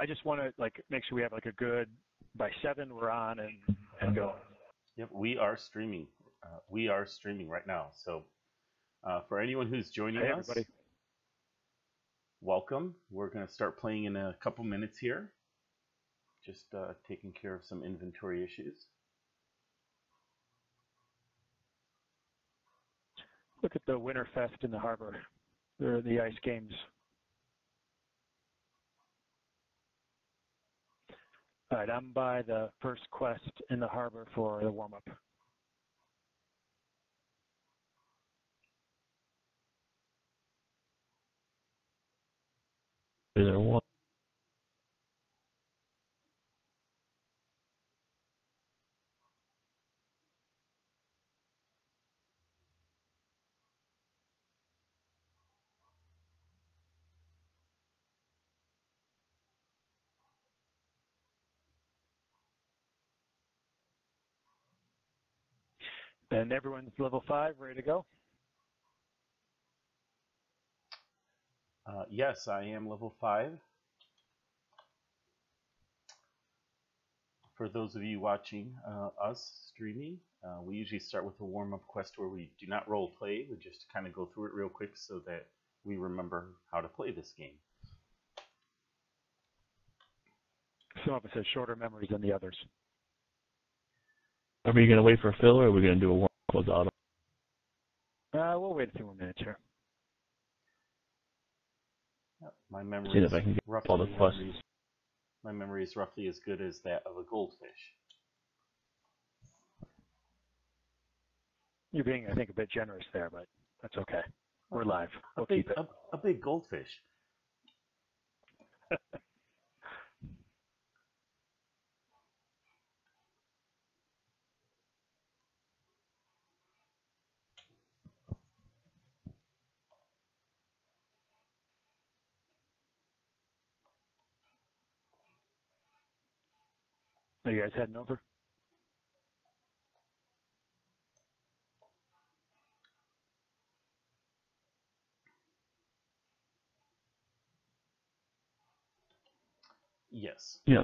I just want to make sure we have a good by 7 we're on and go. Yep, we are streaming. We are streaming right now. So for anyone who's joining us, everybody. Welcome. We're going to start playing in a couple minutes here. Just taking care of some inventory issues. Look at the Winterfest in the harbor. They're the ice games. All right, I'm by the first quest in the harbor for the warm-up. Is there one? And everyone's level 5, ready to go? Yes, I am level 5. For those of you watching us streaming, we usually start with a warm-up quest where we do not role play. We just kind of go through it real quick so that we remember how to play this game. Some of us have shorter memories than the others. Are we going to wait for Phil, or are we going to do a warm-up without him? We'll wait a few more minutes here. My memory See if I can get all the quests. My memory is roughly as good as that of a goldfish. You're being, I think, a bit generous there, but that's okay. We're live. We'll keep it. A big goldfish. Are you guys heading over? Yes. Yeah.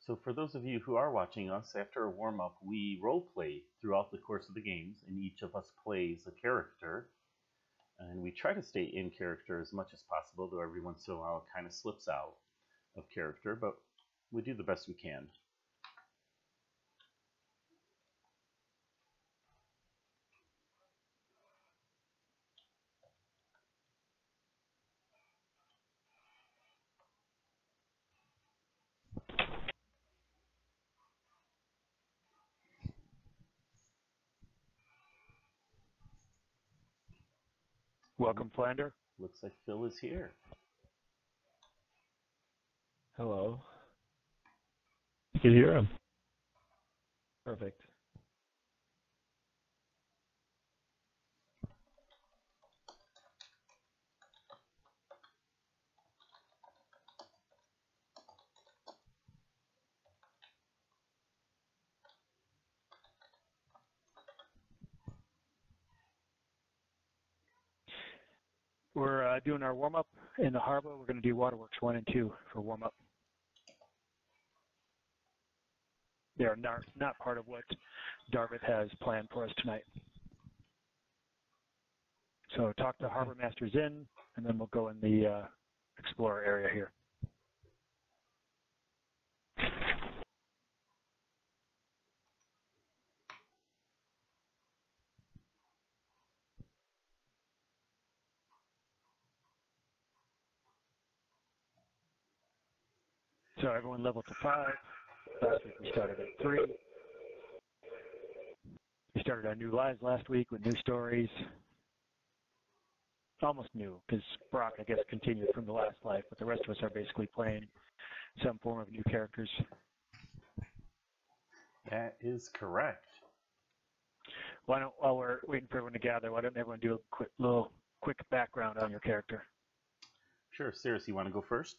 So for those of you who are watching us, after a warm-up, we role-play throughout the course of the games, and each of us plays a character. And we try to stay in character as much as possible, though every once in a while it kind of slips out of character, but we do the best we can. Welcome, Filandor. Looks like Phil is here. Hello. You can hear him. Perfect. We're doing our warm-up in the harbor. We're going to do Waterworks 1 and 2 for warm-up. They are not part of what Darvith has planned for us tonight. So talk to Harbor Masters in, and then we'll go in the Explorer area here. So everyone level to 5. Last week we started at 3. We started our new lives last week with new stories. Almost new, because Brock, I guess, continued from the last life, but the rest of us are basically playing some form of new characters. That is correct. While we're waiting for everyone to gather, why don't everyone do a quick background on your character? Sure, Syrrys, you want to go first?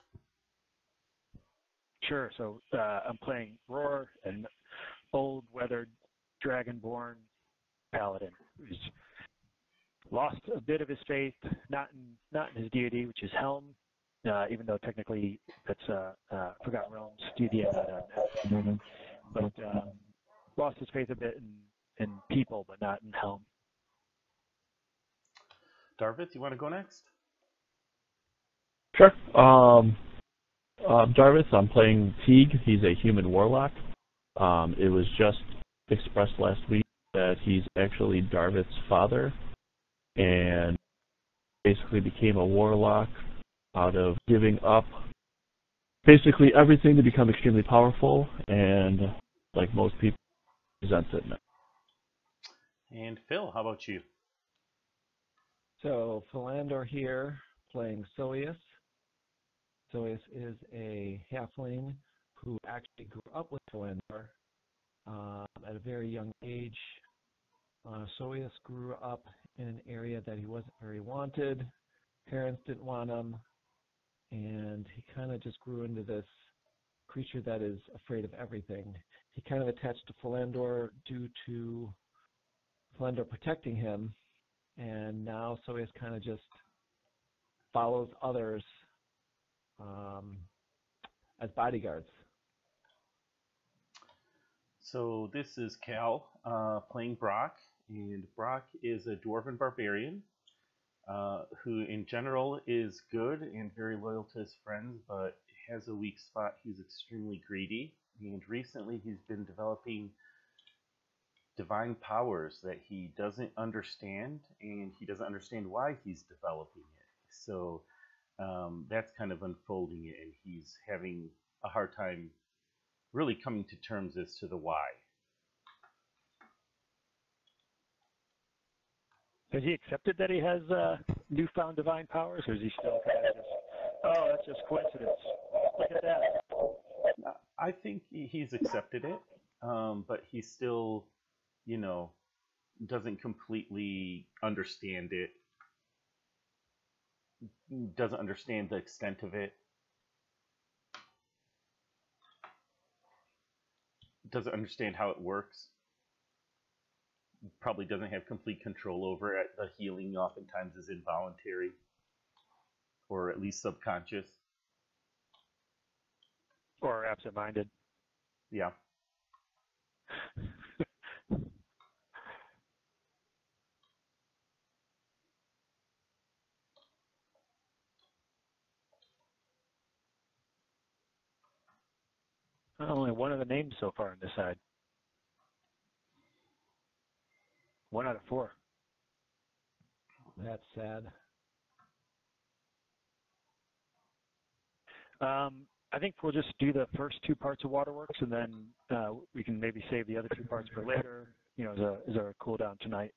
Sure. So I'm playing Wroar, an old, weathered Dragon Born Paladin who's lost a bit of his faith, not in his deity, which is Helm, even though technically that's Forgotten Realms deity, but lost his faith a bit in people, but not in Helm. Darvith, you want to go next? Sure. Darvith, I'm playing Teeg. He's a Human Warlock. It was just expressed last week that he's actually Darvith's father, and basically became a warlock out of giving up basically everything to become extremely powerful, and like most people, presents it now. And Phil, how about you? So Filandor here, playing Soeus. Soeus is a halfling who actually grew up with Filandor at a very young age. Soeus grew up in an area that he wasn't very wanted. Parents didn't want him, and he kind of just grew into this creature that is afraid of everything. He kind of attached to Filandor due to Filandor protecting him, and now Soeus kind of just follows others as bodyguards. So this is Cal playing Brock, and Brock is a Dwarven Barbarian who in general is good and very loyal to his friends, but has a weak spot. He's extremely greedy, and recently he's been developing divine powers that he doesn't understand, and he doesn't understand why he's developing it. So that's kind of unfolding it, and he's having a hard time really coming to terms as to the why. Has he accepted that he has newfound divine powers, or is he still kind of just, oh, that's just coincidence? Look at that. I think he's accepted it, but he still, doesn't completely understand it, doesn't understand the extent of it, doesn't understand how it works, probably doesn't have complete control over it. The healing oftentimes is involuntary, or at least subconscious. Or absent-minded. Yeah. Only one of the names so far on this side. 1 out of 4. That's sad. I think we'll just do the first 2 parts of Waterworks, and then we can maybe save the other 2 parts for later, as a cooldown tonight.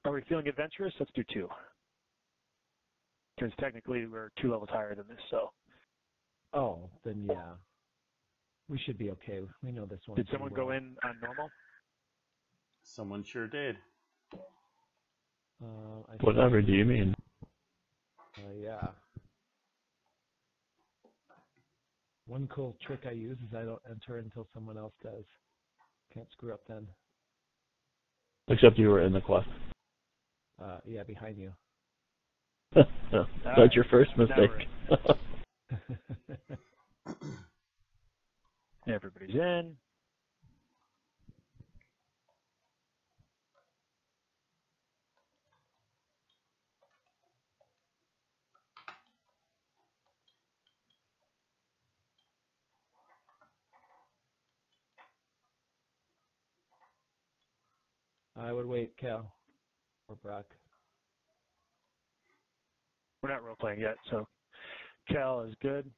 Are we feeling adventurous? Let's do 2. Because technically we're 2 levels higher than this, so. Oh, then yeah. We should be okay. We know this one. Did someone go in on normal? Someone sure did. Whatever do you mean? Yeah. One cool trick I use is I don't enter until someone else does. Can't screw up then. Except you were in the quest. Yeah, behind you. That's your first mistake. Everybody's in. I would wait, Cal or Brock. We're not role-playing yet, so Cal is good.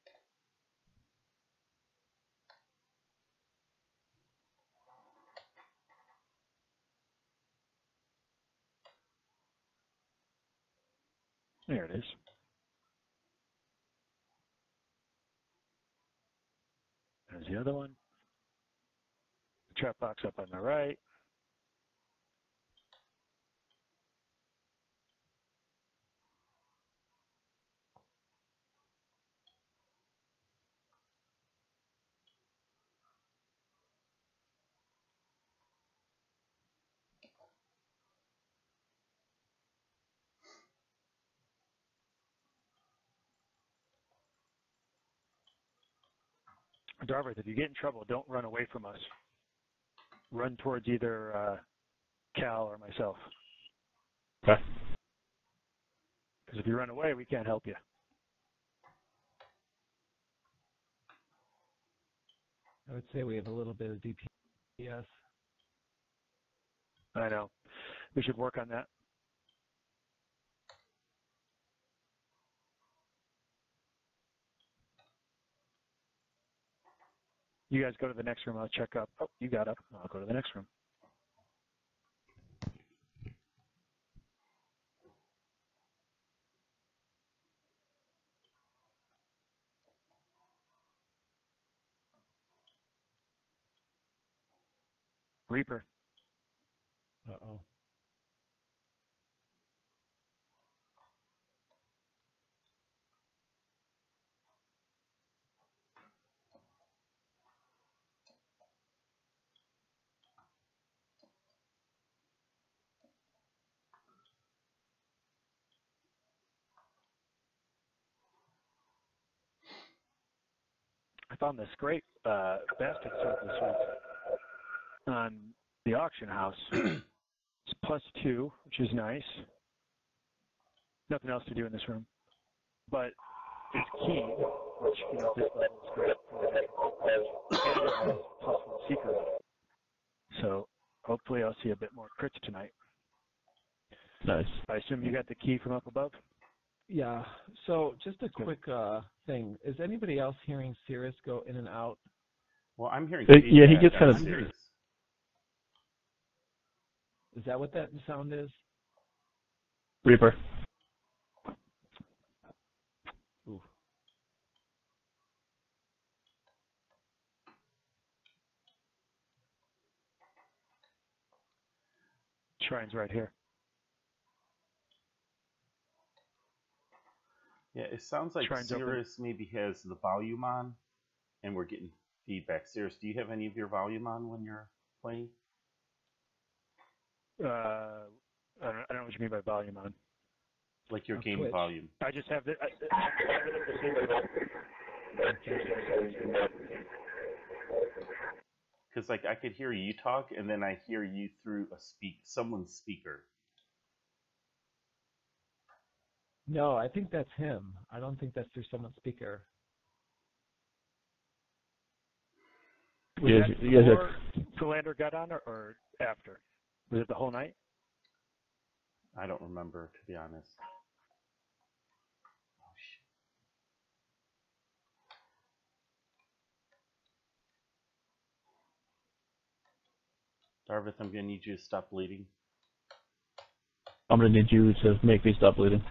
There it is. There's the other one. The trap box up on the right. Darvith, if you get in trouble, don't run away from us. Run towards either Cal or myself. Okay. Because if you run away, we can't help you. I would say we have a little bit of DPS. I know. We should work on that. You guys go to the next room. I'll check up. Oh, you got up. I'll go to the next room. Reaper. Uh-oh. I found this great basket sword this week on the auction house. It's +2, which is nice. Nothing else to do in this room. But it's key, which, you know, this level is great for and it has +1 secret. So hopefully I'll see a bit more crits tonight. Nice. I assume you got the key from up above? Yeah. So just a quick thing. Is anybody else hearing Syrrys go in and out? Well, I'm hearing. Yeah, he gets kind of. Syrrys. Is that what that sound is? Reaper. Ooh. Shrine's right here. Yeah, it sounds like Syrrys maybe has the volume on, and we're getting feedback. Syrrys, do you have any of your volume on when you're playing? I don't know what you mean by volume on. Like your game Twitch. volume. I just have the Because like I could hear you talk, and then I hear you through someone's speaker. No, I think that's him. I don't think that's through someone's speaker. Was Yeah, that you guys before Filandor got on or after? Was it the whole night? I don't remember, to be honest. Oh, shit. Darvith, I'm going to need you to stop bleeding. I'm going to need you to make me stop bleeding.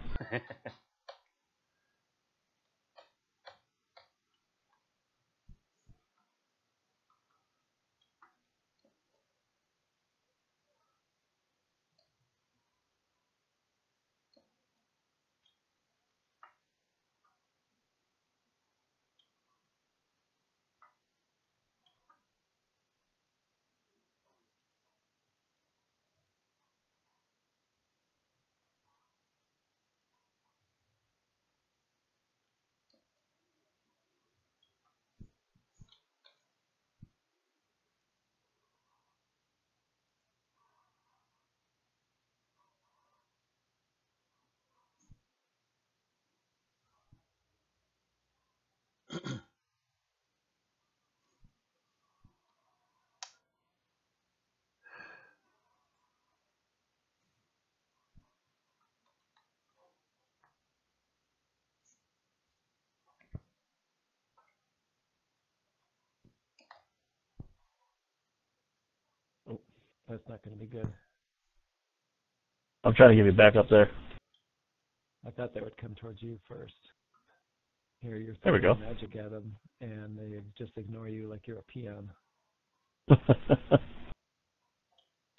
Oh, that's not going to be good. I'm trying to get you back up there. I thought they would come towards you first. Here, you're There we throwing go. magic at them, and they just ignore you like you're a peon.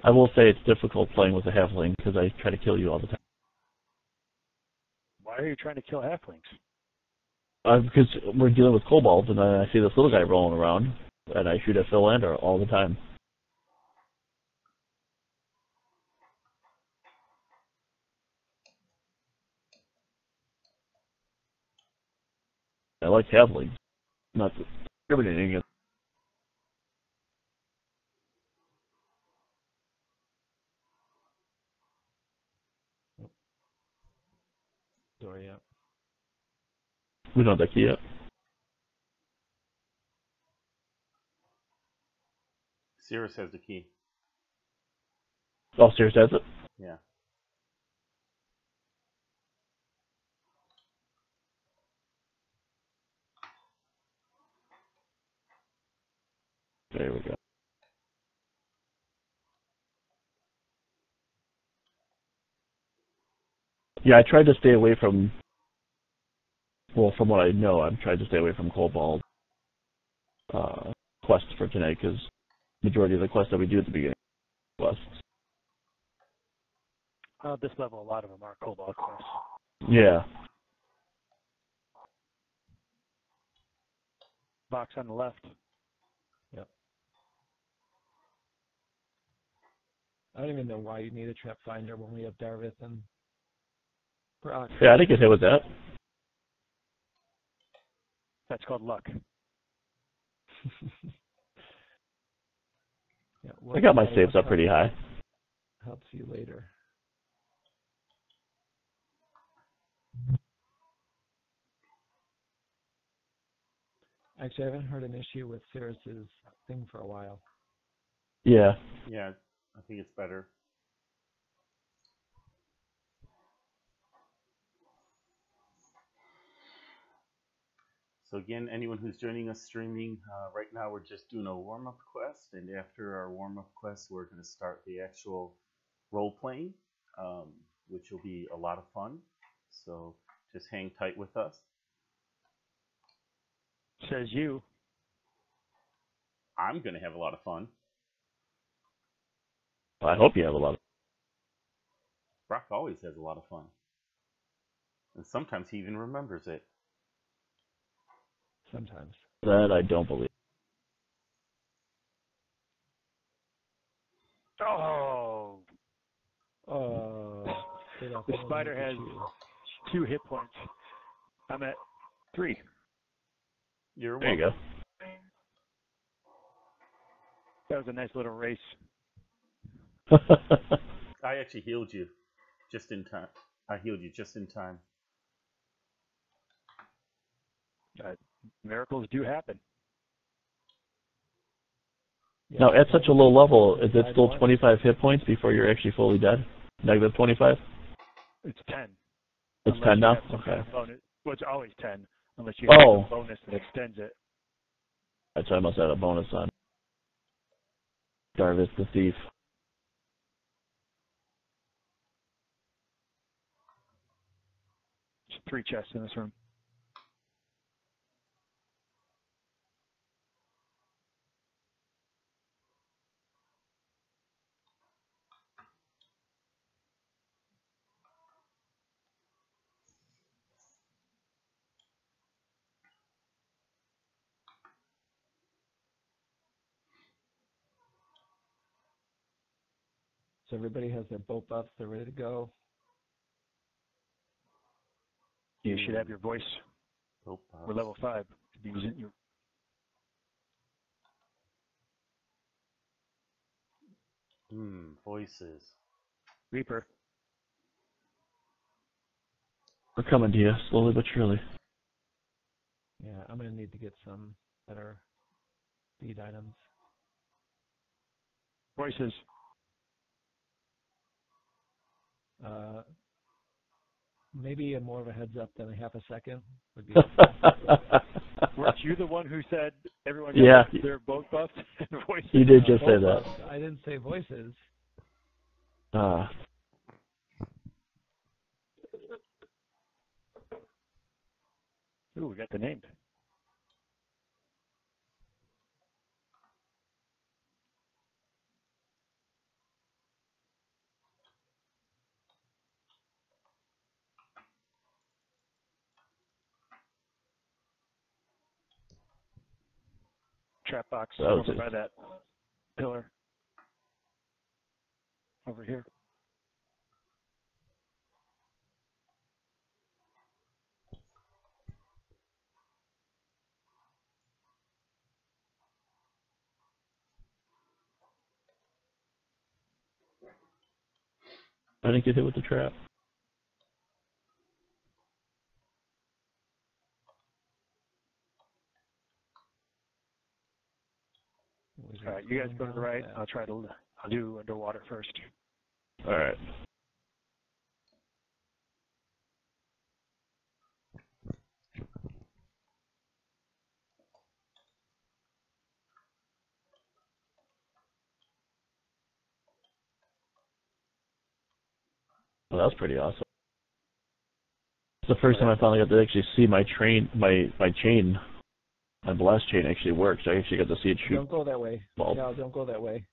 I will say it's difficult playing with a halfling because I try to kill you all the time. Why are you trying to kill halflings? Because we're dealing with kobolds, and I see this little guy rolling around, and I shoot at Filandor all the time. I like halflings. Not discriminating against. Door yet. We don't have that key yet. Syrrys has the key. Oh, Syrrys has it? Yeah. There we go. Yeah, I tried to stay away from, well, from what I know, I've tried to stay away from Kobold quests for tonight, because majority of the quests that we do at the beginning are quests. This level, a lot of them are Cobalt quests. Yeah. Box on the left. Yep. I don't even know why you need a trap finder when we have Darvith and Brock. Yeah, I think it's hit with that. That's called luck. Yeah, I got my saves up pretty high. Helps you later. Actually, I haven't heard an issue with Syrrys's thing for a while. Yeah. Yeah, I think it's better. So again, anyone who's joining us streaming, right now we're just doing a warm-up quest, and after our warm-up quest, we're going to start the actual role-playing, which will be a lot of fun. So just hang tight with us. Says you. I'm going to have a lot of fun. I hope you have a lot of. Brock always has a lot of fun. And sometimes he even remembers it. Sometimes. That I don't believe. Oh! The spider has 2 hit points. I'm at 3. There you go. That was a nice little race. I actually healed you just in time. I healed you just in time. Miracles do happen. Yeah, Now, at such a low level, is it still 25 hit points before you're actually fully dead? Negative 25? It's 10. It's 10 now? Okay. Bonus. Well, it's always 10, unless you have a bonus that extends it. That's why I must have a bonus on Darvith the Thief. There's 3 chests in this room. So everybody has their boat buffs. They're ready to go. You should have your voice. Oh, We're level 5. Using your voices. Reaper. We're coming to you, slowly but surely. Yeah, I'm going to need to get some better speed items. Voices. Maybe more of a heads up than a half a second would be. Weren't you the one who said everyone got their boat buffs and voices? You did just say that. I didn't say voices. Ooh, we got the name. Trap box over by that pillar. Over here. I didn't get hit with the trap. All right, you guys go to the right. I'll do underwater first. All right. Well, that was pretty awesome. It's the first time I finally got to actually see my chain, my blast chain actually works. I actually got to see it shoot. Don't go that way. Well, No, don't go that way.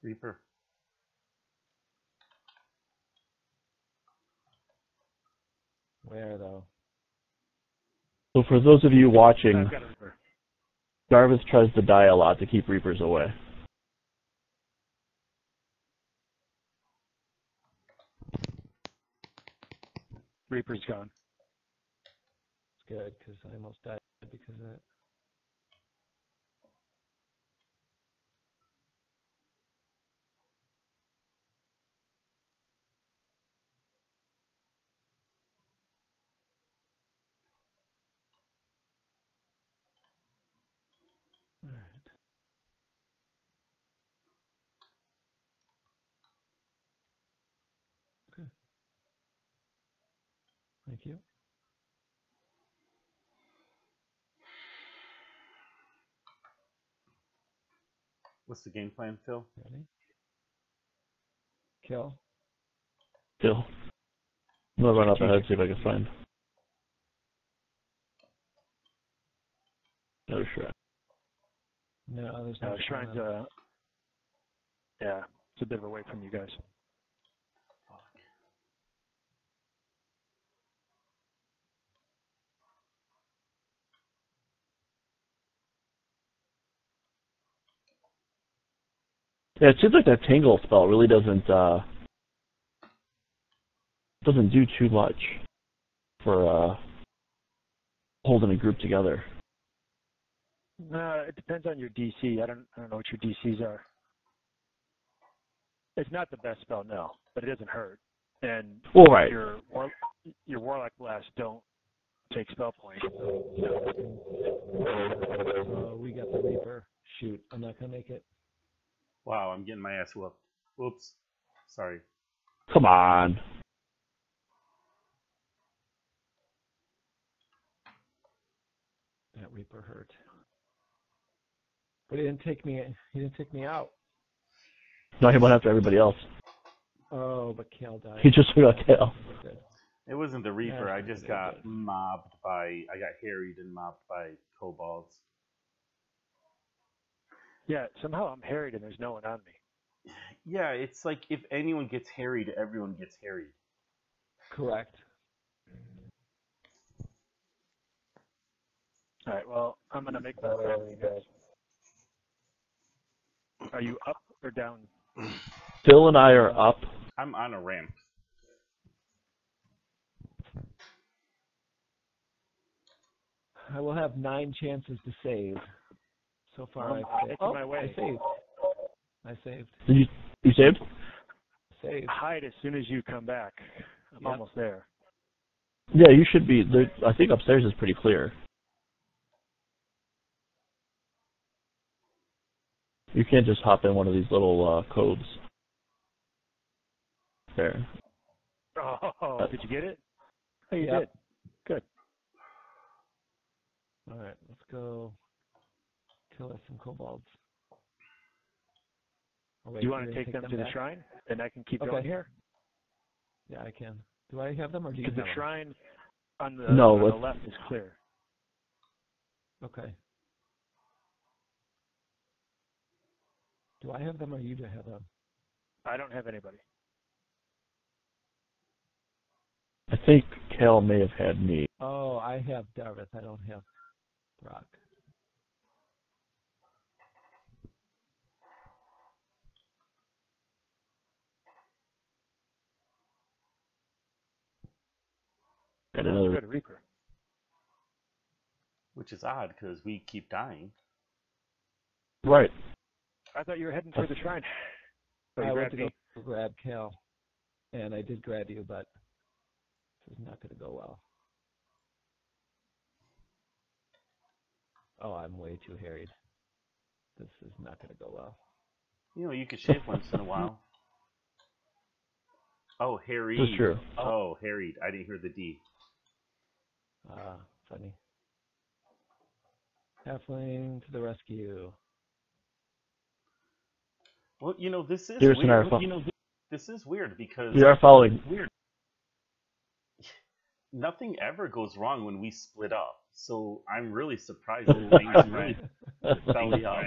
Reaper. Where though? So for those of you watching, I've got a Reaper. Darvith tries to die a lot to keep Reapers away. Reaper's gone. It's good because I almost died because of it. All right. Okay. Thank you. What's the game plan, Phil? Ready? Kill. Still. I'm gonna run up ahead see if I can find. No shrine. No, there's no Shrine's yeah, it's a bit of a way from you guys. Yeah, it seems like that Tangle spell really doesn't do too much for holding a group together. No, it depends on your DC. I don't know what your DCs are. It's not the best spell, no, but it doesn't hurt. And Well, right. your Warlock Blast don't take spell points. we got the Reaper. Shoot, I'm not gonna make it. Wow, I'm getting my ass whooped. Whoops. Sorry. Come on. That Reaper hurt. But he didn't take me out. No, he went after everybody else. Oh, but Cal died. He just got Cal. It wasn't the Reaper. Yeah, I just got harried and mobbed by kobolds. Yeah, somehow I'm harried and there's no one on me. Yeah, it's like if anyone gets harried, everyone gets harried. Correct. All right, well, I'm going to make that roll with you guys. Are you up or down? Phil and I are up. I'm on a ramp. I will have 9 chances to save. So far, I've saved. My way. I saved. Did you saved? Saved. Hide as soon as you come back. I'm almost there. Yeah, you should be. I think upstairs is pretty clear. You can't just hop in one of these little codes. There. Oh, did you get it? Oh, you Yep. did. Good. All right, let's go kill us some kobolds. Oh, wait, Do you want to you're take gonna them to the back? shrine? And I can keep Okay. going here? Yeah, I can. Do I have them or do you Because have the them? shrine on the, No, on the left is clear. Okay. Do I have them or you do have them? I don't have anybody. I think Cal may have had me. Oh, I have Darvith. I don't have Brock. And another. Good Reaper. Which is odd because we keep dying. Right. I thought you were heading for the shrine. So I you went to grabbed go me. grab Cal, and I did grab you, but this is not going to go well. Oh, I'm way too harried. This is not going to go well. You know, you could shave once in a while. Oh, harried. That's true. Oh, harried. I didn't hear the D. Funny. Halfling to the rescue. Well, you know, this is Syrrys and I weird. are This is weird because we are following. nothing ever goes wrong when we split up. So I'm really surprised that things went belly up.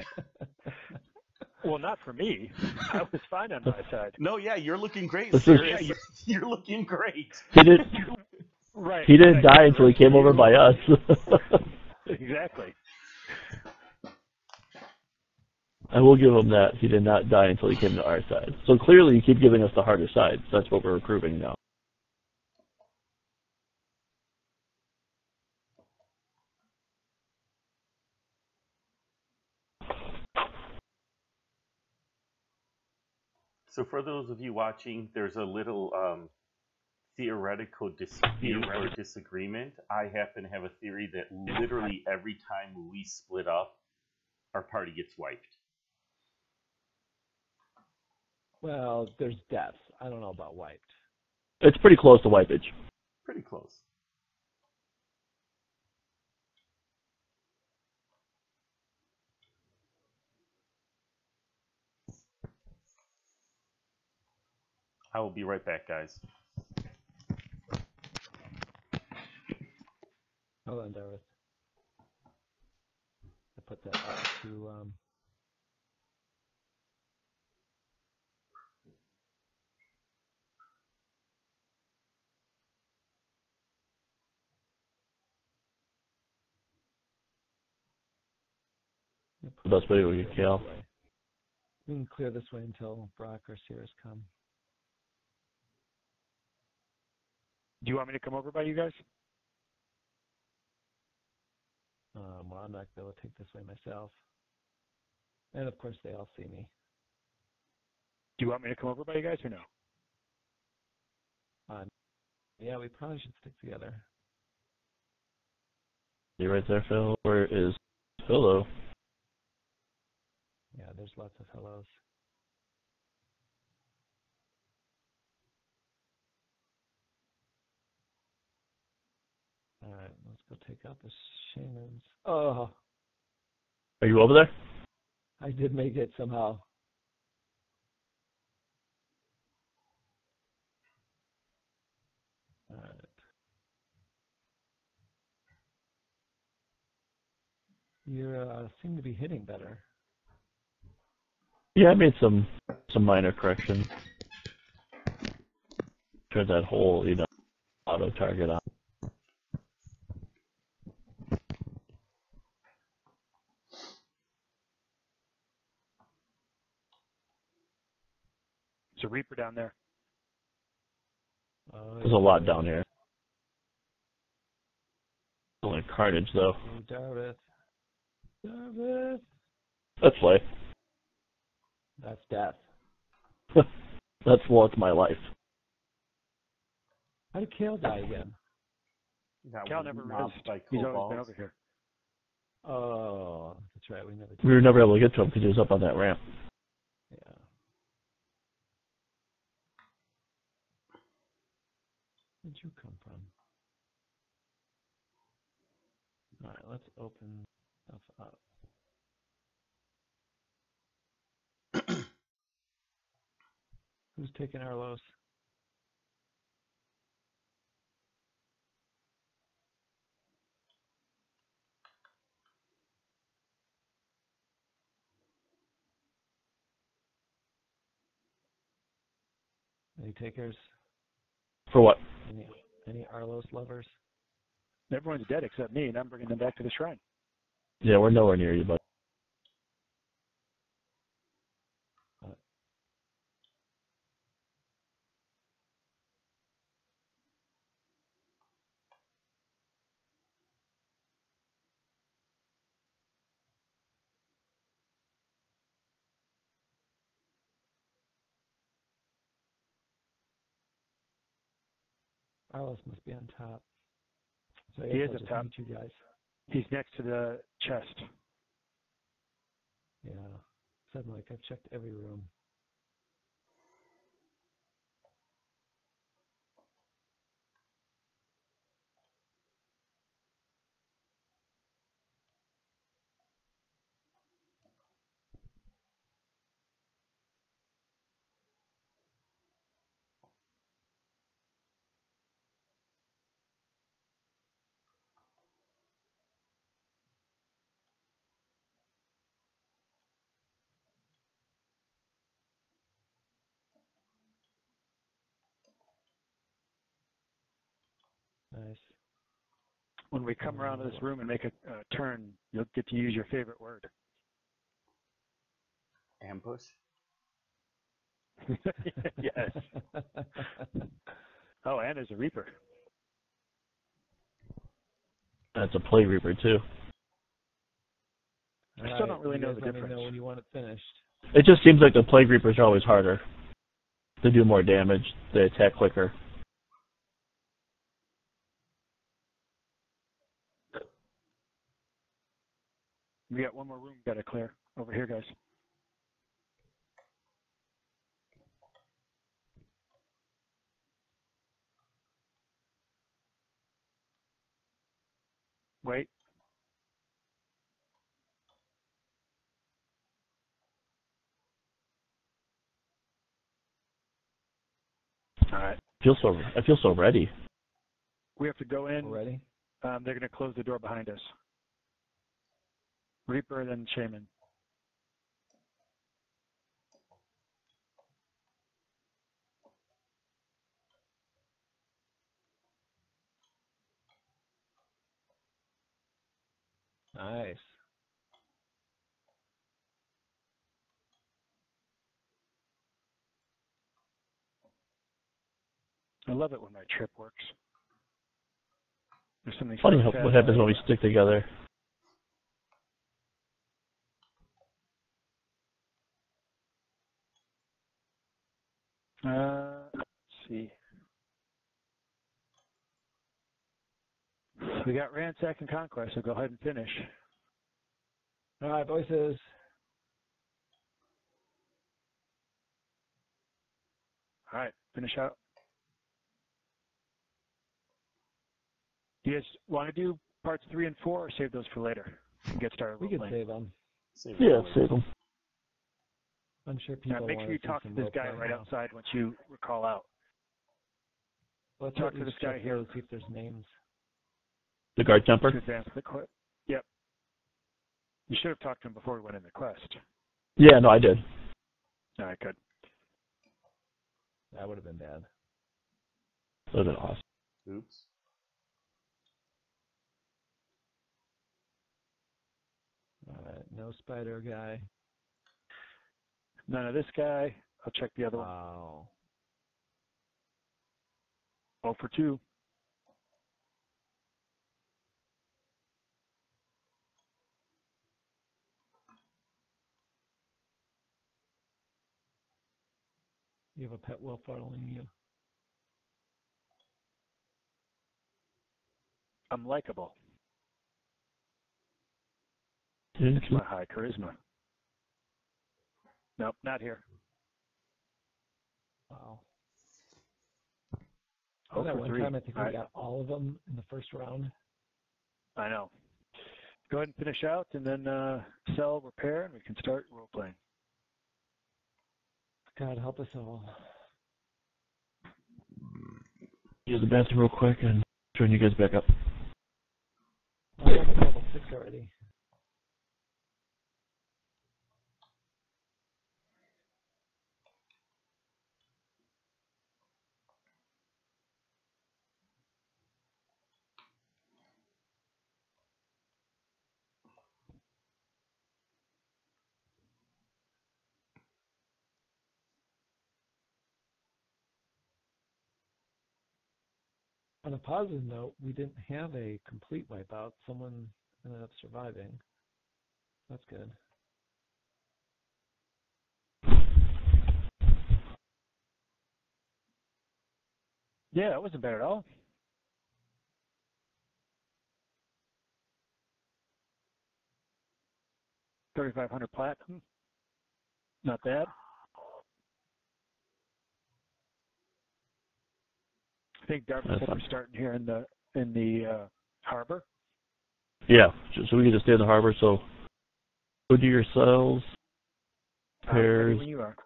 Well, not for me. I was fine on my side. No, yeah, you're looking great, This is- Syrrys. You're looking great. He didn't. Right. He didn't die until he came over by us. Exactly. I will give him that. He did not die until he came to our side. So clearly you keep giving us the harder side. So that's what we're recruiting now. So for those of you watching, there's a little theoretical dispute or disagreement. I happen to have a theory that literally every time we split up, our party gets wiped. Well, there's deaths. I don't know about wiped. It's pretty close to wipage. Pretty close. I will be right back, guys. Hold on, Darvith. I put that up to The best way we could kill. We can clear this way until Brock or Syrrys come. Do you want me to come over by you guys? Well, I'm not going to take this way myself. And of course, they all see me. Do you want me to come over by you guys or no? Yeah, we probably should stick together. You right there, Phil? Where is Phil, though? Yeah, there's lots of hellos. All right, let's go take out the shamans. Oh, Are you over there? I did make it somehow. All right. You seem to be hitting better. Yeah, I made some minor corrections. Turned that whole, auto target on. There's a Reaper down there. There's a lot down here. Only carnage, though. Hey, Darvith. Darvith. That's life. That's death. That's what's my life. How did Kale die again? Cal never mobbed rezzed. by He's always kobolds. been over here. Oh, that's right. We never did. We were never able to get to him because he was up on that ramp. Yeah. Where'd you come from? All right, let's open stuff up. Who's taking Arlos? Any takers? For what? Any Arlos lovers? Everyone's dead except me, and I'm bringing them back to the shrine. Yeah, we're nowhere near you, bud. Arlos must be on top. So He is I'll up just top. meet you guys. He's next to the chest. Yeah. Said like I've checked every room. Nice. When we come around to this room and make a turn, you'll get to use your favorite word. Ambush. Yes. Oh, and there's a Reaper. That's a Plague Reaper, too. I still don't really know the Let me difference. know when you want it finished. It just seems like the Plague Reapers are always harder. They do more damage. They attack quicker. We got one more room we got to clear. Over here, guys. Wait. All right. I feel so ready. We have to go in. Ready? They're going to close the door behind us. Reaper, then Shaman. Nice. I love it when my trip works. There's something Funny so what fast happens when about we stick together. Let's see. We got Ransack and Conquest, so go ahead and finish. All right, voices. All right, finish out. Do you guys want to do parts 3 and 4 or save those for later and get started? We can role-playing? save them. Yeah, save them. I'm sure Now, people make want sure you to see talk to some this guy role-playing right now. outside once you call out. Let's talk at to this least guy check here. those, see if there's names. The guard jumper? To advance the quest. Yep. You should have talked to him before we went in the quest. Yeah, no, I did. All right, good. That would have been bad. That would have been awesome. Oops. All right, no spider guy. None of this guy. I'll check the other one. Wow. 0 for 2. You have a pet wolf following you. I'm likable. Yeah, It's my high charisma. Nope, not here. Wow. Oh, That for one 3. time I think All we right. got all of them in the first round. I know. Go ahead and finish out, and then sell, repair, and we can start role-playing. God help us all. Use the bathroom real quick and join you guys back up. I'm at level 6 already. On a positive note, we didn't have a complete wipeout. Someone ended up surviving. That's good. Yeah, that wasn't bad at all. 3,500 platinum. Not bad. I think Darvith said we're starting here in the harbor. Yeah, so we can just stay in the harbor. So go do yourselves. Pairs. When you are.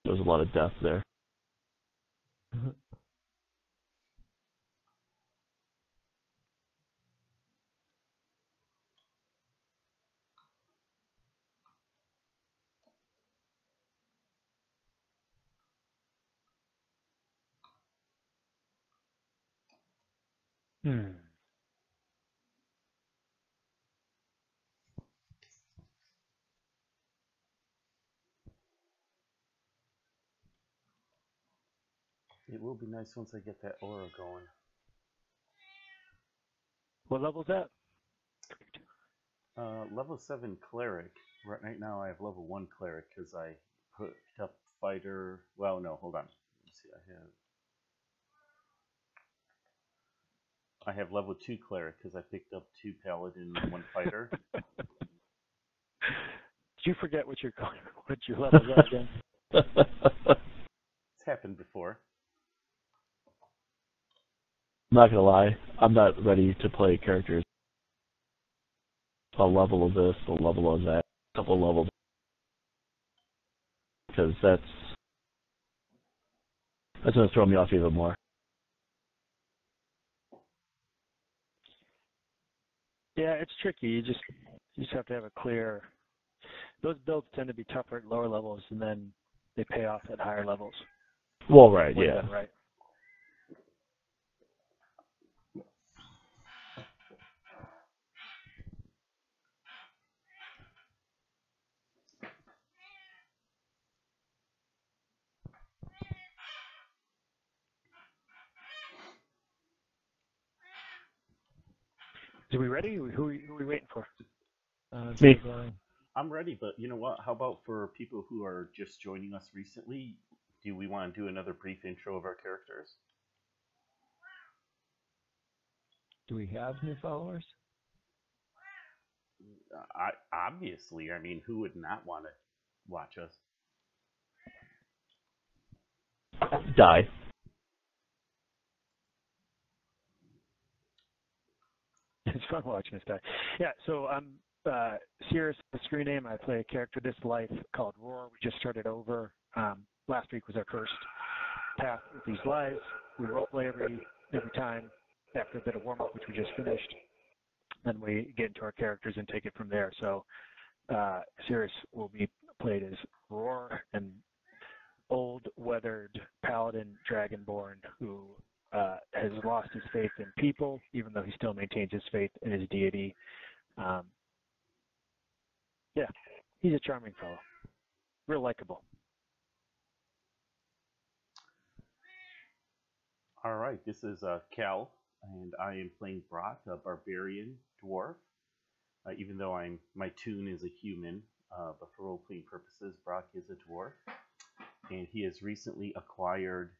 There's a lot of death there. It will be nice once I get that aura going. What level's that? Level 7 cleric. Right now I have level 1 cleric because I picked up fighter. Well, no, hold on. Let's see. I have level 2 cleric because I picked up 2 paladin and 1 fighter. Did you forget what your levels are again? It's happened before. I'm not gonna lie, I'm not ready to play characters. A level of this, a level of that, a couple of levels, because that's gonna throw me off even more. Yeah, it's tricky. You just have to have a clear. Those builds tend to be tougher at lower levels, and then they pay off at higher levels. Well, right, yeah. Right. Are we ready? Who are we waiting for? Me. I'm ready, but you know what? How about for people who are just joining us recently, do we want to do another brief intro of our characters? Do we have new followers? Obviously. I mean, who would not want to watch us? Die. It's fun watching this guy. Yeah, so I'm Syrrys, the screen name. I play a character this life called Wroar. We just started over. Last week was our first path with these lives. We roleplay every time after a bit of warm-up, which we just finished. Then we get into our characters and take it from there. So Syrrys will be played as Wroar, an old, weathered paladin dragonborn who has lost his faith in people, even though he still maintains his faith in his deity. Yeah, he's a charming fellow. Real likable. All right, this is Cal, and I am playing Brock, a barbarian dwarf. Even though my toon is a human, but for role-playing purposes, Brock is a dwarf. And he has recently acquired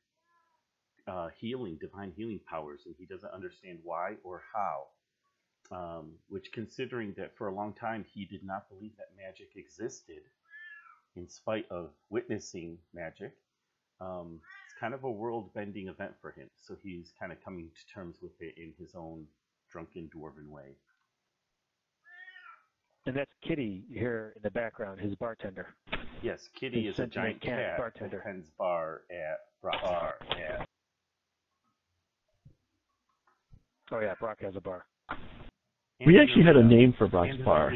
divine healing powers, and he doesn't understand why or how. Which, considering that for a long time he did not believe that magic existed, in spite of witnessing magic, it's kind of a world-bending event for him. So he's kind of coming to terms with it in his own drunken dwarven way. And that's Kitty here in the background, his bartender. Yes, Kitty is a giant cat bartender. who tends bar at Brock's bar. Yeah. Oh yeah, Brock has a bar. We actually had a name for Brock's bar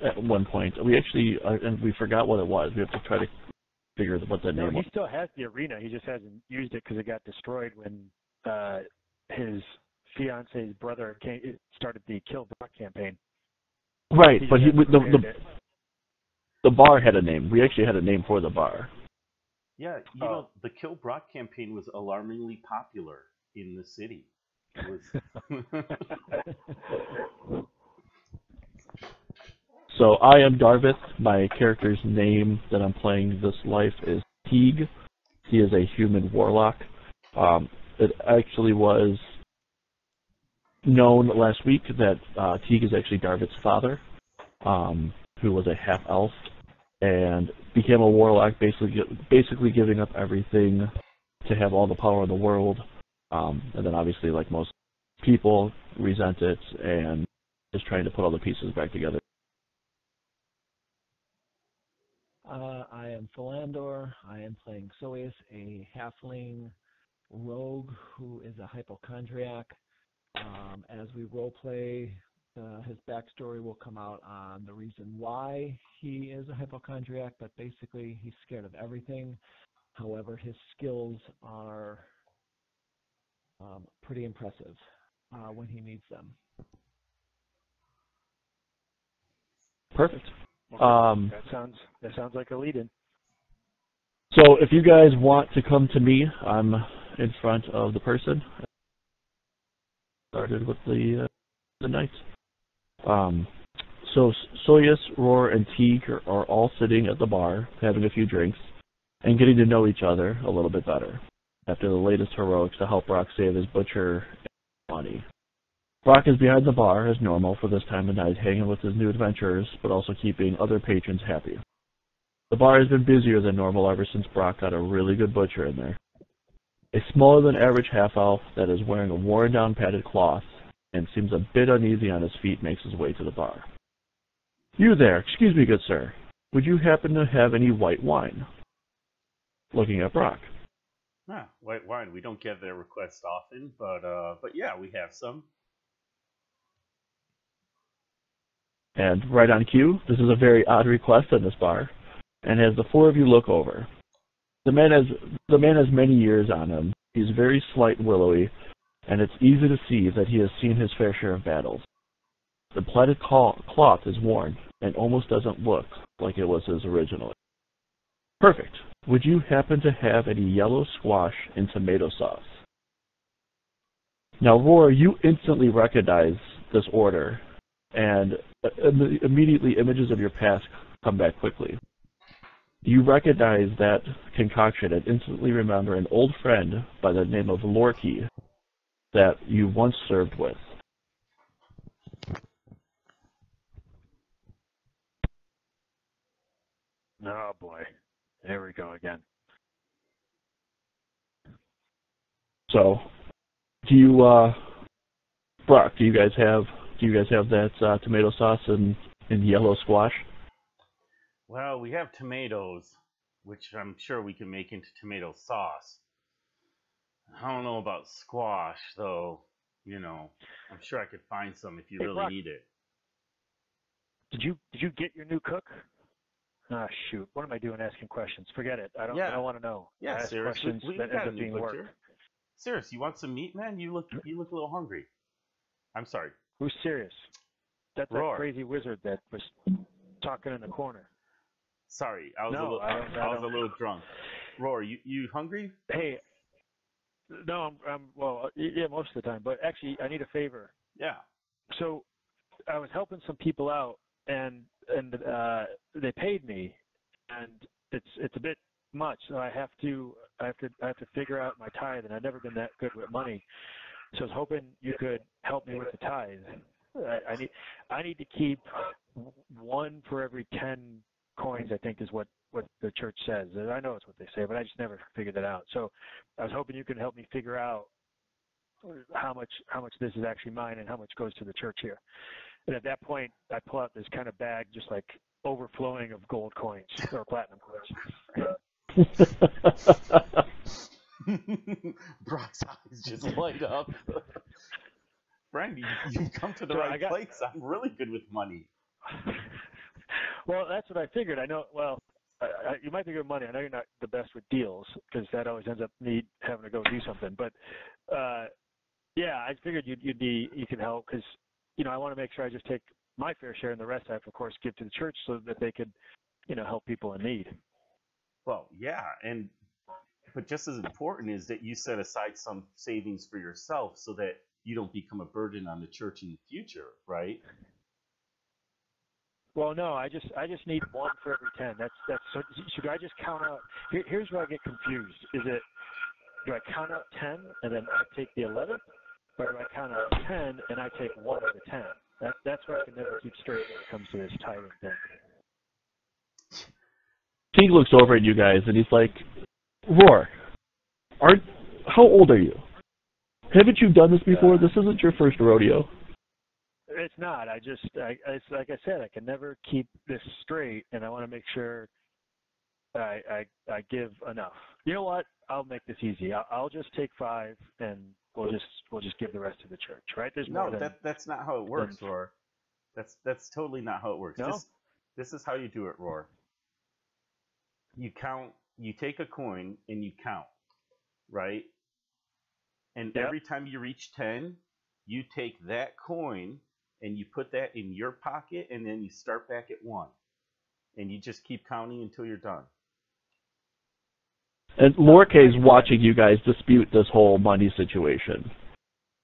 at one point. We actually, and we forgot what it was. We have to try to figure what that name was. He still has the arena. He just hasn't used it because it got destroyed when his fiance's brother started the Kill Brock campaign. Right, but the bar had a name. We actually had a name for the bar. Yeah, you know, the Kill Brock campaign was alarmingly popular in the city. It was So I am Darvith. My character's name that I'm playing this life is Teeg. He is a human warlock. it actually was known last week that Teeg is actually Darvith's father, who was a half-elf, and became a warlock, basically giving up everything to have all the power in the world, and then obviously, like most people, resent it and is trying to put all the pieces back together. I am Filandor. I am playing Soeus, a halfling rogue who is a hypochondriac. As we roleplay, his backstory will come out on the reason why he is a hypochondriac, but basically he's scared of everything. However, his skills are pretty impressive when he needs them. Perfect. That sounds like a lead-in. So if you guys want to come to me, I'm in front of the person. Started with the knights. So Soeus, Wroar, and Teeg are all sitting at the bar, having a few drinks, and getting to know each other a little bit better after the latest heroics to help Brock save his butcher and money. Brock is behind the bar, as normal for this time of night, hanging with his new adventurers, but also keeping other patrons happy. The bar has been busier than normal ever since Brock got a really good butcher in there. A smaller-than-average half-elf that is wearing a worn-down padded cloth and seems a bit uneasy on his feet makes his way to the bar. You there, excuse me, good sir. Would you happen to have any white wine? Looking at Brock. White wine. We don't get that request often, but yeah, we have some. And right on cue, this is a very odd request in this bar, and as the four of you look over, the man has many years on him. He's very slight and willowy, and it's easy to see that he has seen his fair share of battles. The plaited cloth is worn and almost doesn't look like it was his originally. Perfect. Would you happen to have any yellow squash and tomato sauce? Now, Wroar, you instantly recognize this order, and immediately images of your past come back quickly. You recognize that concoction and instantly remember an old friend by the name of Lorky that you once served with. Oh boy, there we go again. So, Brock, do you guys have that tomato sauce and yellow squash? Well, we have tomatoes, which I'm sure we can make into tomato sauce. I don't know about squash, though. You know, I'm sure I could find some if you really Brock, need it. Did you get your new cook? Ah, shoot. What am I doing asking questions? Forget it. I don't want to know. Yeah, Syrrys, we that got end a up new being butcher. work. Syrrys, you want some meat, man? You look a little hungry. I'm sorry. Who's serious? That's Wroar. that crazy wizard that was talking in the corner. Sorry, I was a little drunk. Wroar, you hungry? Hey, no, well, yeah, most of the time. But actually, I need a favor. Yeah. So, I was helping some people out, and they paid me, and it's a bit much. So I have to figure out my tithe, and I've never been that good with money. So I was hoping you could help me with the tithe. I need to keep 1 for every 10 coins, I think is what the church says. And I know it's what they say, but I just never figured that out. So I was hoping you could help me figure out how much this is actually mine and how much goes to the church here. And at that point, I pull out this kind of bag, just like overflowing of gold coins or platinum coins. Brock's eyes just light up. Friend, you come to the right place. I'm really good with money. Well, that's what I figured. I know. Well, you might be good with money. I know you're not the best with deals because that always ends up me having to go do something. But yeah, I figured you can help because I want to make sure I just take my fair share and the rest I have, of course, give to the church so that they could help people in need. Well, yeah, but just as important is that you set aside some savings for yourself so that you don't become a burden on the church in the future, right? Well, no, I just need 1 for every 10. That's so. Should I just count out? Here's where I get confused. Is it do I count out 10 and then I take the 11th, or do I count out 10 and I take one of the 10? That's where I can never keep straight when it comes to this tithing thing. Teeg looks over at you guys and he's like, Roar, how old are you? Haven't you done this before? This isn't your first rodeo. It's not. It's like I said, I can never keep this straight, and I want to make sure I give enough. You know what? I'll make this easy. I'll just take 5, and we'll just give the rest to the church, right? There's that's not how it works, Roar. That's totally not how it works. No? This is how you do it, Roar. You count. You take a coin and you count, right? And every time you reach 10, you take that coin and you put that in your pocket, and then you start back at 1. And you just keep counting until you're done. And Lorca's watching you guys dispute this whole money situation.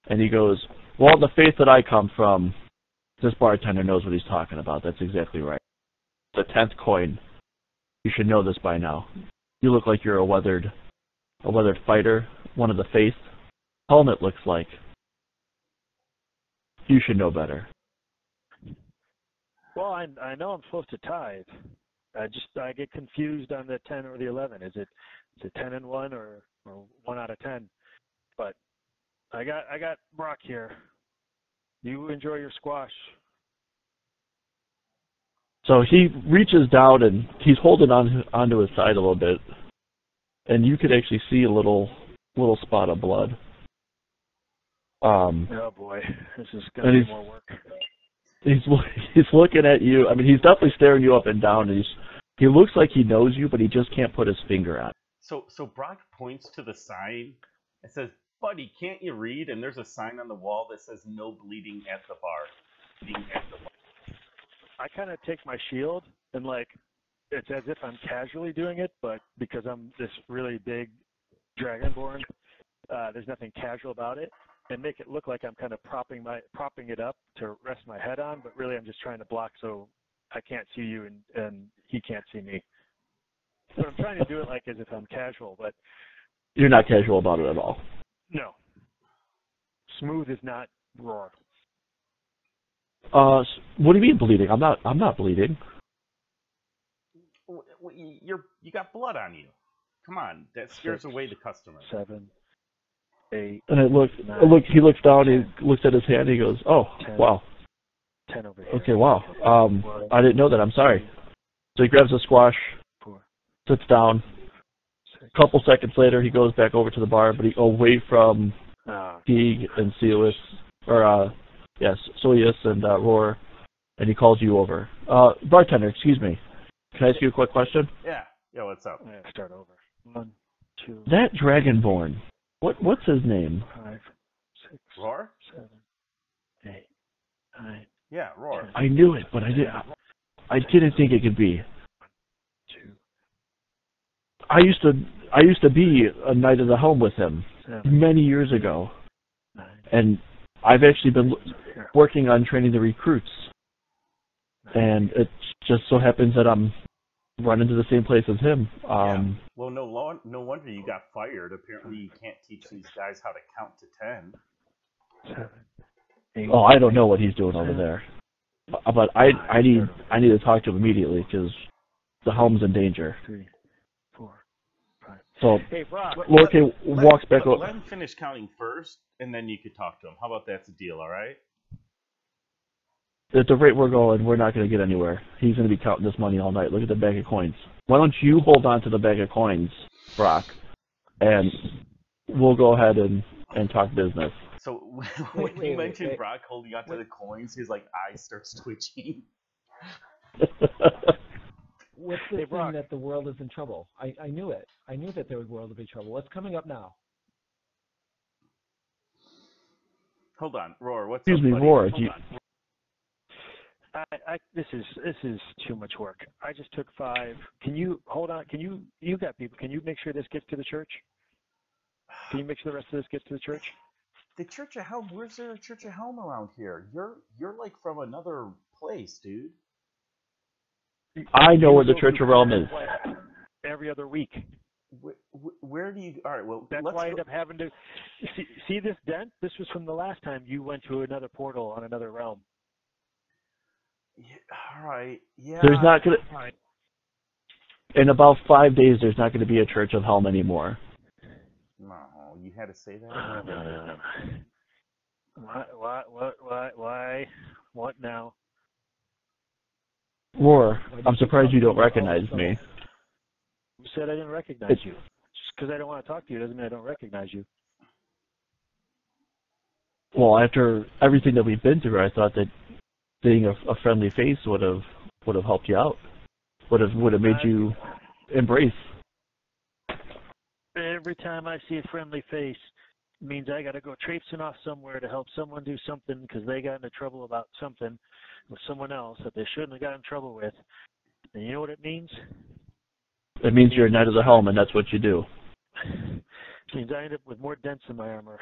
And he goes, well, the faith that I come from, this bartender knows what he's talking about. That's exactly right. The 10th coin. You should know this by now. You look like you're a weathered fighter, one of the faith. Helmet looks like. You should know better. Well, I know I'm supposed to tithe. I get confused on the 10 or the 11. Is it 10 and 1 or 1 out of 10? But I got Brock here. You enjoy your squash. So he reaches down and he's holding onto his side a little bit, and you could actually see a little spot of blood. Oh boy, this is gonna be more work. He's looking at you. I mean, he's definitely staring you up and down. And he looks like he knows you, but he just can't put his finger on it. So Brock points to the sign and says, "Buddy, can't you read?" And there's a sign on the wall that says, "No bleeding at the bar." Bleeding at the bar. I kind of take my shield and it's as if I'm casually doing it, but because I'm this really big Dragonborn, there's nothing casual about it. And make it look like I'm kind of propping it up to rest my head on, but really I'm just trying to block so I can't see you and he can't see me. But I'm trying to do it like as if I'm casual, but you're not casual about it at all. No. Smooth is not Roar. What do you mean bleeding? I'm not bleeding. You got blood on you. Come on, that scares away the customer. 7, 8. And he looks down, he looks at his hand, and he goes, "Oh, 10, wow. 10 over here. Okay, wow. I didn't know that. I'm sorry." So he grabs a squash, 4, sits down. 6. A couple seconds later, he goes back over to the bar, but away from Teeg and Soeus, Soeus and Roar, and he calls you over. Bartender, excuse me. Can I ask you a quick question? Yeah, what's up? Yeah, start over. 1, 2. That Dragonborn, what's his name? 5, 6. Roar? 7, 8, 9. Yeah, Roar. 10. I knew it, but I didn't think it could be. 2. I used to be a Knight of the Helm with him 7, many years ago, 9. and I've actually been working on training the recruits, and it just so happens that I'm running to the same place as him. Well, no wonder you got fired. Apparently, you can't teach these guys how to count to 10. 7, 8. Oh, I don't know what he's doing over there, but I need to talk to him immediately because the helm's in danger. 3, 4, 5. So, hey, Brock. Lorca walks back over. Let him finish counting first, and then you could talk to him. How about that's a deal, all right? At the rate we're going, we're not going to get anywhere. He's going to be counting this money all night. Look at the bag of coins. Why don't you hold on to the bag of coins, Brock, and we'll go ahead and talk business. So when you mentioned Brock holding on to the coins, his eye starts twitching. What's the thing that the world is in trouble? I knew it. I knew that the world would be in trouble. What's coming up now? Hold on, Roar. What's Excuse up, me, buddy? Roar. This is too much work. I just took 5. Can you hold on? Can you got people? Can you make sure this gets to the church? Can you make sure the rest of this gets to the church? The Church of Helm? Where's there a Church of Helm around here? You're like from another place, dude. I know where the Church of Realm is. Every other week. where do you? All right, well, That's why I end up having to see this dent. This was from the last time you went to another portal on another realm. Yeah, all right. Yeah. There's not gonna. In about 5 days, there's not going to be a Church of Helm anymore. No, you had to say that. Why? What now? Roar, I'm surprised you don't recognize me. Who said I didn't recognize you? Just because I don't want to talk to you doesn't mean I don't recognize you. Well, after everything that we've been through, I thought that seeing a friendly face would have helped you out. Would have made you embrace. Every time I see a friendly face, it means I got to go traipsing off somewhere to help someone do something because they got into trouble about something with someone else that they shouldn't have got in trouble with. And you know what it means? It means you're a Knight of the Helm, and that's what you do. It means I end up with more dents in my armor,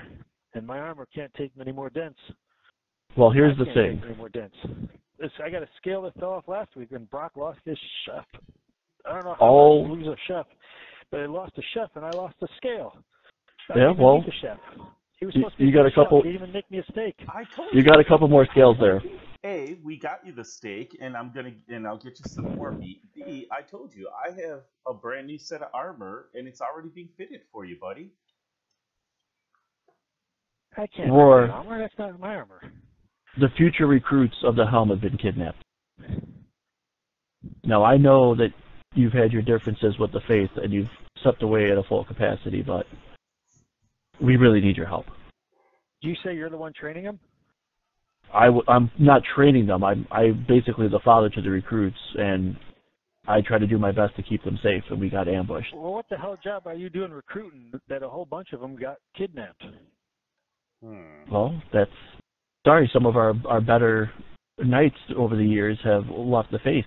and my armor can't take many more dents. Well, here's the thing. Take many more dents. I got a scale that fell off last week when Brock lost his chef. I don't know how I lose a chef, but I lost a chef and I lost a scale. Yeah, well, the chef. He was supposed to be you got a couple. He didn't even make me a steak. You got a couple more scales there. A, we got you the steak, and I'll get you some more meat. B, I told you I have a brand new set of armor, and it's already being fitted for you, buddy. I can't. Roar. Armor. That's not my armor. The future recruits of the Helm have been kidnapped. Now, I know that you've had your differences with the Faith and you've stepped away at a full capacity, but we really need your help. Do you say you're the one training them? I'm not training them. I'm basically the father to the recruits, and I try to do my best to keep them safe, and we got ambushed. Well, what the hell job are you doing recruiting that a whole bunch of them got kidnapped? Well, sorry, some of our better knights over the years have left the Faith.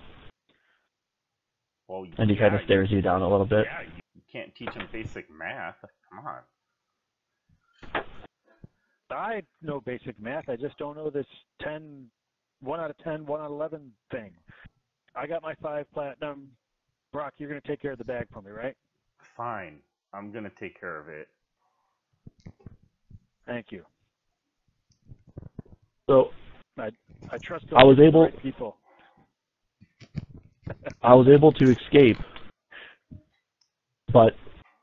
Well, and he kind of stares you down a little bit. Yeah, you can't teach them basic math. Come on. I know basic math. I just don't know this 1 out of 10, 1 out of 11 thing. I got my 5 platinum. Brock, you're going to take care of the bag for me, right? Fine. I'm going to take care of it. Thank you. So I trust I was able. Right people. I was able to escape, but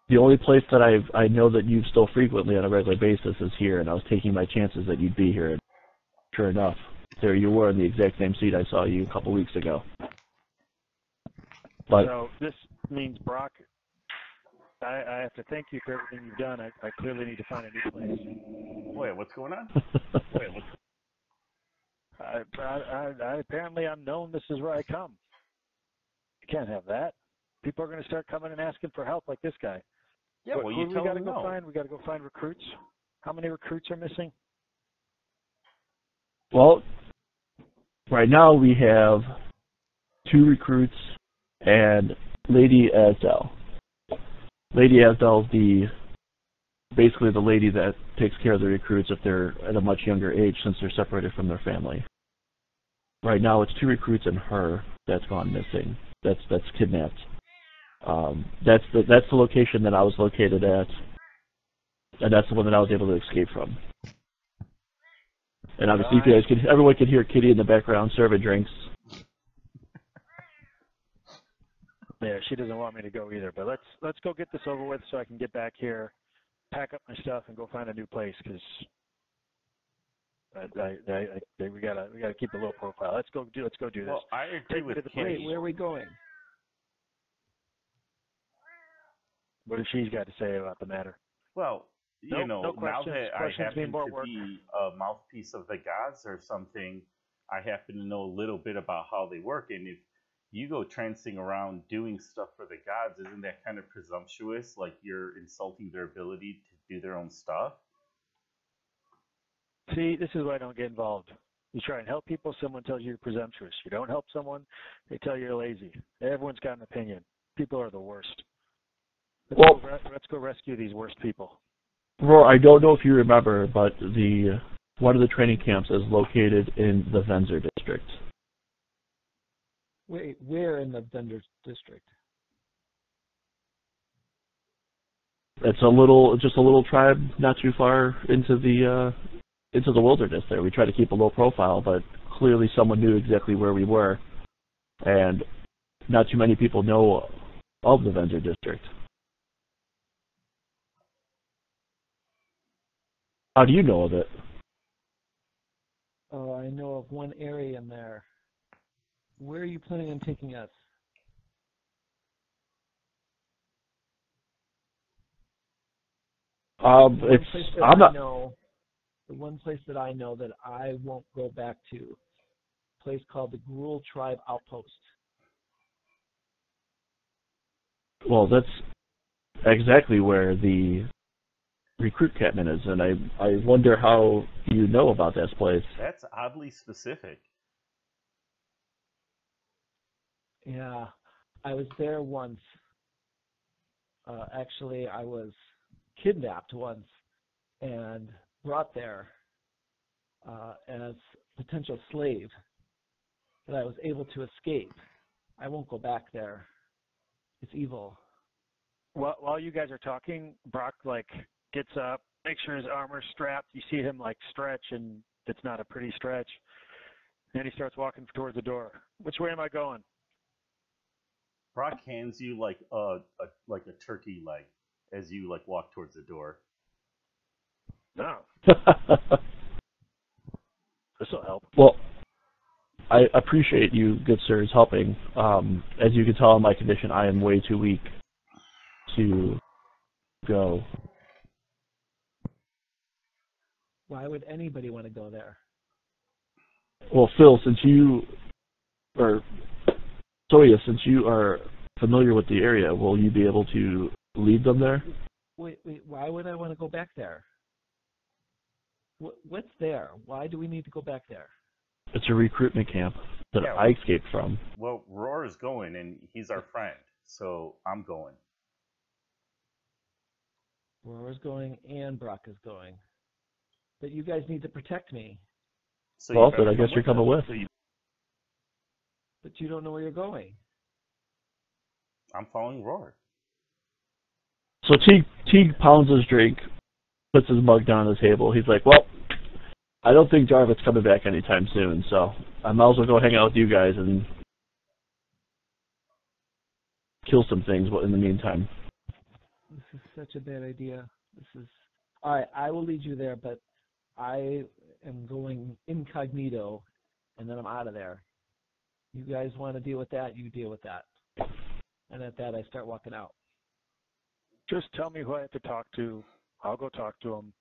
the only place that I know that you still frequently on a regular basis is here, and I was taking my chances that you'd be here. And sure enough, there you were in the exact same seat I saw you a couple weeks ago. But so this means, Brock, I have to thank you for everything you've done. I clearly need to find a new place. Wait, what's going on? Apparently I'm known this is where I come. You can't have that. People are going to start coming and asking for help like this guy. Yeah, well, you tell them no. We got to go find recruits. How many recruits are missing? Well, right now we have 2 recruits and Lady Asdell. Lady Asdell is basically the lady that takes care of the recruits if they're at a much younger age since they're separated from their family. Right now it's 2 recruits and her that's gone missing. That's kidnapped. That's the location that I was located at, and that's the one that I was able to escape from. And obviously, everyone could hear Kitty in the background serving drinks. Yeah, she doesn't want me to go either. But let's go get this over with so I can get back here, pack up my stuff, and go find a new place because we gotta keep a low profile. Let's go do this. Well, I agree with Kitty. Where are we going? What has she got to say about the matter? Well, no now that I happen to work. be a mouthpiece of the gods or something, I happen to know a little bit about how they work. And if you go trancing around doing stuff for the gods, isn't that kind of presumptuous? Like you're insulting their ability to do their own stuff? See, this is why I don't get involved. You try and help people, someone tells you you're presumptuous. You don't help someone, they tell you you're lazy. Everyone's got an opinion. People are the worst. Let's go rescue these worst people. Roar, I don't know if you remember, but one of the training camps is located in the Venzer district. Wait, where in the Venzer district? It's just a little tribe not too far into the wilderness there. We try to keep a low profile, but clearly someone knew exactly where we were, and not too many people know of the Vendor District. How do you know of it? Oh, I know of one area in there. Where are you planning on taking us? The one place that I know that I won't go back to, a place called the Gruul Tribe Outpost. Well, that's exactly where the recruit captain is, and I wonder how you know about this place. That's oddly specific. Yeah, I was there once. Actually, I was kidnapped once and brought there as potential slave, but I was able to escape. I won't go back there. It's evil. While you guys are talking, Brock gets up, makes sure his armor's strapped. You see him stretch, and it's not a pretty stretch. And he starts walking towards the door. Which way am I going? Brock hands you a turkey leg as you walk towards the door. No. This'll help. Well, I appreciate you, good sirs, helping. As you can tell in my condition, I am way too weak to go. Why would anybody want to go there? Well, Phil, since you are familiar with the area, will you be able to lead them there? Wait, why would I want to go back there? What's there? Why do we need to go back there? It's a recruitment camp that I escaped from. Well, Wroar is going, and he's our friend, so I'm going. Wroar is going, and Brock is going. But you guys need to protect me. So well, then I guess you're coming with. But you don't know where you're going. I'm following Wroar. So Teeg pounds his drink, puts his mug down on the table. He's like, well, I don't think Darvith's coming back anytime soon, so I might as well go hang out with you guys and kill some things in the meantime. This is such a bad idea. All right, I will lead you there, but I am going incognito, and then I'm out of there. You guys want to deal with that, you deal with that. And at that, I start walking out. Just tell me who I have to talk to. I'll go talk to him.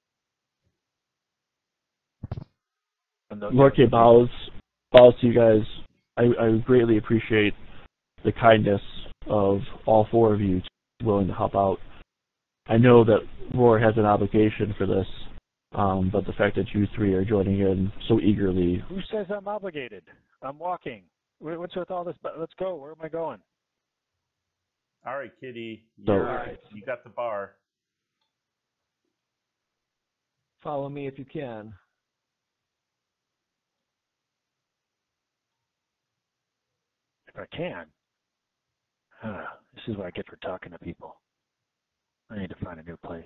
Lorke bows to you guys. I greatly appreciate the kindness of all four of you willing to help out. I know that Wroar has an obligation for this, but the fact that you three are joining in so eagerly. Who says I'm obligated? I'm walking. What's with all this? Let's go. Where am I going? All right, Kitty. So, you got the bar. Follow me if you can. If I can. This is what I get for talking to people. I need to find a new place.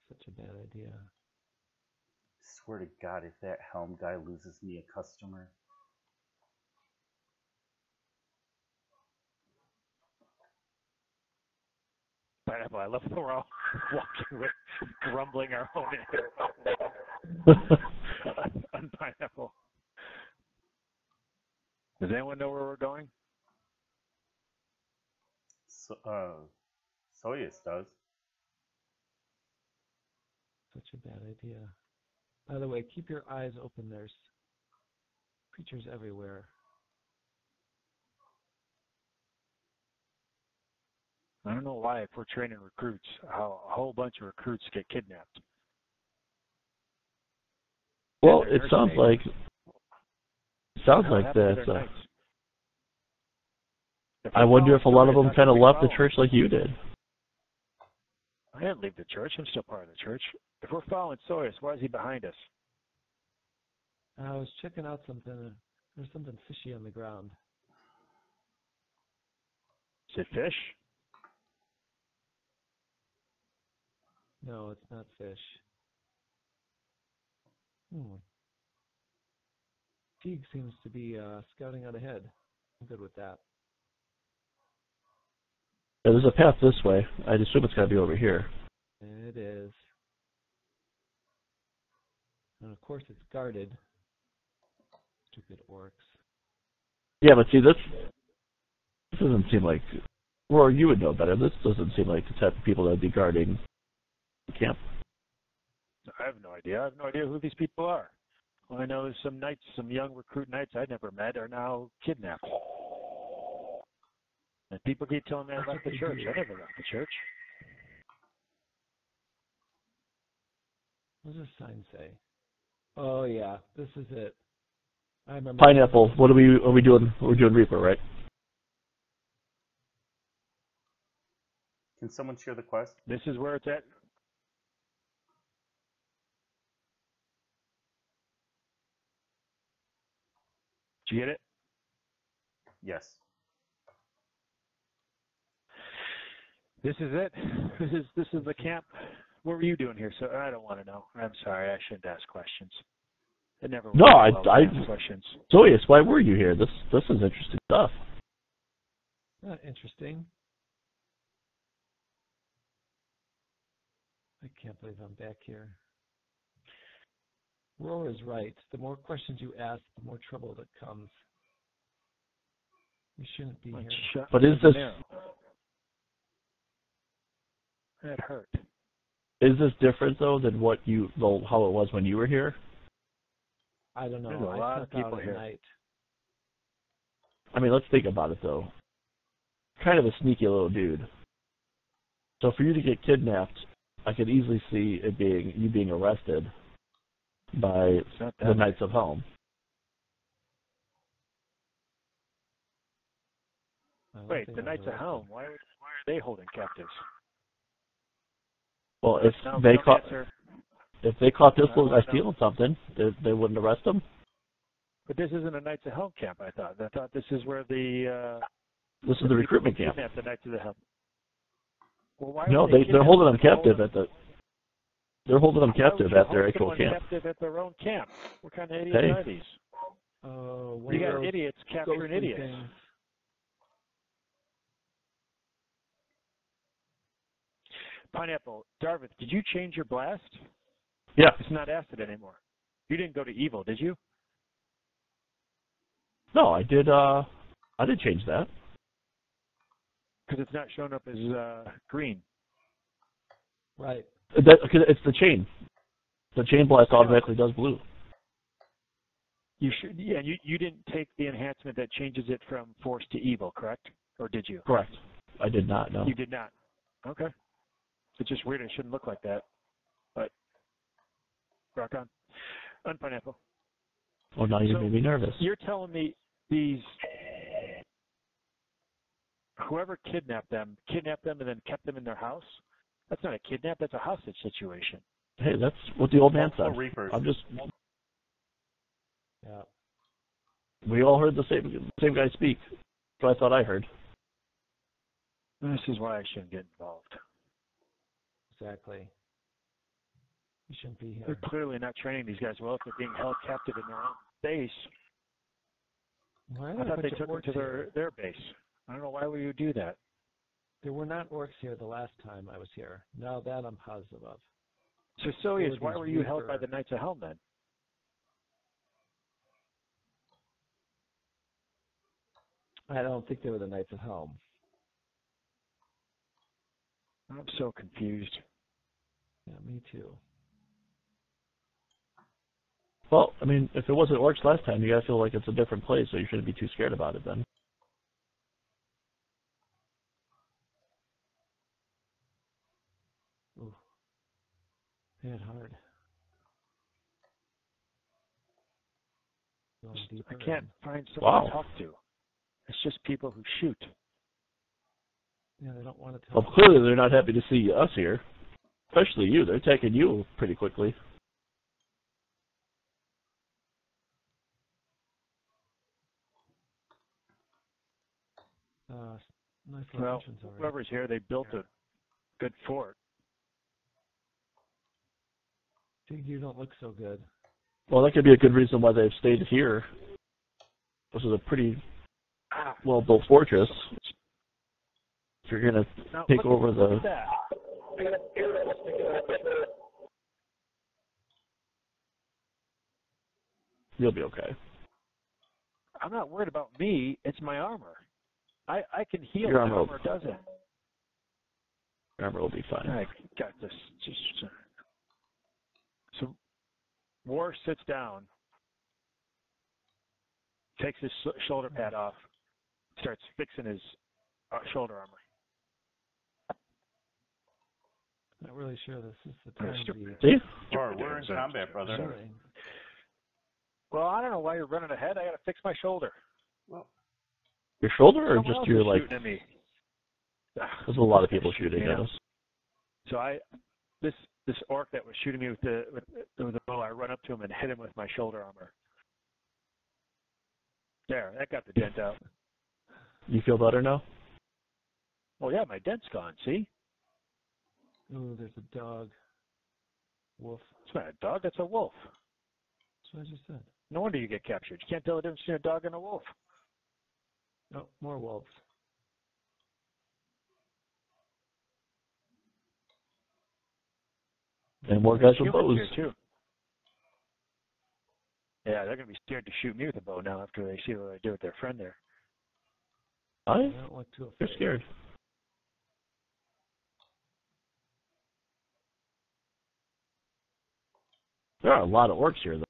Such a bad idea. Swear to God, if that helm guy loses me a customer. Pineapple, I love we're all walking with, grumbling our own on Pineapple. Does anyone know where we're going? Soeus does. Such a bad idea. By the way, keep your eyes open. There's creatures everywhere. I don't know why, if we're training recruits, how a whole bunch of recruits get kidnapped. Well, it sounds like that. Nice. I wonder if a lot of them kind of left the church like you did. I didn't leave the church. I'm still part of the church. If we're following Soeus, why is he behind us? I was checking out something. There's something fishy on the ground. Is it fish? No, it's not fish. Teeg seems to be scouting out ahead. I'm good with that. Yeah, there's a path this way. I'd assume it's got to be over here. It is. And of course it's guarded. Stupid orcs. Yeah, but see, this doesn't seem like... Roar, you would know better. This doesn't seem like the type of people that would be guarding the camp. I have no idea. I have no idea who these people are. All I know is some knights, some young recruit knights I'd never met are now kidnapped. And people keep telling me I left the church. I never left the church. What does this sign say? Oh yeah, this is it. I remember. Pineapple. What are we doing? We're doing Reaper, right? Can someone share the quest? This is where it's at. Did you get it? Yes. This is it. This is the camp. What were you doing here? So I don't want to know. I'm sorry. I shouldn't ask questions. It never. No, I ask questions. Soeus, why were you here? This is interesting stuff. Not interesting. I can't believe I'm back here. Roar is right. The more questions you ask, the more trouble that comes. We shouldn't be here. But is this... That hurt. Is this different, though, than how it was when you were here? I don't know. There's a lot of people here. Night. I mean, let's think about it, though. Kind of a sneaky little dude. So for you to get kidnapped, I could easily see it being you being arrested by the Knights of Helm. Wait, the Knights of Helm, why are they holding captives? Well, if they caught this little guy stealing something, they wouldn't arrest him. But this isn't a Knights of Helm camp, I thought. I thought this is where this is the recruitment camp. Kidnap the Knights of the Helm. Well, no, they're holding them captive at the. They're holding them captive at their actual camp. Captive at their own camp. What kind of idiots are these? You got idiots capturing idiots. Things. Pineapple, Darvith, did you change your blast? Yeah. It's not acid anymore. You didn't go to evil, did you? No, I did. I did change that. Because it's not showing up as green. Right. It's the chain. The chain blast automatically does blue. You should. Yeah, you didn't take the enhancement that changes it from force to evil, correct? Or did you? Correct. I did not. No. You did not. Okay. It's just weird. It shouldn't look like that. But rock on Pineapple. Well, now you made me nervous. You're telling me whoever kidnapped them and then kept them in their house? That's not a kidnap. That's a hostage situation. Hey, that's what the old man said. Reapers. I'm just. Yeah. We all heard the same guy speak. That's what I thought I heard. This is why I shouldn't get involved. Exactly. You shouldn't be here. They're clearly not training these guys well if they're being held captive in their own base. I thought they took them to their base. I don't know why would you do that. There were not orcs here the last time I was here. Now that I'm positive of. So Soeus, why were you held by the Knights of Helm then? I don't think they were the Knights of Helm. I'm so confused. Yeah, me too. Well, I mean, if it wasn't orcs last time, you gotta feel like it's a different place, so you shouldn't be too scared about it then. Ooh. Hit hard. I can't find someone to talk to. It's just people who shoot. Yeah, they don't want to talk. Well, clearly they're not happy to see us here. Especially you. They're attacking you pretty quickly. Nice well, whoever's here, they built a good fort. Teeg, you don't look so good. Well, that could be a good reason why they've stayed here. This is a pretty well-built fortress. If you're going to take over the... You'll be okay. I'm not worried about me. It's my armor. I can heal. Your My armor doesn't. Your armor will be fine. I got this. So, War sits down, takes his shoulder pad off, starts fixing his shoulder armor. Not really sure this is the time to be... See? We're in combat, brother. Sorry. Well, I don't know why you're running ahead. I got to fix my shoulder. Well, your shoulder or someone just else your, is like... shooting at me. There's a lot of people shooting at us. So this orc that was shooting me with the bow, I run up to him and hit him with my shoulder armor. There, that got the dent out. You feel better now? Well, yeah, my dent's gone, see? Ooh, there's a dog. Wolf. It's not a dog, that's a wolf. That's what I just said. No wonder you get captured. You can't tell the difference between a dog and a wolf. Oh, more wolves. And more guys with Humans bows. here, too. Yeah, they're going to be scared to shoot me with a bow now after they see what I do with their friend there. I don't look too afraid. They're scared. There are a lot of orcs here, though.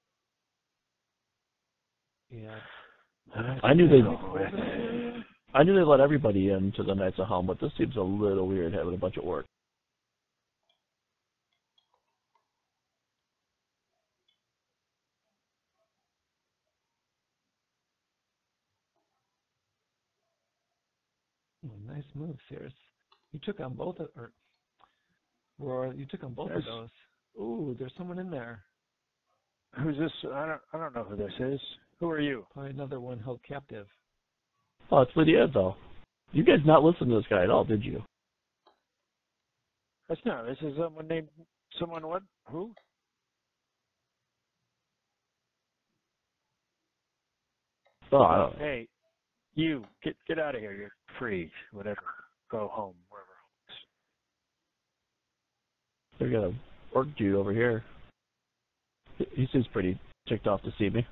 Yeah. I knew they let everybody into the Knights of Helm, but this seems a little weird having a bunch of orcs. Oh, nice move, Syrrys. You took on both of, or you took on both of those. Ooh, there's someone in there. Who's this? I don't know who this is. Who are you? Probably another one held captive. Oh, it's Lydia, though. You guys not listen to this guy at all, did you? That's not. This is someone named someone what? Who? Oh, I don't know. Hey, you get out of here. You're free. Whatever. Go home. Wherever. They got a orc dude over here. He seems pretty ticked off to see me.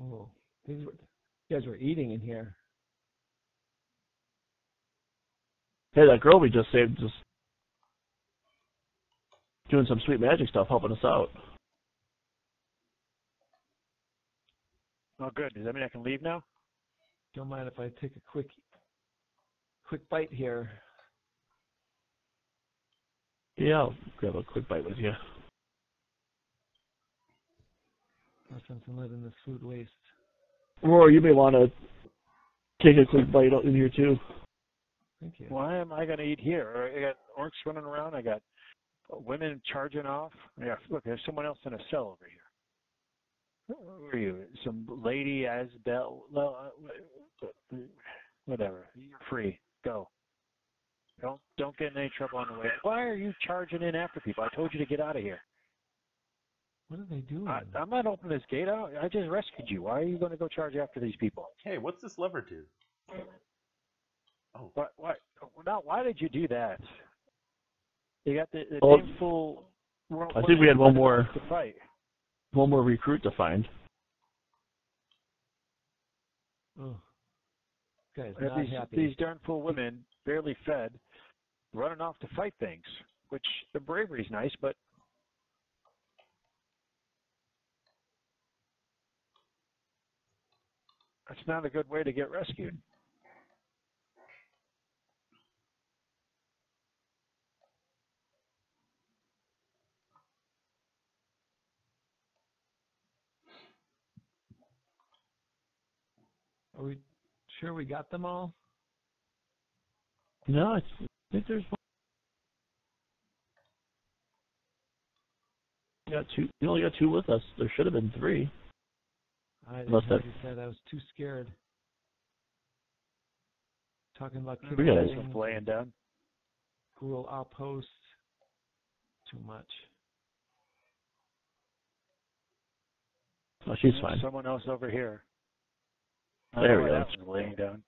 Oh, you guys were eating in here. Hey, that girl we just saved just doing some sweet magic stuff, helping us out. Oh, good. Does that mean I can leave now? Don't mind if I take a quick bite here. Yeah, I'll grab a quick bite with you. No sense in letting this food waste. Or you may want to take a quick bite in here too. Thank you. Why am I going to eat here? I got orcs running around. I got women charging off. Yeah, look, there's someone else in a cell over here. Who are you? Some lady Asbel? Whatever. You're free. Go. Don't get in any trouble on the way. Why are you charging in after people? I told you to get out of here. What are they doing? I'm not opening this gate. I just rescued you. Why are you going to go charge after these people? Hey, what's this lever do? Oh. What? Now, why did you do that? You got the Well, damn fool. I think we had one more to fight. One more recruit to find. Oh. Guys, not happy. These darn fool women, barely fed, running off to fight things, which the bravery's nice, but that's not a good way to get rescued. Are we sure we got them all? No, I think there's one. You only got two with us. There should have been three. Unless you said I was too scared. Talking about Laying down. who will outpost too much. Oh, she's fine. Someone else over here. There we go. That one's laying down.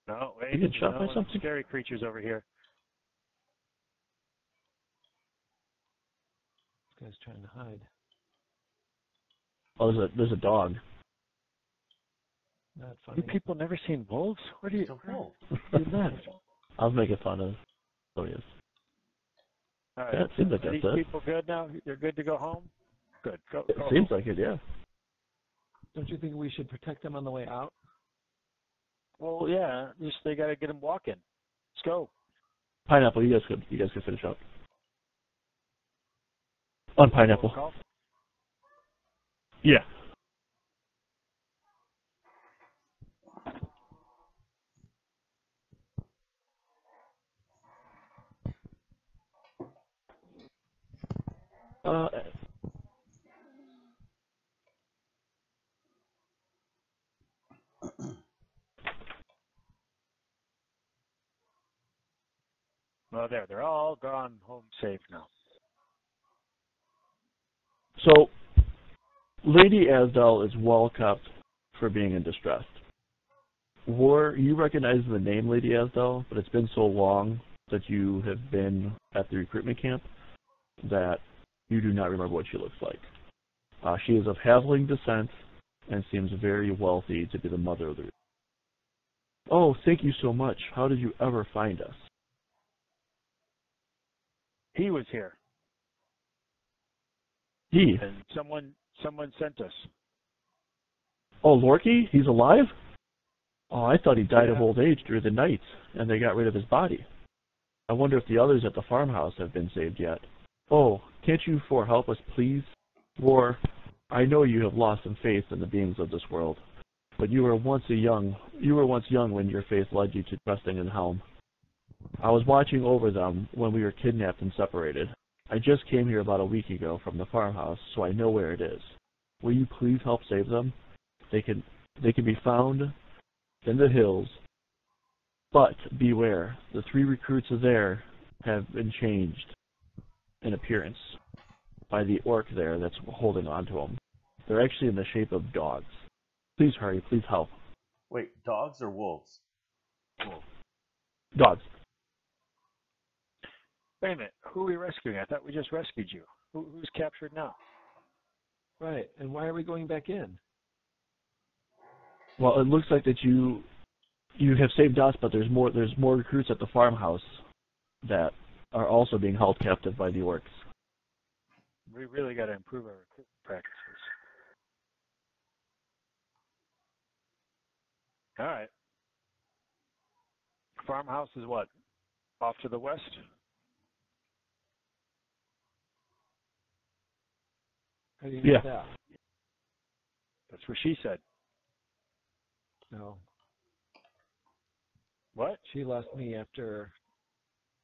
No, wait. You get shot by no something? scary creatures over here. This guy's trying to hide. Oh, there's a dog. Not funny. You people never seen wolves? Where do you It's do that? I was making fun of Soeus. All right. Yeah, it seems like Are that's these it. people good now? You're good to go home? Good. Go It home. seems like it, yeah. Don't you think we should protect them on the way out? Well, yeah. Just they got to get them walking. Let's go. Pineapple, you guys could finish up. On Pineapple. Call? Yeah. Well, they're all gone home safe now. So, Lady Asdal is well kept for being in distress. You recognize the name Lady Asdal, but it's been so long that you have been at the recruitment camp that you do not remember what she looks like. She is of Halfling descent and seems very wealthy to be the mother of the. Oh, thank you so much. How did you ever find us? He was here, He. and someone sent us. Oh, Lorky? He's alive? Oh, I thought he died of Yeah. old age through the night, and they got rid of his body. I wonder if the others at the farmhouse have been saved yet. Oh, can't you four help us, please? Wroar, I know you have lost some faith in the beings of this world, but you were once young when your faith led you to trusting in Helm. I was watching over them when we were kidnapped and separated. I just came here about a week ago from the farmhouse, so I know where it is. Will you please help save them? They can be found in the hills, but beware, the 3 recruits there have been changed in appearance by the orc there that's holding on to them. They're actually in the shape of dogs. Please hurry, please help. Wait, dogs or wolves? Dogs. Wait a minute. Who are we rescuing? I thought we just rescued you. Who's captured now? Right. And why are we going back in? Well, it looks like that you have saved us, but there's more recruits at the farmhouse that are also being held captive by the orcs. We really got to improve our recruitment practices. All right. Farmhouse is what? Off to the west? How do you know Yeah. that? That's what she said. No. What? She left me after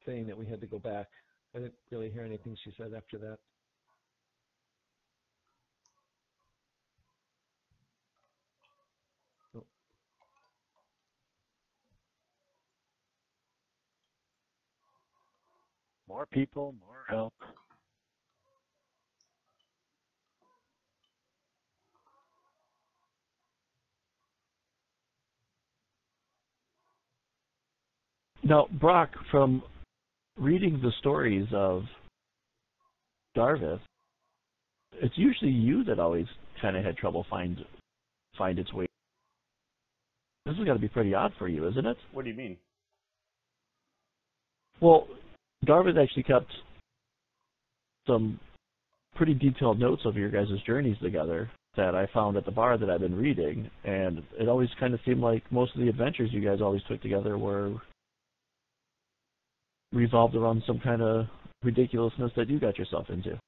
saying that we had to go back. I didn't really hear anything she said after that. Oh. More people, more help. Now, Brock, from reading the stories of Darvith, it's usually you that always kind of had trouble find its way. This has got to be pretty odd for you, isn't it? What do you mean? Well, Darvith actually kept some pretty detailed notes of your guys' journeys together that I found at the bar that I've been reading, and it always kind of seemed like most of the adventures you guys always took together were revolved around some kind of ridiculousness that you got yourself into.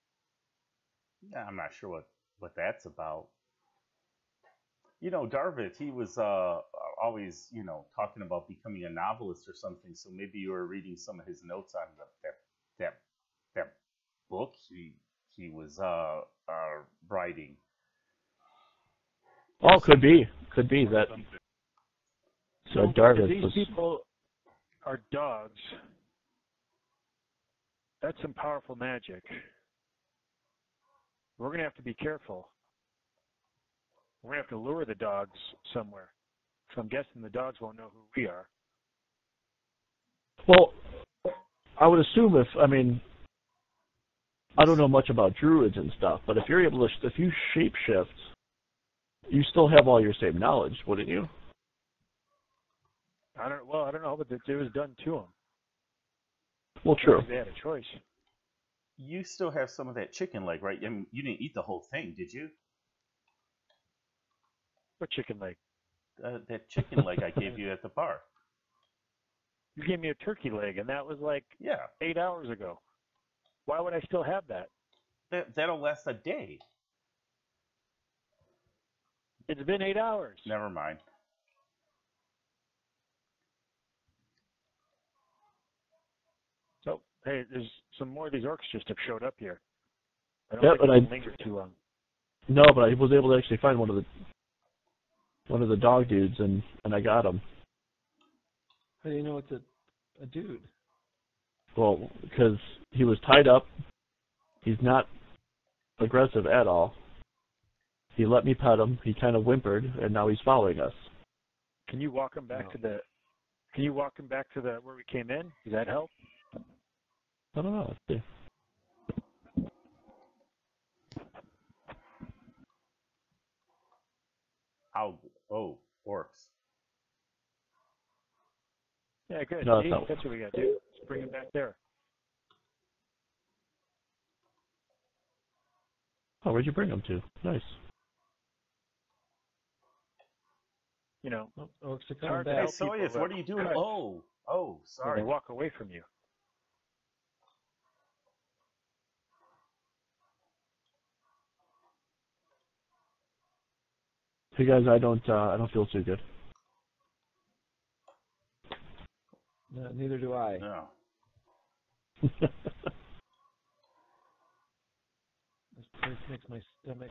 Yeah, I'm not sure what that's about. You know, Darvith, he was always, talking about becoming a novelist or something. So maybe you were reading some of his notes on that book he was writing. Oh, could be that. So If Darvith these was... people are dogs, that's some powerful magic. We're going to have to be careful. We're going to have to lure the dogs somewhere. So I'm guessing the dogs won't know who we are. Well, I would assume I don't know much about druids and stuff, but if you're able to, if you shapeshift, you still have all your same knowledge, wouldn't you? I don't know, but it was done to them. Well, true. They had a choice. You still have some of that chicken leg, right? I mean, you didn't eat the whole thing, did you? What chicken leg? That chicken leg I gave you at the bar. You gave me a turkey leg, and that was like Yeah. 8 hours ago. Why would I still have that? That'll last a day. It's been 8 hours. Never mind. So, hey, there's some more of these orcs just have showed up here. I don't Yeah, think but they can linger too long. No, but I was able to actually find one of the dog dudes, and I got him. How do you know it's a dude? Well, because he was tied up. He's not aggressive at all. He let me pet him. He kind of whimpered, and now he's following us. Can you walk him back to the? Can you walk him back to the where we came in? Does that help? I don't know. Let's see. Oh, orcs. Yeah, good. No, See, that's not. that's what we got to do. Let's bring him back there. Oh, where'd you bring him to? Nice. You know, Orcs are hard coming to Hey, back. help people Soeus, that- what are you doing? Right. Oh, when sorry. they walk away from you. Hey guys, I don't feel too good. No, neither do I. No. This place makes my stomach.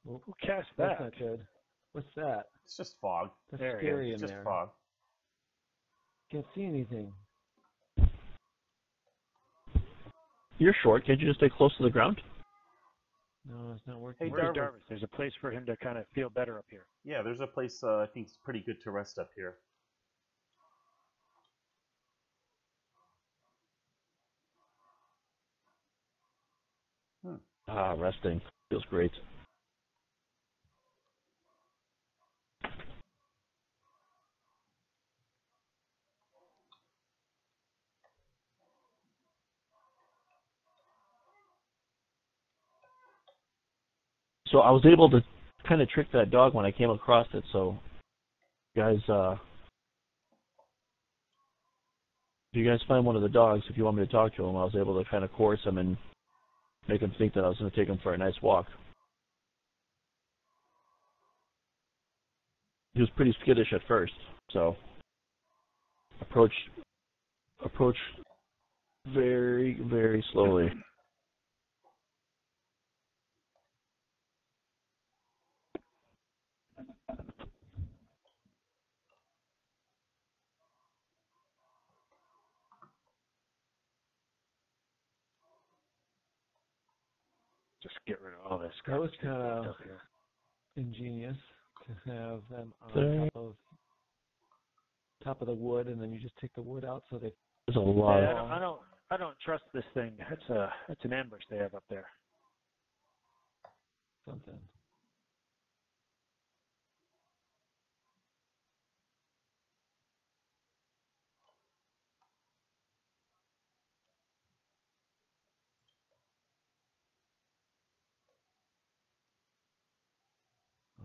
Who cast That's that? not good. What's that? It's just fog. That's There it scary It's in just there. fog. Can't see anything. You're short. Can't you just stay close to the ground? No, it's not working. Hey, Where's Darvith. Darvith? There's a place for him to kind of feel better up here. Yeah, there's a place I think is pretty good to rest up here. Resting feels great. So I was able to kind of trick that dog when I came across it. So, guys, if you guys find one of the dogs, if you want me to talk to him, I was able to kind of coerce him and make him think that I was going to take him for a nice walk. He was pretty skittish at first, so approach very, very slowly. Just get rid of all this. That was kind of stuff here. ingenious to have them There. on top of the wood, and then you just take the wood out so they. There's a lot Yeah, of... I don't trust this thing. That's an ambush they have up there. Something.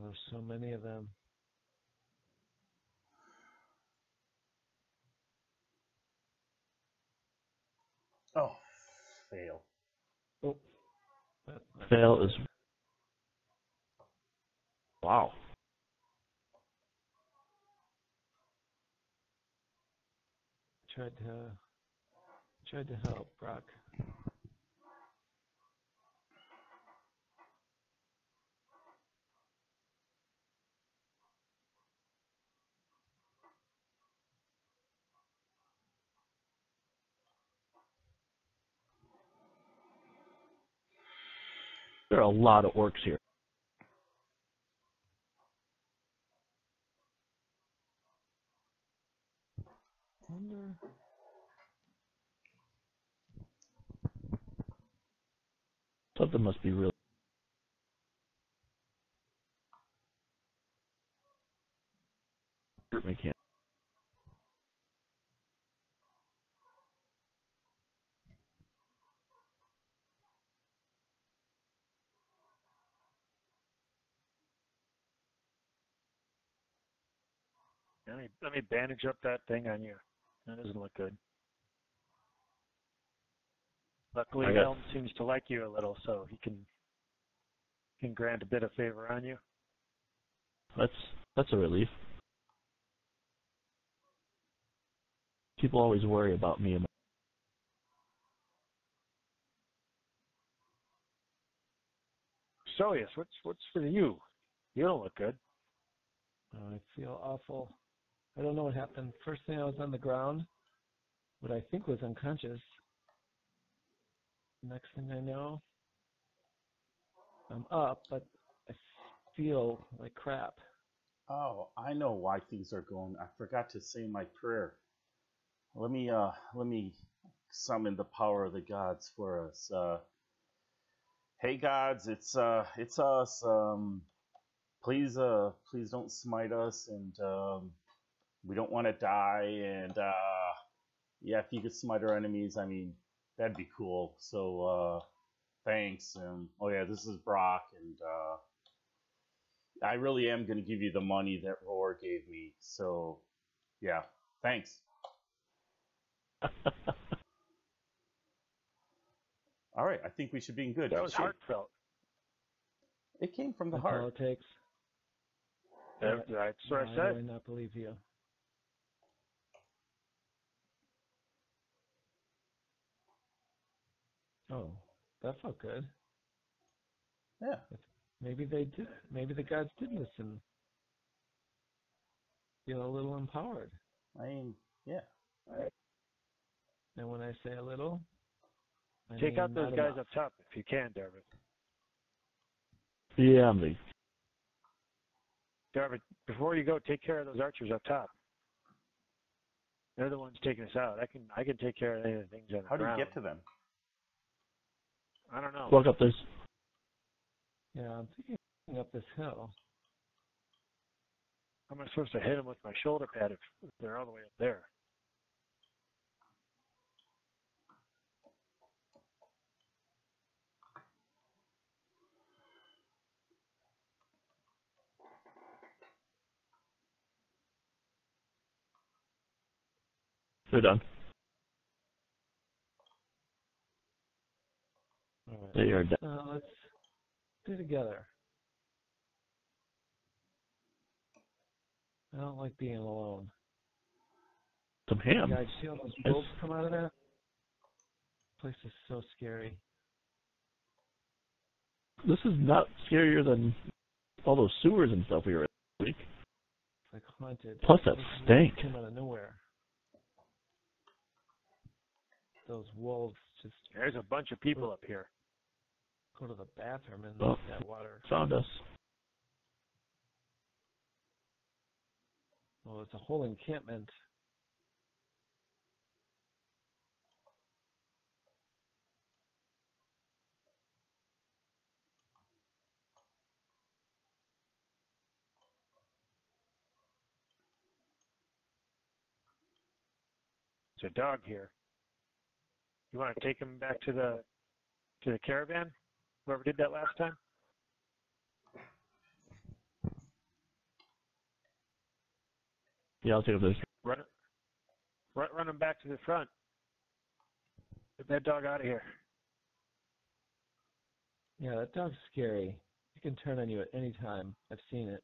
There's so many of them. Oh, fail. Oh. Fail is... Wow. Tried to help Brock. There are a lot of orcs here. Wonder. Something must be really. Mechanic. Let me bandage up that thing on you. That doesn't look good. Luckily, Helm seems to like you a little, so he can grant a bit of favor on you. That's a relief. People always worry about me and my. Soeus, what's for you? You don't look good. I feel awful. I don't know what happened. First thing, I was on the ground, what I think was unconscious. Next thing I know, I'm up, but I feel like crap. Oh, I know why things are going. I forgot to say my prayer. Let me summon the power of the gods for us. Hey gods, it's us. Please don't smite us, and we don't want to die. And yeah, if you could smite our enemies, I mean, that'd be cool. So thanks. Oh yeah, this is Brock, and I really am going to give you the money that Roar gave me. So yeah, thanks. All right, I think we should be in good. That was heartfelt. It came from the heart. That's all it takes. That's what I said. I do not believe you. Oh, that felt good. Yeah. Maybe they did. Maybe the gods did listen. Feel a little empowered. I mean, yeah. And when I say a little, I take mean out those guys enough. up top if you can, Darvith. Yeah, me. Darvith, before you go, take care of those archers up top. They're the ones taking us out. I can take care of any of the things on the How do you ground. get to them? I don't know. Walk up this. Yeah, I'm thinking up this hill. How am I supposed to hit them with my shoulder pad if they're all the way up there? They're done. All right. They are done. Let's do together. I don't like being alone. Some ham. Yeah, I see all those bolts come out of that. Place is so scary. This is not scarier than all those sewers and stuff we were in last week. It's like haunted. Plus that stank. Came out of nowhere. Those wolves just. There's a bunch of people up here. Go to the bathroom and Oh, that water. found us. Well, it's a whole encampment. There's a dog here. You want to take him back to the caravan? Whoever did that last time? Yeah, I'll take up this. Run him back to the front. Get that dog out of here. Yeah, that dog's scary. It can turn on you at any time. I've seen it.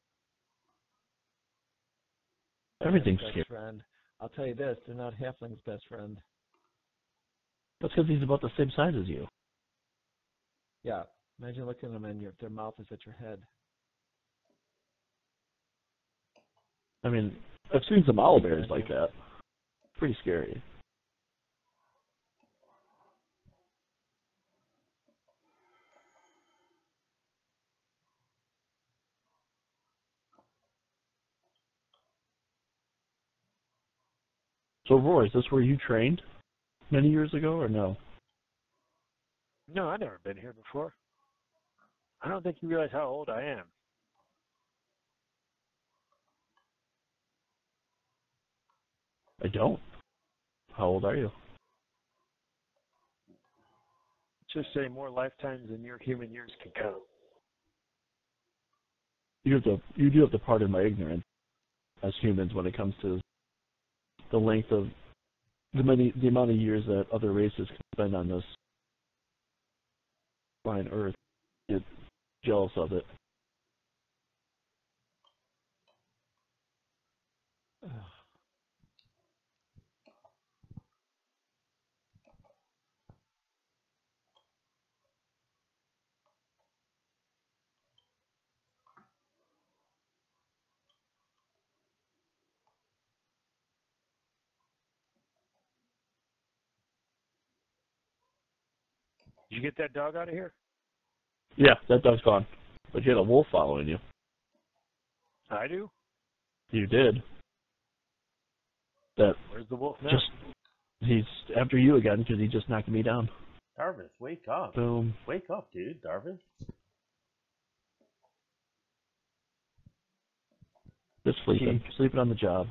Everything's Best scary. friend. I'll tell you this, they're not Halfling's best friend. That's because he's about the same size as you. Yeah, imagine looking at them and their mouth is at your head. I mean, I've seen some owlbears like that. Pretty scary. So, Roy, is this where you trained many years ago, or no? No, I've never been here before. I don't think you realize how old I am. I don't. How old are you? Just say more lifetimes than your human years can count. You do have to pardon my ignorance as humans when it comes to the length of the amount of years that other races can spend on this fine Earth. Get jealous of it. Did you get that dog out of here? Yeah, that dog's gone. But you had a wolf following you. I do? You did. That Where's the wolf now? he's after you again because he just knocked me down. Darvith, wake up. Boom. Wake up, dude. Darvith. Just sleeping. Sleeping on the job.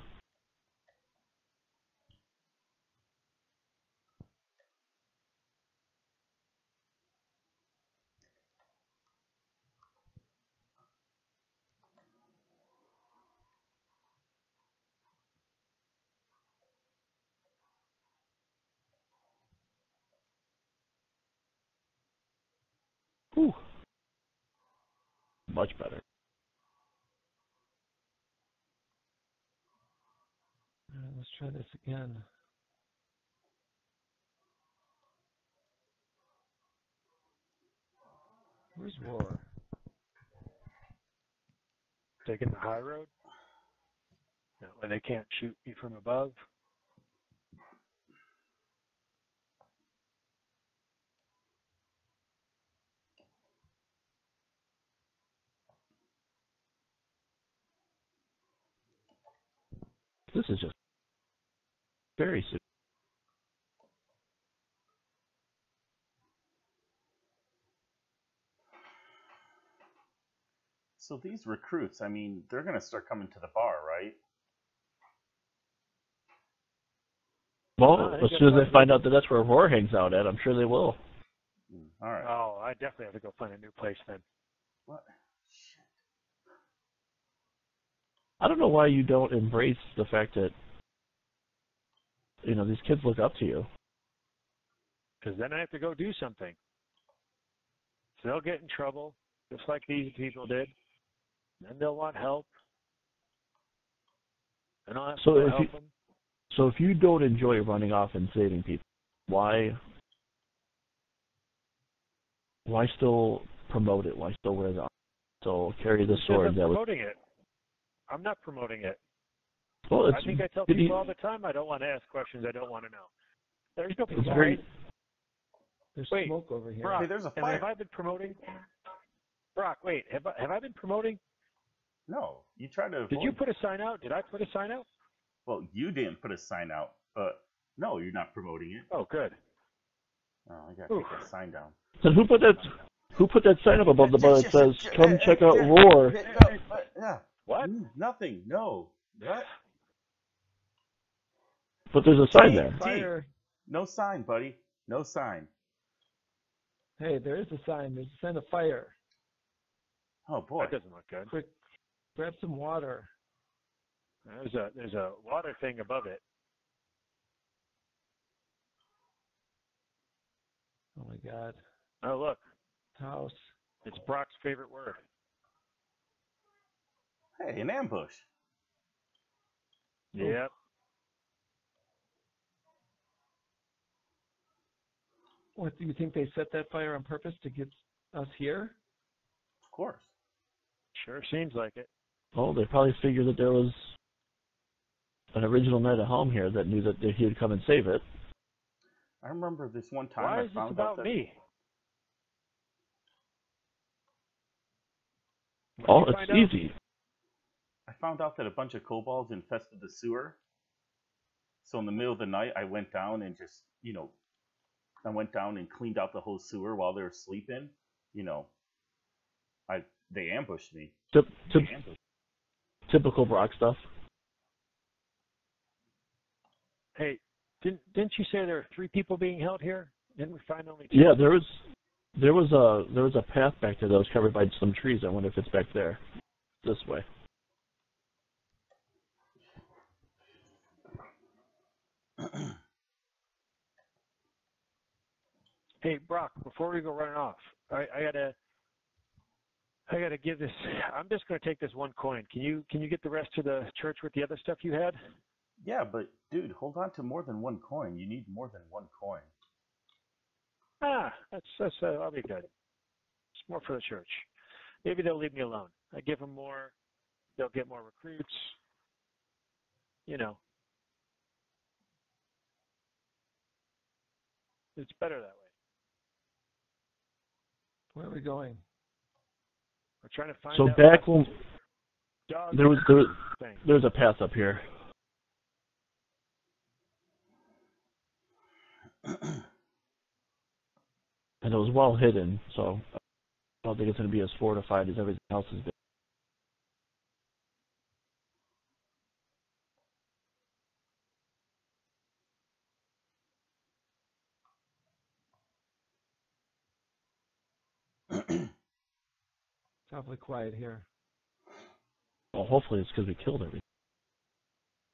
Whew. Much better. All right, let's try this again. Where's Roar? Taking the high road? That way they can't shoot me from above. This is just very super. So these recruits, I mean, they're going to start coming to the bar, right? Well, as soon as they find out that that's where Roar hangs out at, I'm sure they will. All right. Oh, I definitely have to go find a new place then. What? Shit. I don't know why you don't embrace the fact that, these kids look up to you. Because then I have to go do something. So they'll get in trouble, just like these people did. Then they'll want help. And I'll have to help them. So if you don't enjoy running off and saving people, why still promote it? Why still wear the armor? So carry the sword. I'm promoting it. I'm not promoting it. Well, I think I tell people all the time I don't want to ask questions I don't want to know. There's no pride. There's wait, smoke over here. Brock, hey, there's a fire. Have I been promoting? Brock, wait, have I been promoting? No, you tried to. Did you put a sign out? Did I put a sign out? Well, you didn't put a sign out, but no, you're not promoting it. Oh, good. Oh, I gotta take that sign down. So who put that sign up above the bar that says "Come check out Roar"? Yeah. What? Nothing. No. What? But there's a sign there. Fire. No sign, buddy. No sign. Hey, there is a sign. There's a sign of fire. Oh boy. That doesn't look good. Quick, grab some water. There's a water thing above it. Oh my God. Oh look, House. it's Brock's favorite word. Hey, an ambush. Yep. What, do you think they set that fire on purpose to get us here? Of course. Sure seems like it. Oh, they probably figured that there was an original knight at home here that knew that he would come and save it. I remember this one time Why I is this found about out that me? Oh, it's easy. I found out that a bunch of kobolds infested the sewer. So in the middle of the night, I went down and just, I went down and cleaned out the whole sewer while they were sleeping. They ambushed me. Typical Brock stuff. Hey, didn't you say there are 3 people being held here? Didn't we find only 2? Yeah, there was a path back there that was covered by some trees. I wonder if it's back there, this way. Hey, Brock, before we go running off, I gotta give this. I'm just gonna take this 1 coin. Can you get the rest to the church with the other stuff you had? Yeah, but dude, hold on to more than 1 coin. You need more than 1 coin. That's I'll be good. It's more for the church. Maybe they'll leave me alone. I give them more, they'll get more recruits. It's better that way. Where are we going? We're trying to find So out. back when Dog there was thing. a path up here. And it was well hidden, so I don't think it's going to be as fortified as everything else has been. It's awfully quiet here. Well, hopefully it's because we killed everything.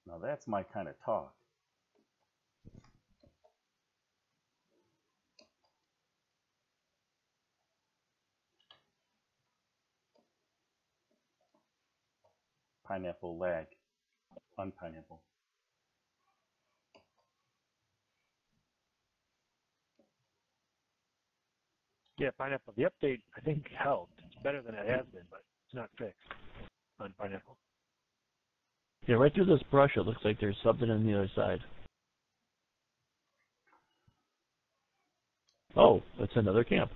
Now that's my kind of talk. Pineapple lag. Unpineapple. Yeah, Pineapple. The update, I think, helped. It's better than it has been, but it's not fixed on Pineapple. Yeah, right through this brush, it looks like there's something on the other side. Oh, it's another camp.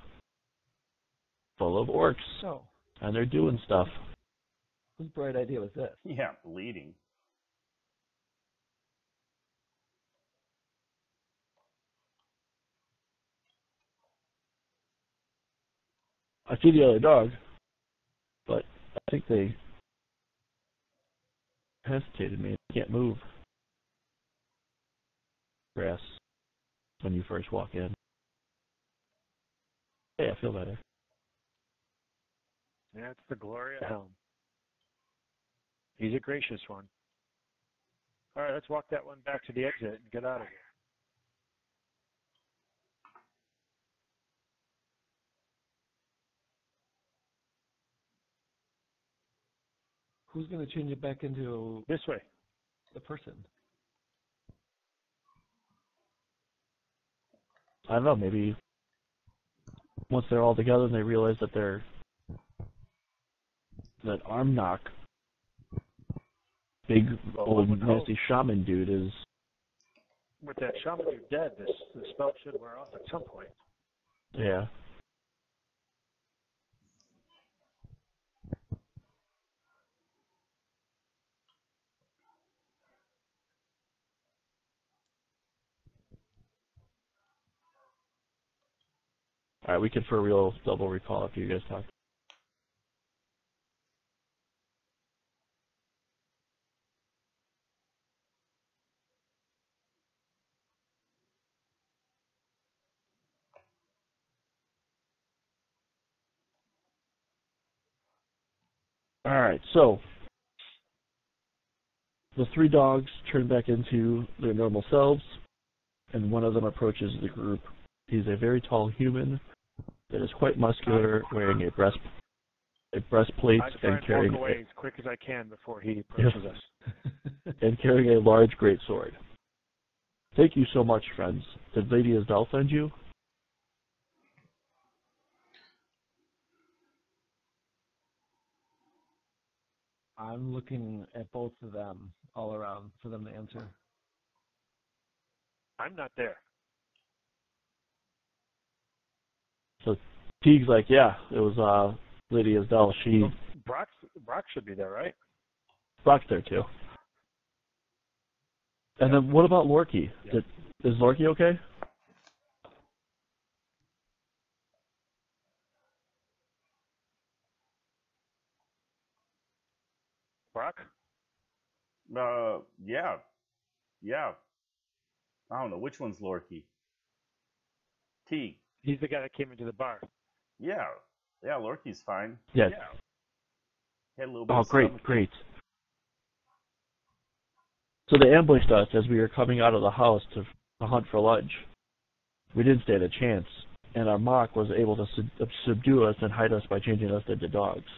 Full of orcs. Oh. And they're doing stuff. Whose bright idea was this? Yeah, bleeding. I see the other dog, but I think they hesitated me. I can't move. Grass when you first walk in. Hey, I feel better. Yeah, it's the glory of Helm. He's a gracious one. All right, let's walk that one back to the exit and get out of here. Who's going to change it back into This way. the person? I don't know, maybe once they're all together and they realize that that Armnock, big old nasty shaman dude, is... With that shaman dude dead, the spell should wear off at some point. Yeah. Alright, we could for real double recall after you guys talk. Alright, so the 3 dogs turn back into their normal selves, and one of them approaches the group. He's a very tall human that is quite muscular, wearing a breastplate and carrying walk away as quick as I can before he approaches us. and carrying a large greatsword. Thank you so much, friends. Did Lady Isdell send you? I'm looking at both of them all around for them to answer. I'm not there. So Teeg's like, yeah, it was Lady Isdell. Brock should be there, right? Brock's there too. And then what about Lorky? Yeah. Is Lorky okay? Brock? Yeah. Yeah. I don't know. Which one's Lorky? Teeg. He's the guy that came into the bar. Yeah. Yeah, Lorky's fine. Yes. Yeah. He had a little bit Oh, of great, stomach. great. So they ambushed us as we were coming out of the house to hunt for lunch. We didn't stand a chance, and our mock was able to subdue us and hide us by changing us into dogs.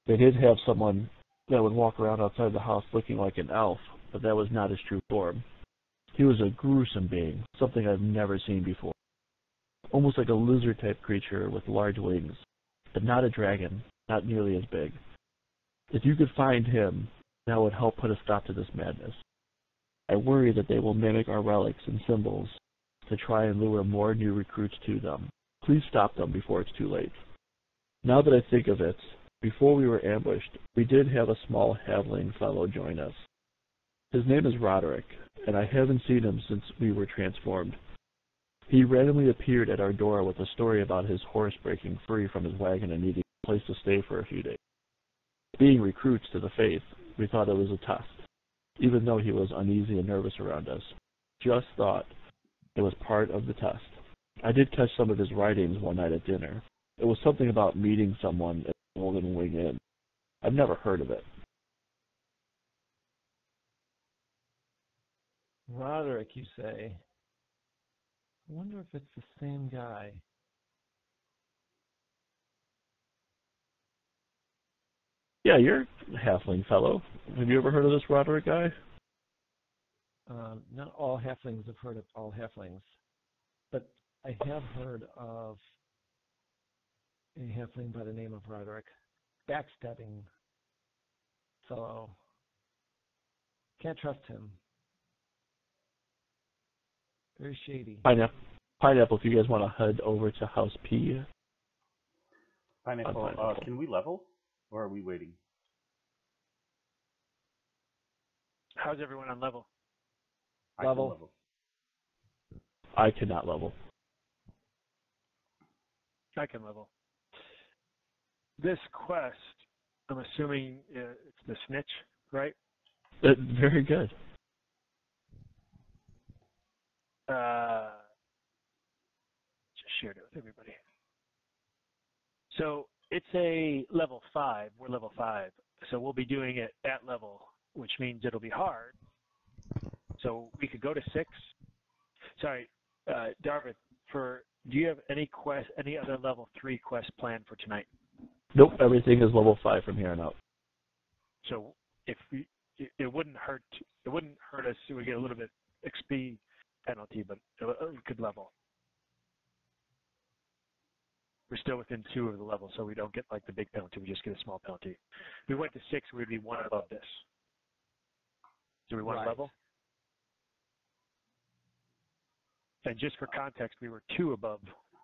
They did have someone that would walk around outside the house looking like an elf, but that was not his true form. He was a gruesome being, something I've never seen before. Almost like a lizard-type creature with large wings, but not a dragon, not nearly as big. If you could find him, that would help put a stop to this madness. I worry that they will mimic our relics and symbols to try and lure more new recruits to them. Please stop them before it's too late. Now that I think of it, before we were ambushed, we did have a small halfling fellow join us. His name is Roderick, and I haven't seen him since we were transformed. He randomly appeared at our door with a story about his horse breaking free from his wagon and needing a place to stay for a few days. Being recruits to the faith, we thought it was a test, even though he was uneasy and nervous around us. Just thought it was part of the test. I did catch some of his writings one night at dinner. It was something about meeting someone at Golden Wing Inn. I've never heard of it. Roderick, you say? I wonder if it's the same guy. Yeah, you're a halfling fellow. Have you ever heard of this Roderick guy? Not all halflings have heard of all halflings, but I have heard of a halfling by the name of Roderick. Backstabbing fellow. Can't trust him. Very shady. Pineapple, if you guys want to head over to House P. Pineapple, can we level? Or are we waiting? How's everyone on level? I can Level. level. I cannot level. I can level. This quest, I'm assuming it's the snitch, right? Very good. Just shared it with everybody. So it's a level 5. We're level 5. So we'll be doing it at level, which means it'll be hard. So we could go to 6. Sorry, Darvith, do you have any other level 3 quest planned for tonight? Nope, everything is level 5 from here on out. So if it wouldn't hurt us. We get a little bit XP penalty, but it could level. We're still within 2 of the level, so we don't get like the big penalty. We just get a small penalty. If we went to 6, we'd be 1 above this. Do we want to level? And just for context, we were 2 above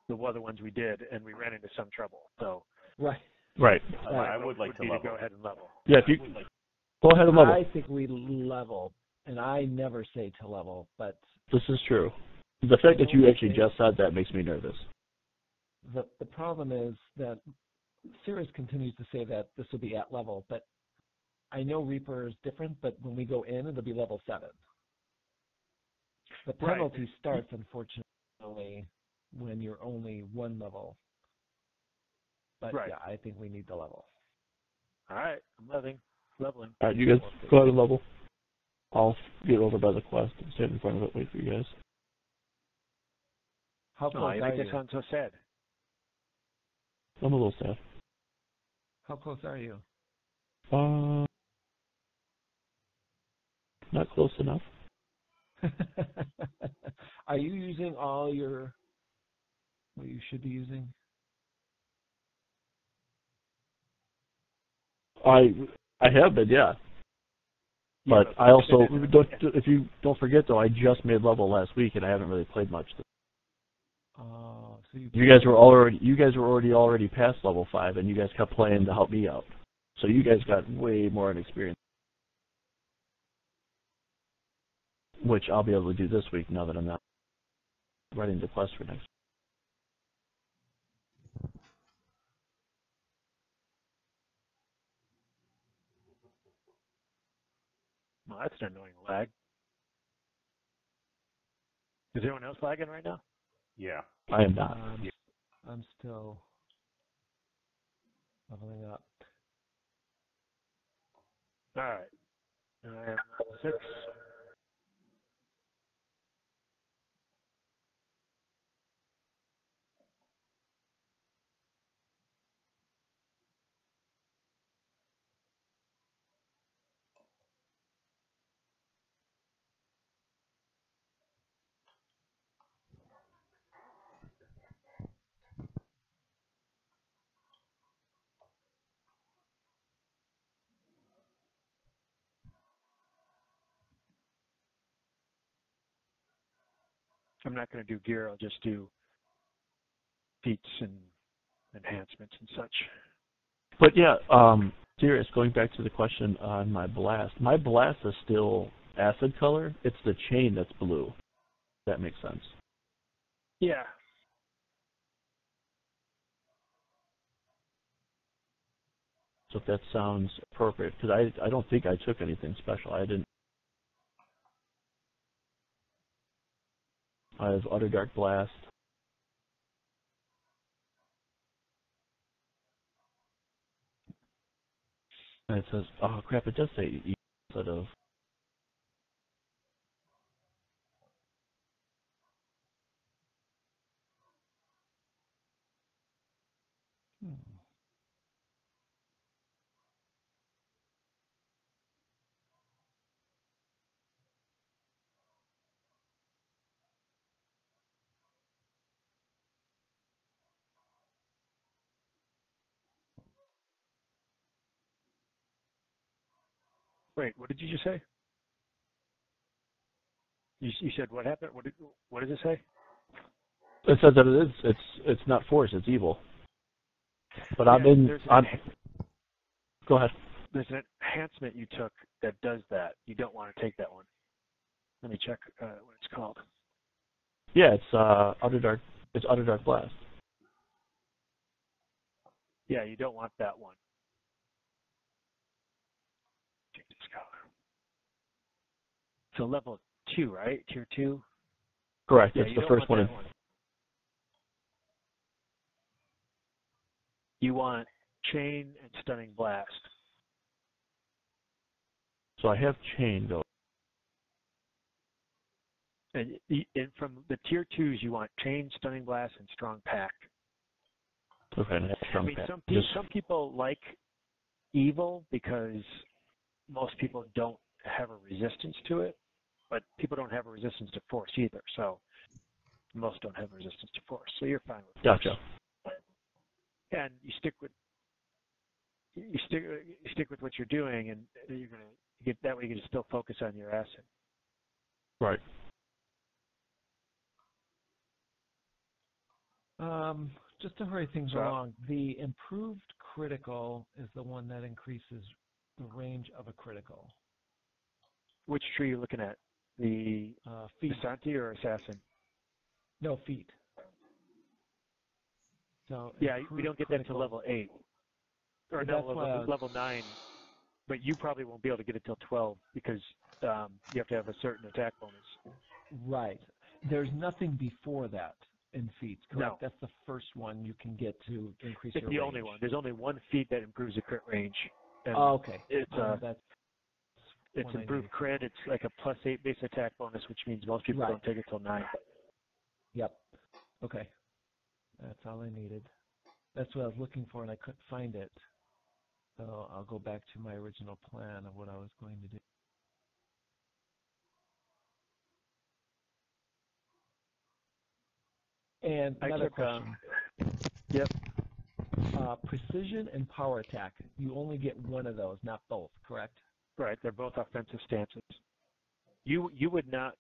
the other ones we did, and we ran into some trouble. So Right. I would like to level. Go ahead and level. Yeah, if you go ahead and level. I think we level, and I never say to level, but This is true. The fact that you actually just said that makes me nervous. the problem is that Syrrys continues to say that this will be at level, but I know Reaper is different, but when we go in, it'll be level 7. The penalty starts, unfortunately, when you're only 1 level. But yeah, I think we need the level. All right, I'm leveling. All right, you guys go ahead and level. I'll get over by the quest and stand in front of it, wait for you guys. How close you are make you? that sound so sad. I'm a little sad. How close are you? Not close enough. Are you using all what you should be using? I have been, yeah. But I also if you don't forget though, I just made level last week and I haven't really played much. Oh, so you guys were already past level 5 and you guys kept playing to help me out. So you guys got way more inexperience. which I'll be able to do this week now that I'm not writing the quest for next week. Well, that's an annoying lag. Is anyone else lagging right now? Yeah. I am not. I'm still leveling up. All right. I am 6. I'm not going to do gear. I'll just do feats and enhancements and such. But yeah, Syrrys, going back to the question on my blast is still acid color. It's the chain that's blue. That makes sense. Yeah. So if that sounds appropriate, because I don't think I took anything special. I didn't. I have Underdark Blast. And it says, oh crap, it does say E instead of. Wait, what did you just say? You said what happened? What does it say? It says that it is. It's not force. It's evil. But Yeah, Go ahead. There's an enhancement you took that does that. You don't want to take that one. Let me check what it's called. Yeah, it's Underdark. It's Underdark Blast. Yeah, you don't want that one. Take this color. So level 2, right? Tier 2? Correct. Yeah, it's the first one. You want chain and stunning blast. So I have chain going. And from the tier 2s, you want chain, stunning blast, and strong pact. Okay. And I mean, some people like evil because most people don't have a resistance to it, but people don't have a resistance to force either. So most don't have a resistance to force. So you're fine with force. Gotcha. And you stick with what you're doing, and you're gonna get that way. You can still focus on your asset. Right. Just to hurry things along, the improved critical is the one that increases the range of a critical. Which tree are you looking at? The feat. Santi or Assassin? No, feat. So yeah, we don't get that until level 8. Or no, level 9. But you probably won't be able to get it till 12 because you have to have a certain attack bonus. Right. There's nothing before that in feats, correct? No. That's the first one you can get to increase your range. It's the only one. There's only one feat that improves the crit range. Okay. It's improved crit. It's like a +8 base attack bonus, which means most people don't take it till 9. Yep. Okay. That's all I needed. That's what I was looking for, and I couldn't find it. So I'll go back to my original plan of what I was going to do. And another question. Yep. Precision and power attack. You only get one of those, not both, correct? Right. They're both offensive stances. You would not.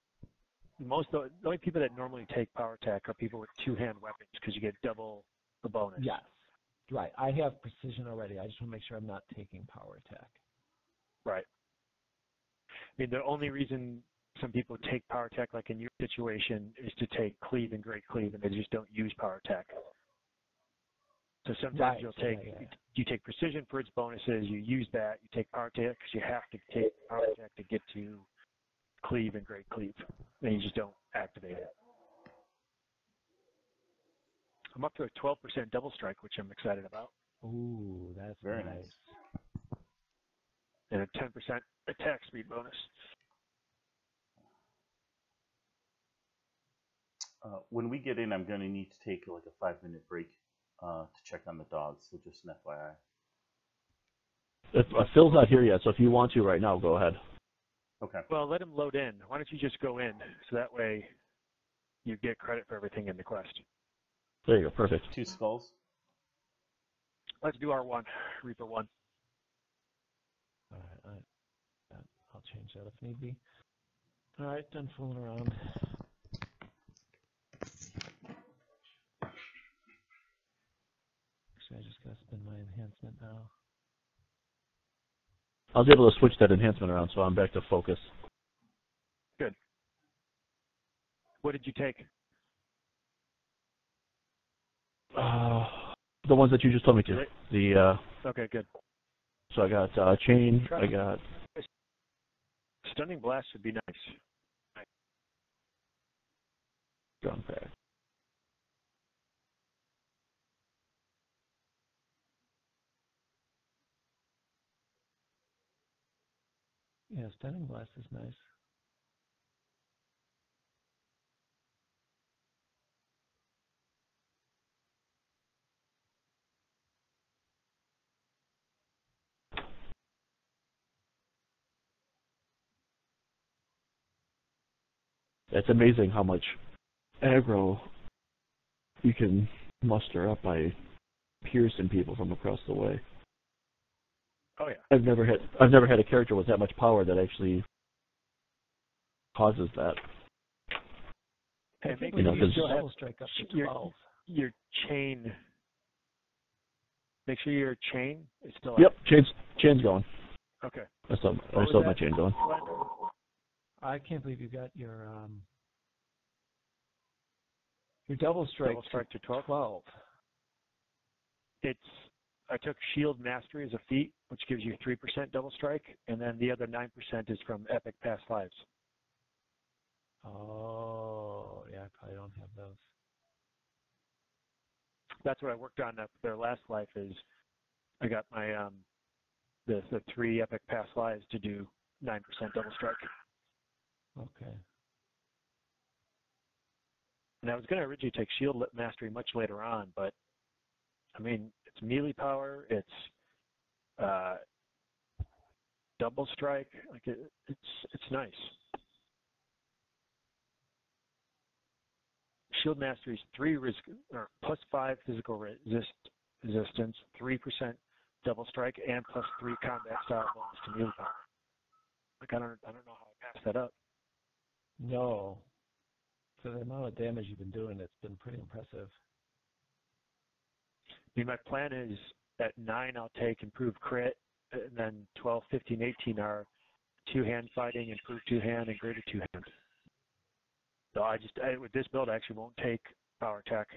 The only people that normally take power attack are people with 2-hand weapons because you get double the bonus. Yes. Right. I have precision already. I just want to make sure I'm not taking power attack. Right. I mean, the only reason some people take power tech, like in your situation, is to take cleave and great cleave, and they just don't use power tech. So sometimes you take precision for its bonuses, you use that, you take power tech because you have to take power tech to get to cleave and great cleave, and you just don't activate it. I'm up to a 12% double strike, which I'm excited about. Ooh, that's very nice. And a 10% attack speed bonus. When we get in, I'm going to need to take like a 5-minute break to check on the dogs, so just an FYI. Phil's not here yet, so if you want to right now, go ahead. Okay. Well, let him load in. Why don't you just go in, so that way you get credit for everything in the quest. There you go, perfect. 2 skulls. Let's do R1, Reaper 1. All right, I'll change that if need be. All right, done fooling around. Actually, I just gotta spin my enhancement now. I was able to switch that enhancement around, so I'm back to focus. Good. What did you take? The ones that you just told me to. Okay, good. So I got chain. I got stunning blast would be nice. Strong pack. Yeah, stunning blast is nice. It's amazing how much aggro you can muster up by piercing people from across the way. Oh yeah. I've never had a character with that much power that actually causes that. Hey, make sure you double strike up to 12. Your chain. Make sure your chain is still. Yep, chain's going. Okay. I still have my chain going. I can't believe you got your double strike to 12. 12. I took Shield Mastery as a feat, which gives you 3% double strike, and then the other 9% is from Epic Past Lives. Oh, yeah, I probably don't have those. That's what I worked on at their last life. Is I got my the 3 Epic Past Lives to do 9% double strike. Okay. And I was going to originally take Shield Mastery much later on, but I mean, it's melee power, it's double strike, like it's nice. Shield Mastery is +5 physical resistance, 3% double strike, and +3 combat style bonus to melee power. Like I don't know how I passed that up. No. For the amount of damage you've been doing, it's been pretty impressive. I mean, my plan is at 9 I'll take improved crit, and then 12, 15, 18 are 2-hand fighting, improved 2-hand, and greater 2-hand. So with this build, I actually won't take power attack.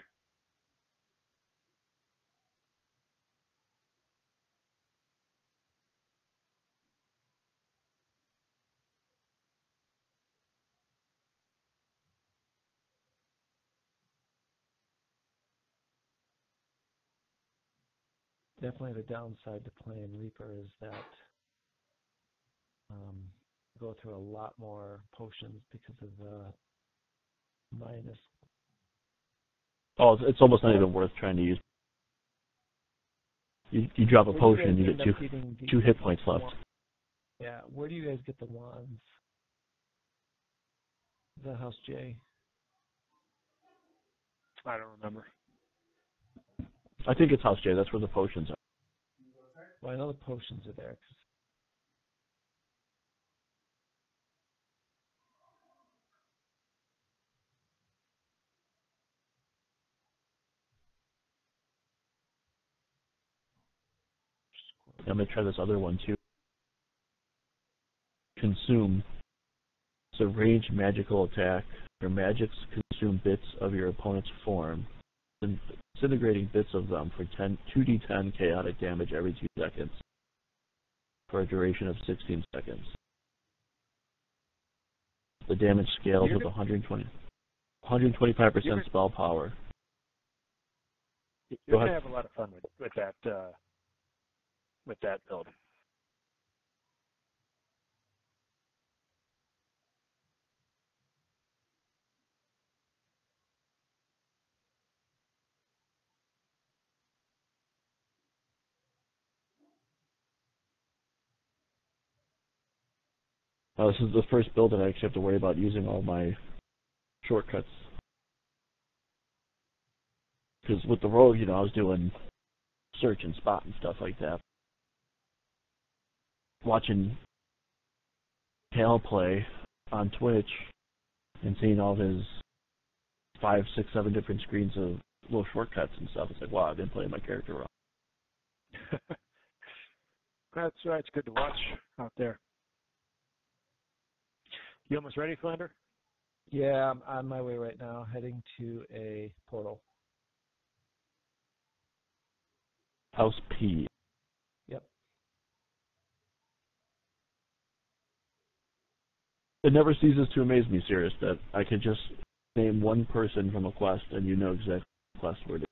Definitely the downside to playing Reaper is that you go through a lot more potions because of the minus. Oh, it's almost not even worth trying to use. You drop a potion, you get 2 hit points left. Yeah, where do you guys get the wands? Is that House J? I don't remember. I think it's House J. That's where the potions are. Well, I know the potions are there. I'm going to try this other one too. Consume. It's a ranged magical attack. Your magics consume bits of your opponent's form, disintegrating bits of them for 2d10 chaotic damage every 2 seconds, for a duration of 16 seconds. The damage scales with 125% spell power. You're going to have a lot of fun with that build. This is the first build that I actually have to worry about using all my shortcuts. Because with the rogue, I was doing search and spot and stuff like that. Watching Hal play on Twitch and seeing all his 5, 6, 7 different screens of little shortcuts and stuff, it's like, wow, I've been playing my character wrong. That's right. It's good to watch out there. You almost ready, Filandor? Yeah, I'm on my way right now, heading to a portal. House P. Yep. It never ceases to amaze me, Syrrys, that I could just name one person from a quest and you know exactly what quest we're doing.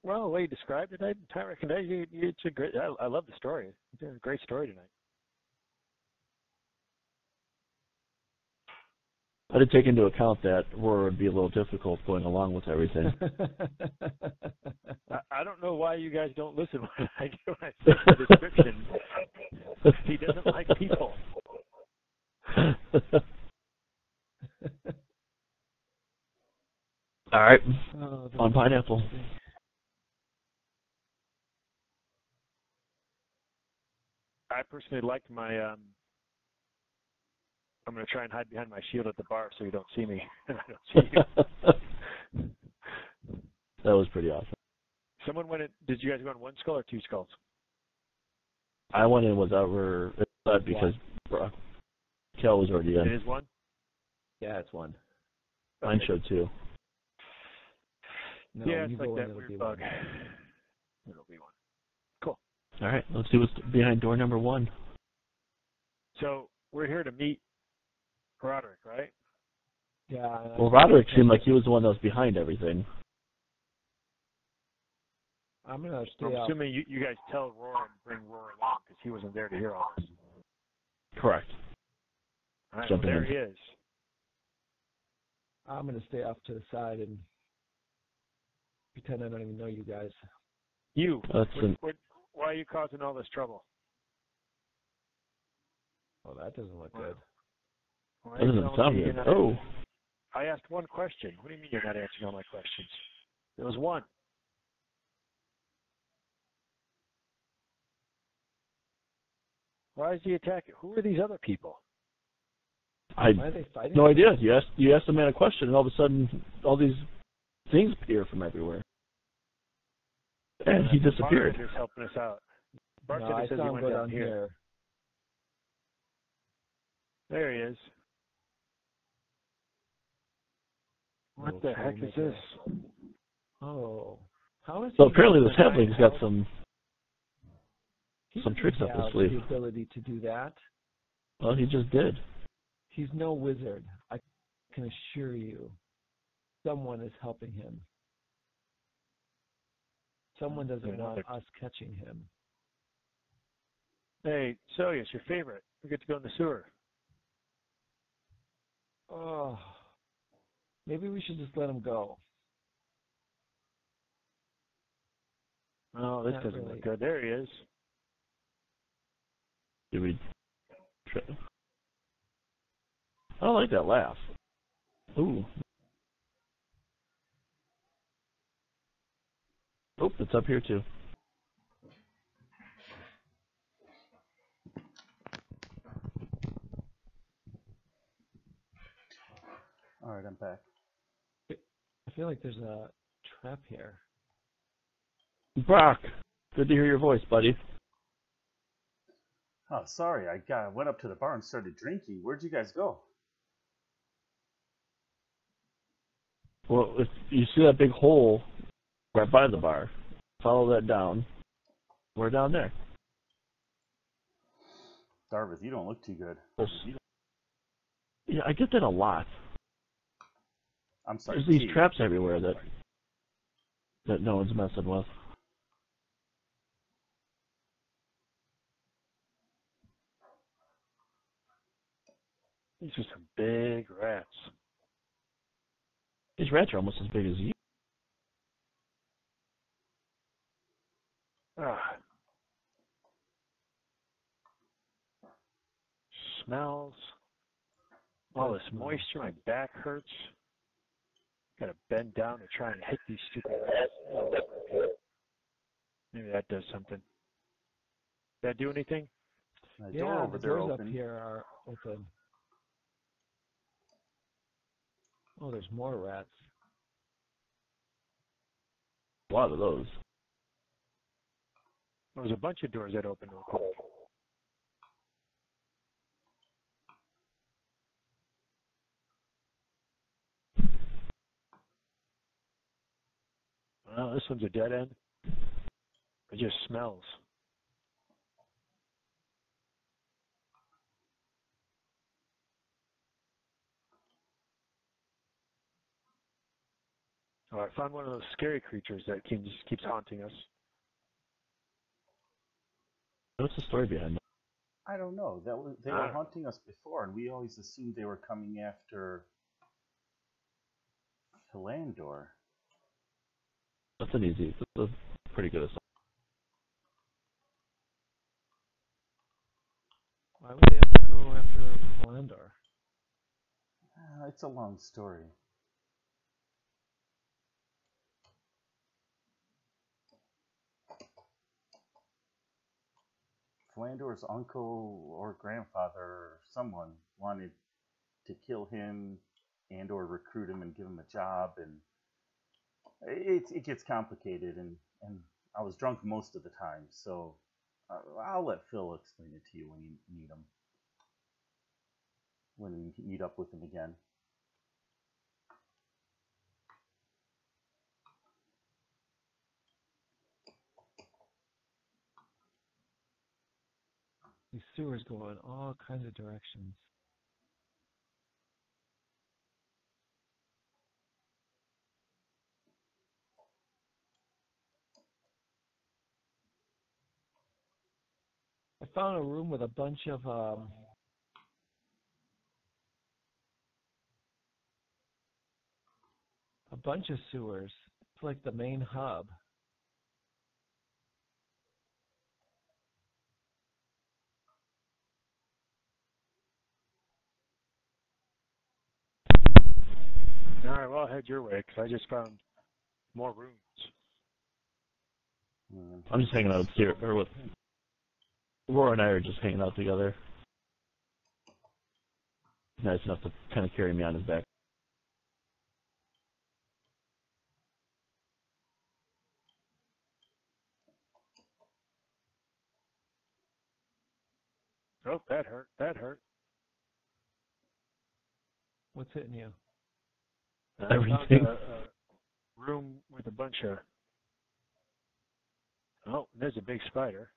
Well, the way you described it, I recognize you. It's a great. I love the story. It's a great story tonight. I did take into account that Roar would be a little difficult going along with everything. I don't know why you guys don't listen when I say the description. He doesn't like people. All right, on pineapple. I personally liked my. I'm going to try and hide behind my shield at the bar so you don't see me. And I don't see you. That was pretty awesome. Someone went in. Did you guys go on 1 skull or 2 skulls? I went in without her because Kel was already in. It is 1? Yeah, it's 1. Mine showed 2. No, yeah, it's you like go that in, weird bug. It'll be 1. Cool. All right, let's see what's behind door number 1. So we're here to meet Roderick, right? Yeah. Well, Roderick seemed like he was the one that was behind everything. I'm going to stay I'm out. assuming you guys tell Roar and bring Roar along because he wasn't there to hear all this. Correct. All right, well, there he is. I'm going to stay off to the side and pretend I don't even know you guys. You. Why are you causing all this trouble? Oh, that doesn't look good. Why That doesn't sound good. Oh. I asked 1 question. What do you mean you're not answering all my questions? There was 1. Why is he attacking? Who are these other people? I Why are they fighting? no idea. You asked the man a question, and all of a sudden, all these things appear from everywhere, and he disappeared. Bartender's helping us out. No, I saw him go down here. There he is. What the heck is this? Oh, how is So he apparently got this the halfling's got some He tricks up doesn't his sleeve. have the ability to do that. Well, he just did. He's no wizard. I can assure you. Someone is helping him. Someone doesn't want us catching him. Hey, Soeus, your favorite. We get to go in the sewer. Oh, maybe we should just let him go. Oh, this Not doesn't really. look good. There he is. Did we? I don't like that laugh. Ooh. Oh, it's up here too. All right, I'm back. I feel like there's a trap here. Brock, good to hear your voice, buddy. Oh, sorry. I went up to the bar and started drinking. Where'd you guys go? Well, if you see that big hole right by the bar, follow that down. We're down there. Darvith, you don't look too good. Yeah, I get that a lot. I'm sorry. There's these traps everywhere that no one's messing with. These are some big rats. These rats are almost as big as you. Ah. Smells. All this moisture, my back hurts. Gotta bend down to try and hit these stupid rats. Maybe that does something. Did that do anything? The door over the there doors open. up here are open. Oh, there's more rats. A lot of those. There was a bunch of doors that opened real quick. Well, this one's a dead end. It just smells. Oh, I found one of those scary creatures that just keeps haunting us. What's the story behind that? I don't know. They were haunting us before, and we always assumed they were coming after Filandor. That's an easy. That's a pretty good assumption. Why would they have to go after Filandor? It's a long story. Filandor's uncle or grandfather or someone wanted to kill him and or recruit him and give him a job, and it gets complicated, and I was drunk most of the time, so I'll let Phil explain it to you when you meet him, when we meet up with him again. These sewers go in all kinds of directions. I found a room with a bunch of sewers. It's like the main hub. All right, well, I'll head your way because I just found more rooms. I'm just hanging out with Syrrys, or with Roar and I are just hanging out together. He's nice enough to kind of carry me on his back. Oh, that hurt. That hurt. What's hitting you? Everything. I found a room with a bunch of... Oh, there's a big spider.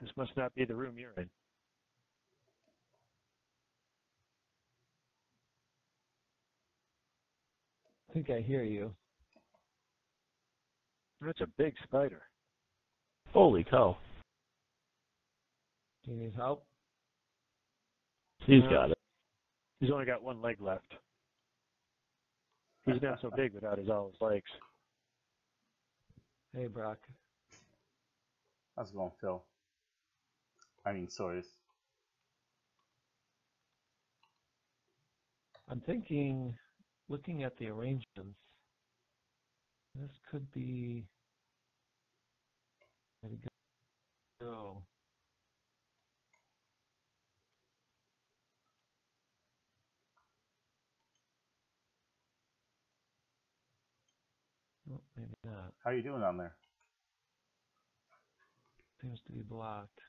This must not be the room you're in. I think I hear you. That's a big spider. Holy cow. Do you need help? He's got it. He's only got one leg left. He's not so big without all his legs. Hey, Brock. How's it going, Phil? I mean, Soeus. I'm thinking, looking at the arrangements, this could be where to go. Oh, maybe not. How you doing down there? seems to be blocked.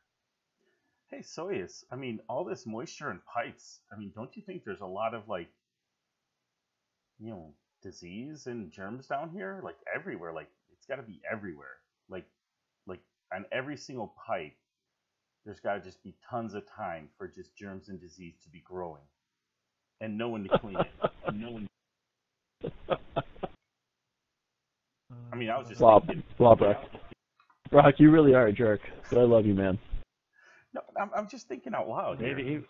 Hey, Soeus, I mean, all this moisture and pipes, I mean, don't you think there's a lot of, like, you know, disease and germs down here? Like, everywhere. Like, it's got to be everywhere. Like, on every single pipe, there's got to just be tons of time for just germs and disease to be growing. And no one to clean it. And no one... I mean, I was just thinking... Brock. Brock, you really are a jerk, but I love you, man. No, I'm just thinking out loud. Maybe here.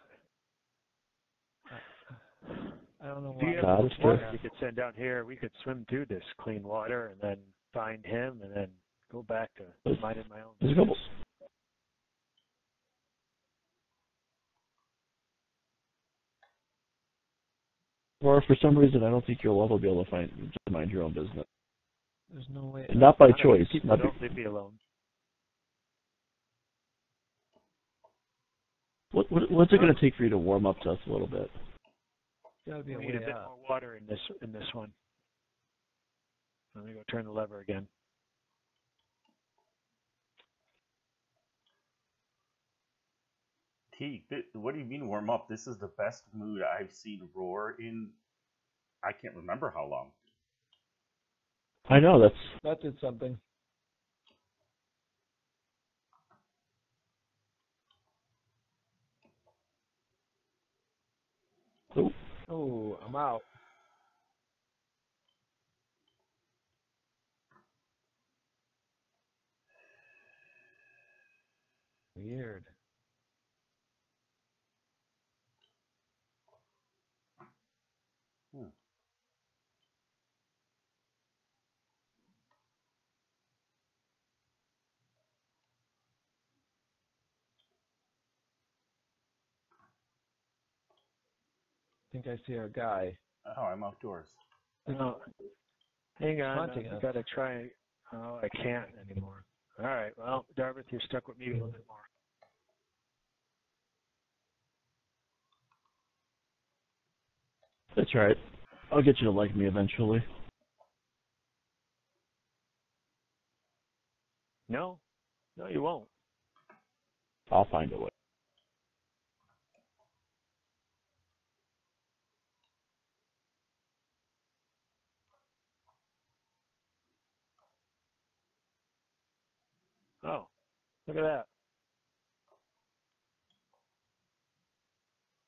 I don't know Do you why. have a water you could send down here? We could swim through this clean water and then find him and then go back to minding my own There's a couple. Or for some reason, I don't think you'll ever be able to mind your own business. There's no way. And not by choice. Don't leave me alone. What's it going to take for you to warm up to us a little bit? Gotta be We need a bit more water in this one. Let me go turn the lever again. Teeg, what do you mean warm up? This is the best mood I've seen Roar in, I can't remember how long. I know, that did something. Oh, I'm out. Weird. I think I see our guy. Oh, I'm outdoors. No, hang on. Haunting I us. gotta try. Oh, I can't anymore. All right. Well, Darvith, you're stuck with me a little bit more. That's right. I'll get you to like me eventually. No, you won't. I'll find a way. Oh, look at that.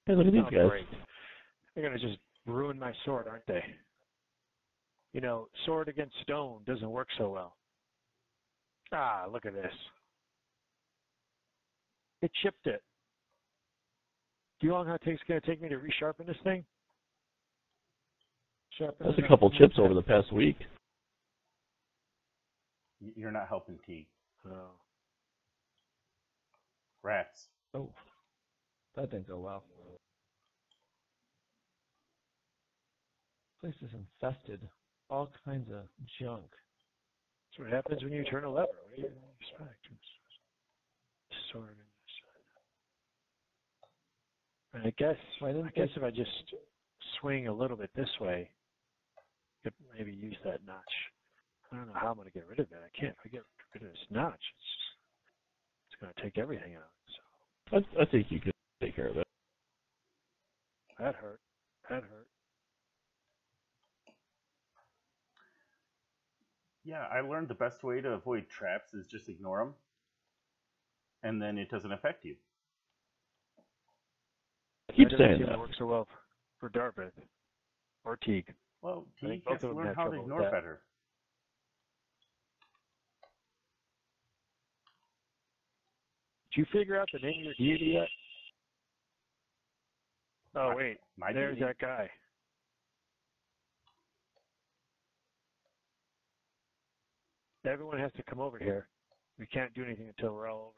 Hey, look at these Oh, guys. great. They're gonna just ruin my sword, aren't they? You know, sword against stone doesn't work so well. Ah, look at this. It chipped it. Do you know how long it's going to take me to resharpen this thing? Sharpen That's it a up. couple chips over the past week. You're not helping Teeg. Oh. Rats. Oh, that didn't go well. This place is infested. All kinds of junk. That's what happens when you turn a lever. What do you expect? Sword in this side. I guess if I just swing a little bit this way, I could maybe use that notch. I don't know how I'm going to get rid of it. I can't. If I get rid of this notch, it's going to take everything out. So I think you could take care of it. that hurt. That hurt. Yeah, I learned the best way to avoid traps is just ignore them, and then it doesn't affect you. Keep That doesn't saying seem that. to work so well for Darvith or Teeg. Well, I think Teeg both has to of them learn have how to trouble with ignore that. better. Did you figure out the name of your deity yet? Oh, wait. My There's deity? that guy. Everyone has to come over here. We can't do anything until we're all over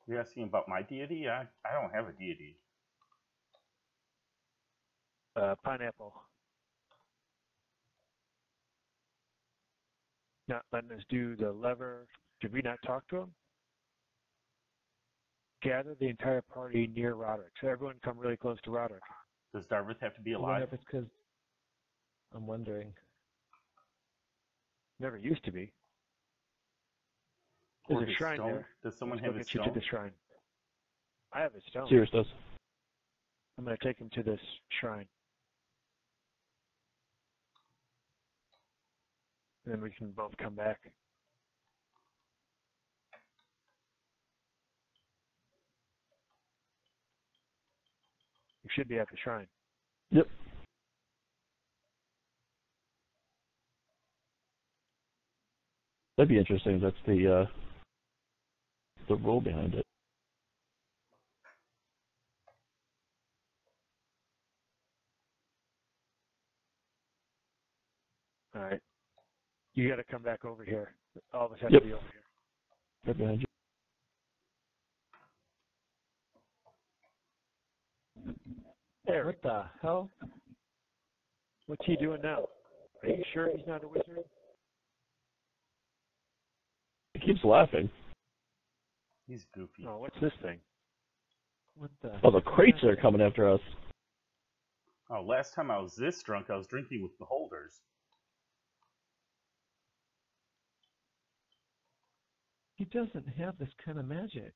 You're asking about my deity? I don't have a deity. here. Pineapple. Not letting us do the lever. Did we not talk to him? Gather the entire party near Roderick. So everyone come really close to Roderick. Does Darvith have to be I wonder alive? if it's because I'm wondering. Never used to be. There's Or a his shrine stone? there. Does someone Let's have go his get you stone? to the shrine. I have a stone. Syrrys does. I'm going to take him to this shrine. And then we can both come back. You should be at the shrine. Yep. That'd be interesting. That's the role behind it. All right. You got to come back over here. All of us have Yep. to be over here. Right behind you. There. What the hell? What's he doing now? Are you sure he's not a wizard? He keeps laughing. He's goofy. Oh, what's this thing? What the? Oh, the crates are coming after us. Oh, last time I was this drunk, I was drinking with beholders. He doesn't have this kind of magic.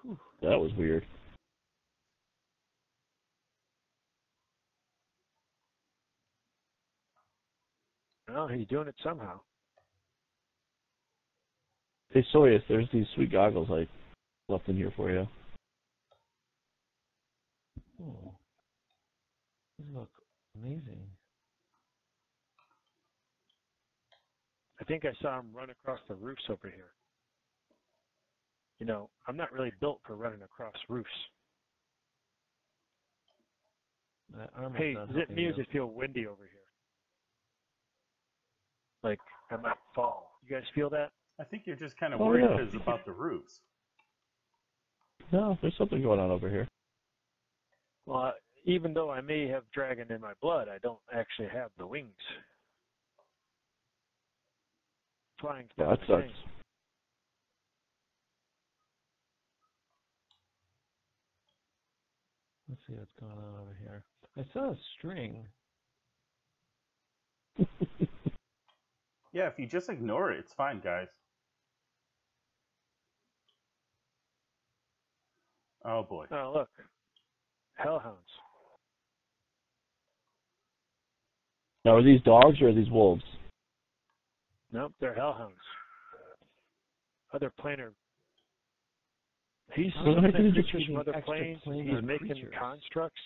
Whew. That was weird. Well, he's doing it somehow. Hey, Soeus, there's these sweet goggles I left in here for you. Oh, these look amazing. I think I saw him run across the roofs over here. You know, I'm not really built for running across roofs. That armor's Hey, not is it helping me or you. does it feel windy over here? Like I might fall. You guys feel that? I think you're just kind of Oh, worried yeah. because about the roofs. No, there's something going on over here. Well, even though I may have dragon in my blood, I don't actually have the wings. Flying's Yeah, not that my sucks. thing. Let's see what's going on over here. I saw a string. Yeah, if you just ignore it, it's fine, guys. Oh, boy. Oh, look. Hellhounds. Now, are these dogs or are these wolves? Nope, they're hellhounds. Other planar. He's How the heck did summoning you creatures from other extra planes. planar He's making creatures? constructs.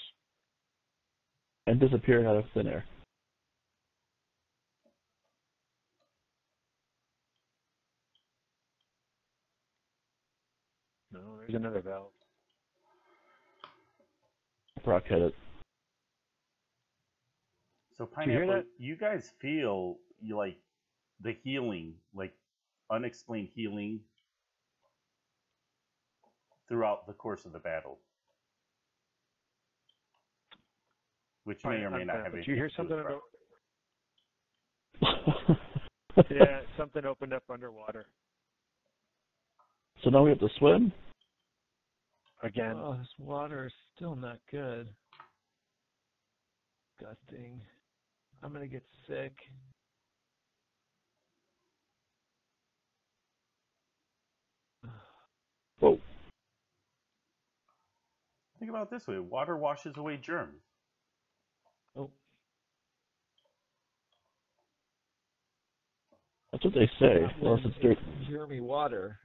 And disappearing out of thin air. No, there's another valve. Brock had it. So, you hear Pineapple, that? you guys feel like the healing, like unexplained healing throughout the course of the battle. Which may or may not have Did you hear anything to do something with about? Brock. Yeah, something opened up underwater So now we have to swim? again. Oh, this water is still not good. Disgusting. I'm gonna get sick. Whoa. Think about it this way. Water washes away germs. Oh, That's what they say. not Unless when it's dirt. Jeremy water.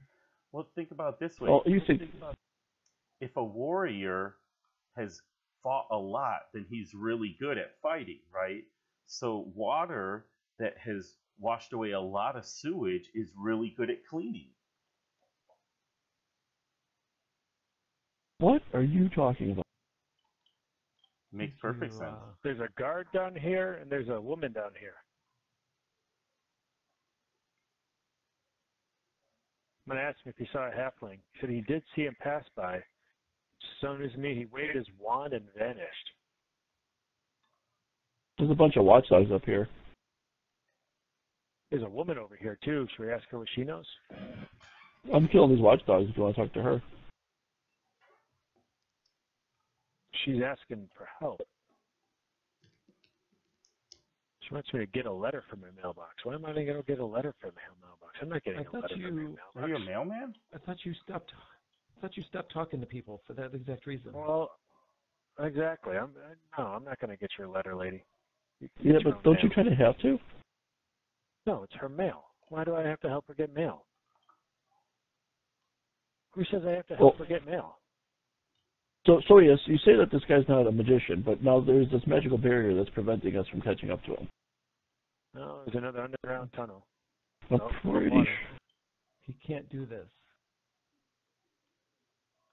Well, think about it this way. Well, you think... If a warrior has fought a lot, then he's really good at fighting, right? So water that has washed away a lot of sewage is really good at cleaning. What are you talking about? Makes Did perfect you, sense. There's a guard down here, and there's a woman down here. I'm going to ask him if he saw a halfling. He said he did see him pass by. As soon as me, he waved his wand and vanished. There's a bunch of watchdogs up here. There's a woman over here, too. Should we ask her what she knows? I'm killing these watchdogs if you want to talk to her. She's asking for help. She wants me to get a letter from my mailbox. Why am I going to get a letter from my mailbox? I'm not getting a letter from my mailbox. Are you a mailman? I thought you stopped talking to people for that exact reason. Well, exactly. No, I'm not going to get your letter, lady. Yeah, but don't you kind of have to? No, it's her mail. Why do I have to help her get mail? Who says I have to help her get mail? So yes, you say that this guy's not a magician, but now there's this magical barrier that's preventing us from catching up to him. No, there's another underground tunnel. I'm pretty sure. He can't do this.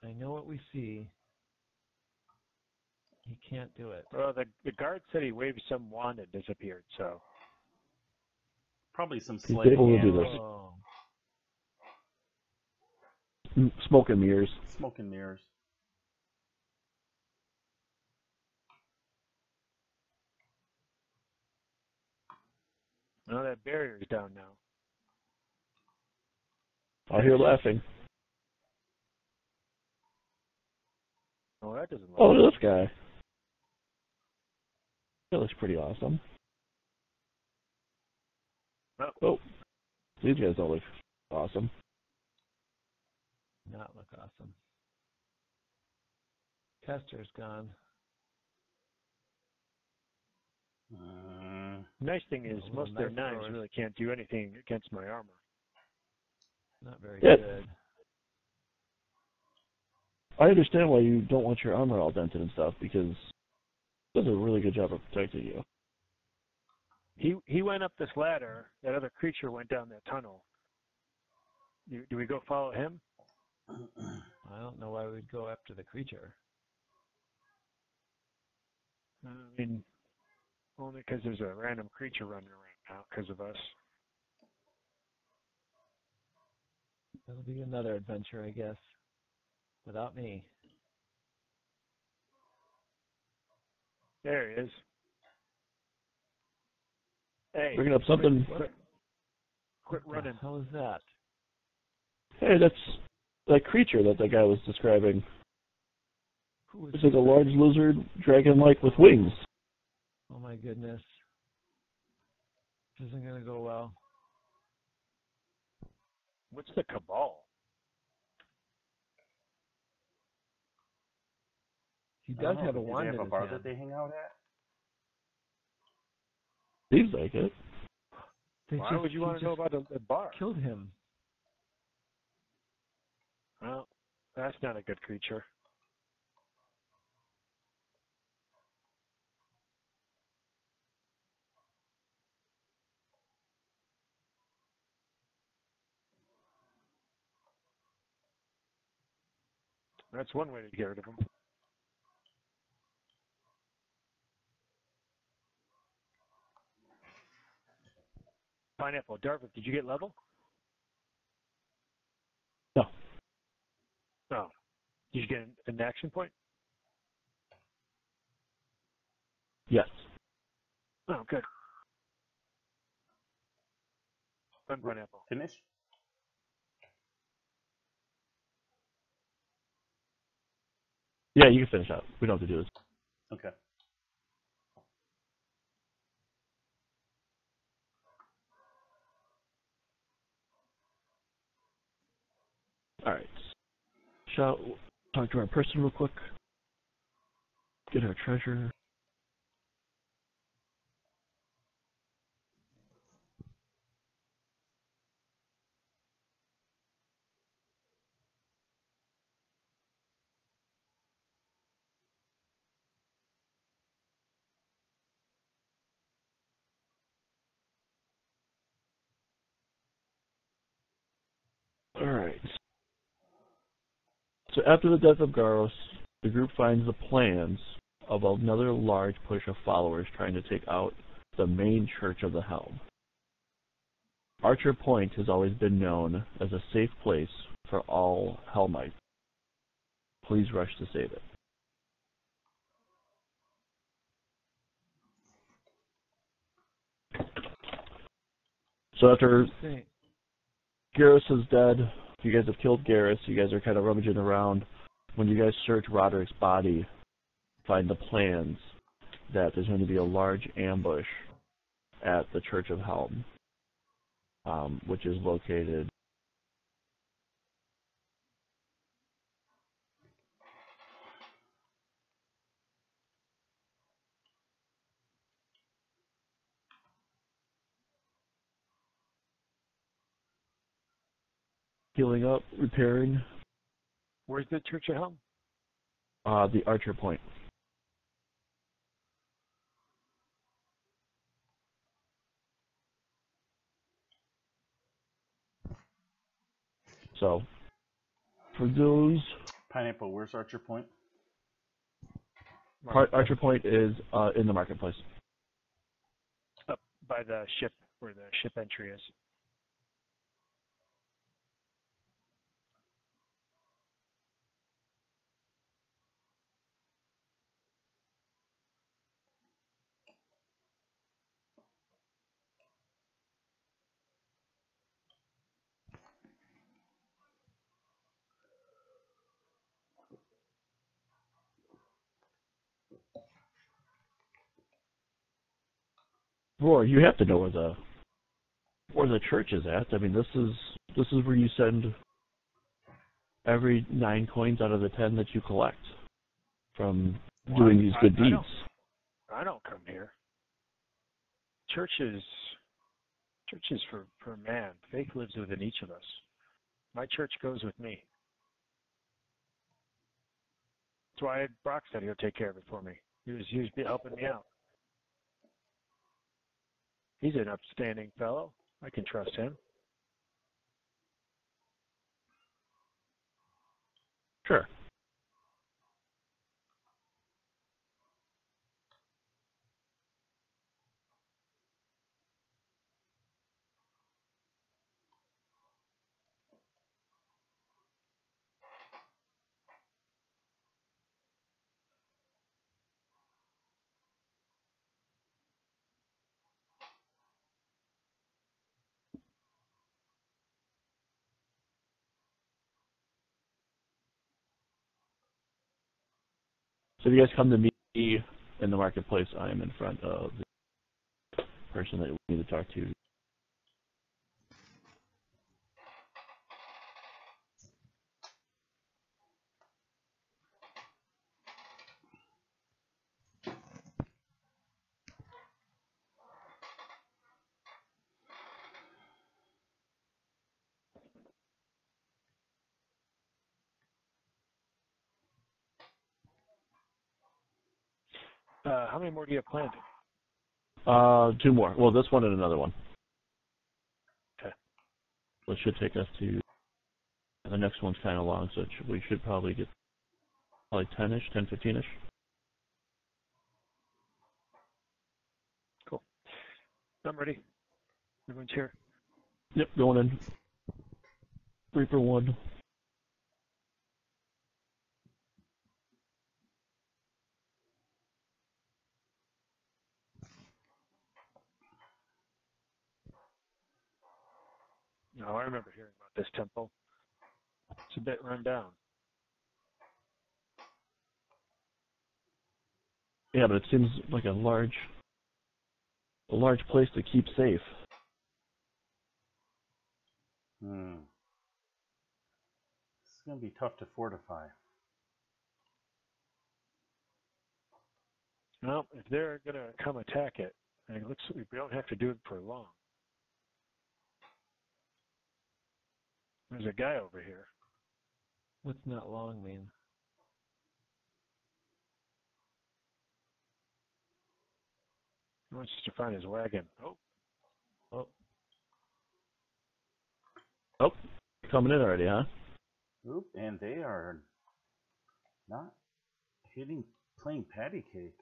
I know what we see. He can't do it. Well, the guard said he waved some wand and disappeared, so. Probably some He's sleight of able to do hand. this. Smoke and mirrors. Smoke and mirrors. No, that barrier's down now. I hear laughing. Oh, that doesn't look Oh, good. this guy. That looks pretty awesome. Oh, these guys don't look awesome. Not look awesome. Tester's gone. Nice thing is, most of their knives really can't do anything against my armor. Not very good. I understand why you don't want your armor all dented and stuff, because it does a really good job of protecting you. He went up this ladder. That other creature went down that tunnel. Do we go follow him? I don't know why we'd go after the creature. I mean, only because there's a random creature running around now because of us. That'll be another adventure, I guess. Without me. There he is. Hey, Bringing up something. Quit running. What the hell is that? Hey, that's that creature that guy was describing. Who is It's like a large lizard, dragon-like with wings. Oh my goodness. This isn't going to go well. What's the cabal? He does have a wand Do in they have a his bar hand. that they hang out at? Seems like it. Why would you want to know about a bar? Killed him. Well, that's not a good creature. That's one way to get rid of him. Pineapple. Darvith, did you get level? No. Oh. Did you get an action point? Yes. Oh, good. Fun pineapple. Finish? Yeah, you can finish out. We don't have to do this. Okay. Alright. Shall talk to our person real quick. Get our treasure. Alright. So after the death of Garros, the group finds the plans of another large push of followers trying to take out the main Church of the Helm. Archer Point has always been known as a safe place for all Helmites. Please rush to save it. So after Garrus is dead, you guys have killed Garrus, you guys are kind of rummaging around. When you guys search Roderick's body, find the plans that there's going to be a large ambush at the Church of Helm, which is located healing up, repairing. Where's the Church of Helm? The Archer Point. So, for those... Pineapple, where's Archer Point? Archer Point is in the marketplace. Up by the ship, where the ship entry is. Roar, you have to know where the church is at. I mean, this is where you send every 9 coins out of the 10 that you collect from doing these good deeds. I don't come here. Church is for man. Faith lives within each of us. My church goes with me. That's why Brock said he'll take care of it for me. He was helping me out. He's an upstanding fellow. I can trust him. Sure. So if you guys come to me in the marketplace, I am in front of the person that we need to talk to. How many more do you have planned? 2 more. Well, this one and another one. Okay. So it should take us to... The next one's kind of long, so we should probably get 10-ish, 10, 15-ish. Cool. I'm ready. Everyone's here. Yep, going in. Reaper 1. No, I remember hearing about this temple. It's a bit run down. Yeah, but it seems like a large place to keep safe. This is going to be tough to fortify. Well, if they're going to come attack it, and it looks like we don't have to do it for long. There's a guy over here. What's not long mean? He wants us to find his wagon. Oh, coming in already, huh? Oop, and they are not playing patty cake.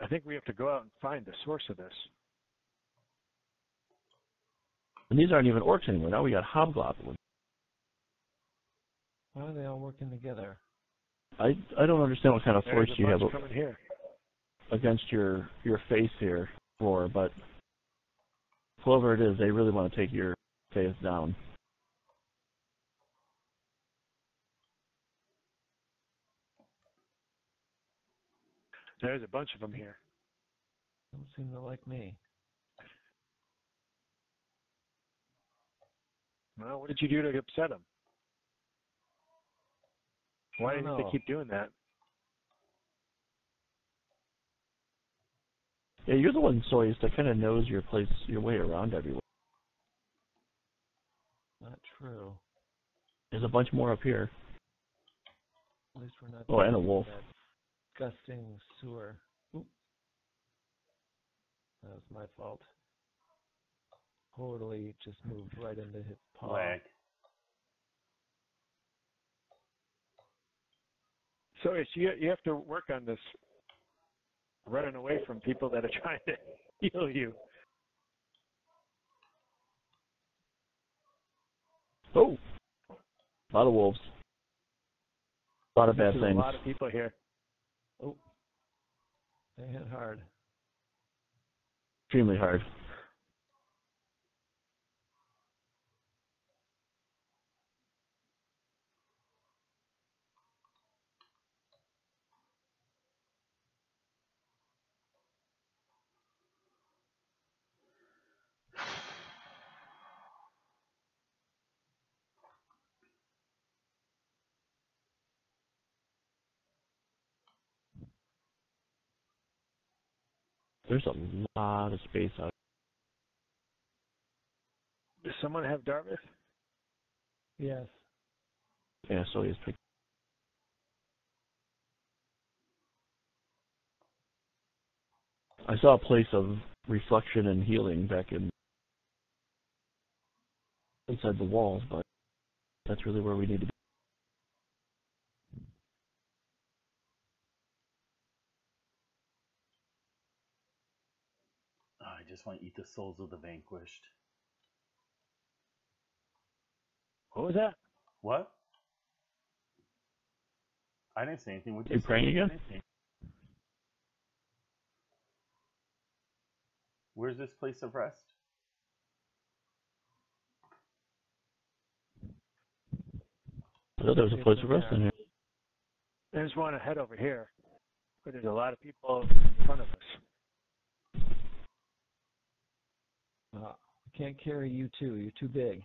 I think we have to go out and find the source of this. And these aren't even orcs anymore. Now we got hobgoblins. Why are they all working together? I don't understand what kind of force you have coming here. against your face here, Roar, but whoever it is, they really want to take your face down. There's a bunch of them here. Don't seem to like me. Well, what did you do to upset them? Why do you think they keep doing that? Yeah, you're the one, Soeus, that kind of knows your way around everywhere. Not true. There's a bunch more up here. At least we're not. Oh, and a wolf. That disgusting sewer. Oop. That was my fault. Totally just moved right into his paw. Lag. So you have to work on this running away from people that are trying to heal you. Oh! A lot of wolves. A lot of bad things. A lot of people here. Oh. They hit hard. Extremely hard. There's a lot of space out. Does someone have Darvith? Yes. Yeah, Soeus picked. I saw a place of reflection and healing back inside the walls, but that's really where we need to be. I just want to eat the souls of the vanquished. What was that? What? I didn't say anything. What did You praying again? Where's this place of rest? I thought there was a place of rest in here. There's one ahead over here, but there's a lot of people in front of us. We can't carry you two. You're too big.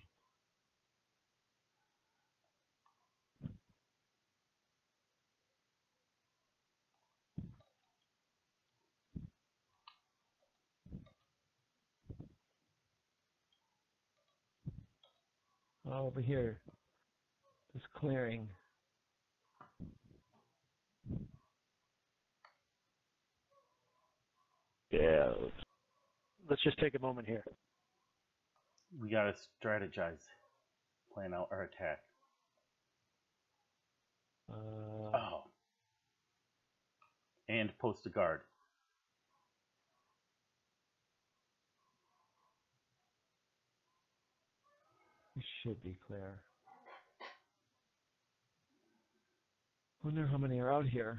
Over here. This clearing. Yeah. Let's just take a moment here. We gotta strategize. Plan out our attack. Oh. And post a guard. We should be clear. Wonder how many are out here.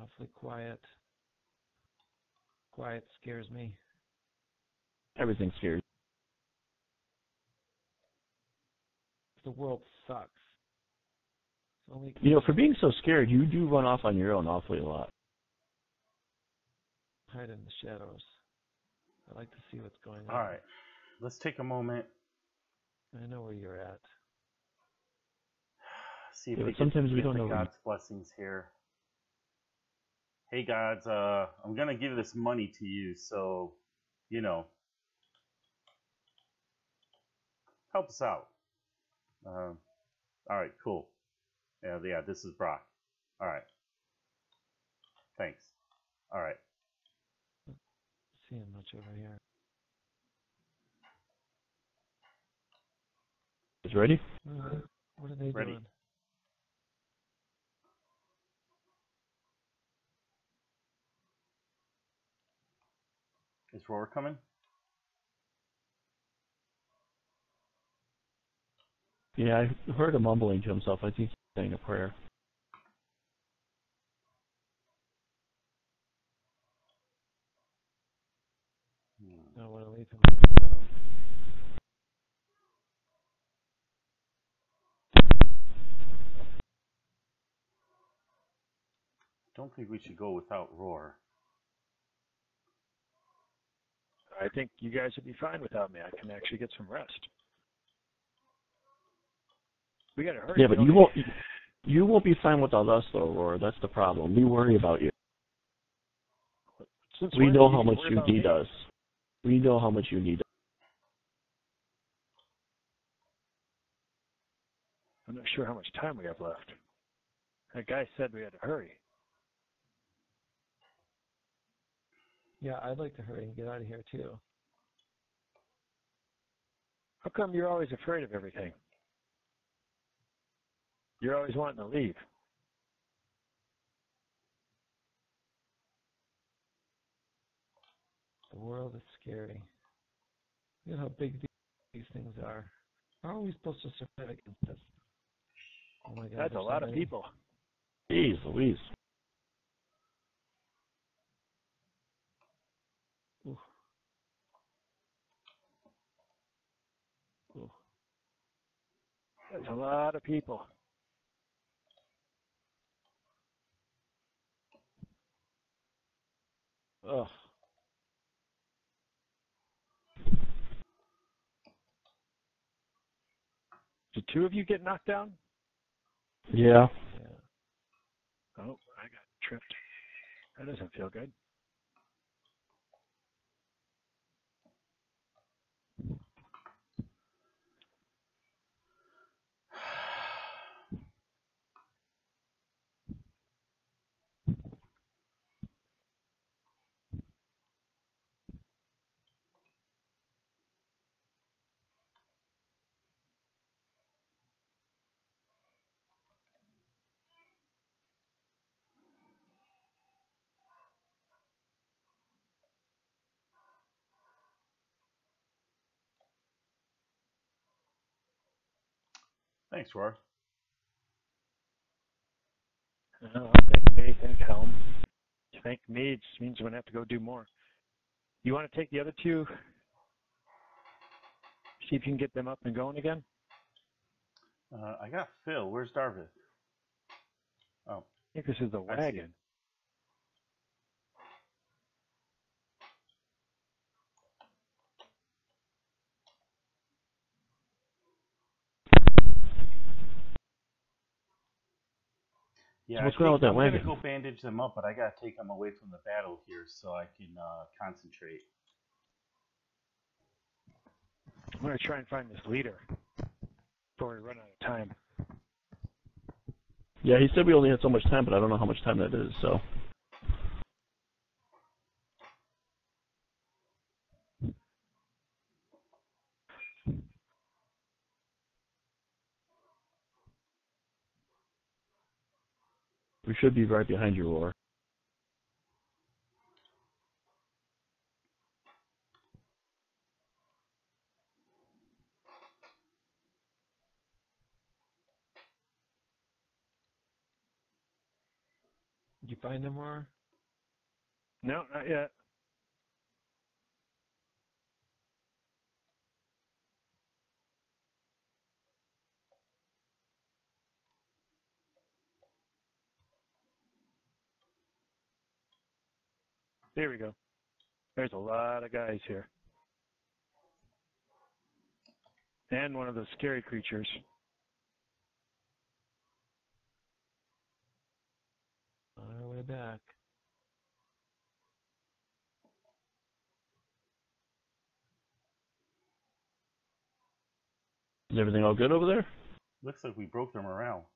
Awfully quiet. Quiet scares me. Everything scares. The world sucks. Only You know, for being so scared, you do run off on your own awfully a lot. hide in the shadows. I like to see what's going on. All right. Let's take a moment. I know where you're at. See if Yeah, we but sometimes can we get don't the know. God's blessings here. Hey gods, I'm gonna give this money to you, so you know, help us out. All right, cool. Yeah, this is Brock. All right, thanks. All right. Seeing much over here. Is ready? What are they Ready. doing? Is Roar coming? Yeah, I heard him mumbling to himself. I think he's saying a prayer. I don't want to leave him by himself. Don't think we should go without Roar. I think you guys would be fine without me. I can actually get some rest. We gotta hurry. Yeah, but you won't be fine without us, though, Roar. That's the problem. We worry about you. We know how much you need us. We know how much you need us. I'm not sure how much time we have left. That guy said we had to hurry. Yeah, I'd like to hurry and get out of here, too. How come you're always afraid of everything? You're always wanting to leave. The world is scary. Look at how big these things are. How are we supposed to survive against this? Oh my God, That's a lot of people. Jeez Louise. Ooh. Ooh. That's a lot of people. Ugh. Did two of you get knocked down? Yeah. Oh, I got tripped. That doesn't feel good. Thanks, Roar. Thank me, thank Helm. Thank me, it just means we're going to have to go do more. You want to take the other two? See if you can get them up and going again? I got Phil. Where's Darvith? Oh. I think this is the wagon. Yeah, So what's going on with that I'm wagon? going to go bandage them up, but I got to take them away from the battle here so I can concentrate. I'm going to try and find this leader before we run out of time. Yeah, he said we only had so much time, but I don't know how much time that is, so. We should be right behind you, Roar. Did you find them, Roar? No, not yet. There we go. There's a lot of guys here. And one of those scary creatures. On our way back. Is everything all good over there? Looks like we broke their morale.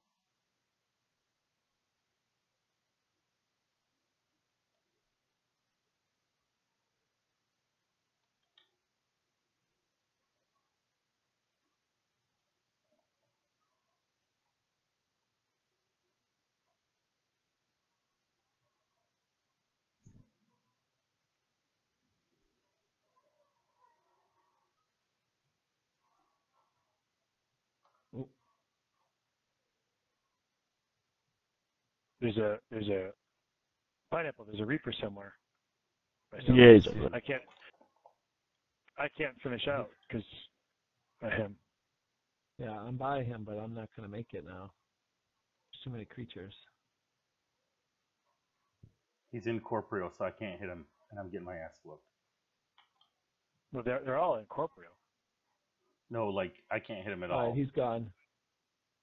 Ooh. There's a pineapple. There's a reaper somewhere. Yeah, he's I can't finish out because of him. Yeah, I'm by him, but I'm not going to make it now. There's too many creatures. He's incorporeal, so I can't hit him, and I'm getting my ass whooped. Well, they're all incorporeal. No, like, I can't hit him at All all. right, he's gone.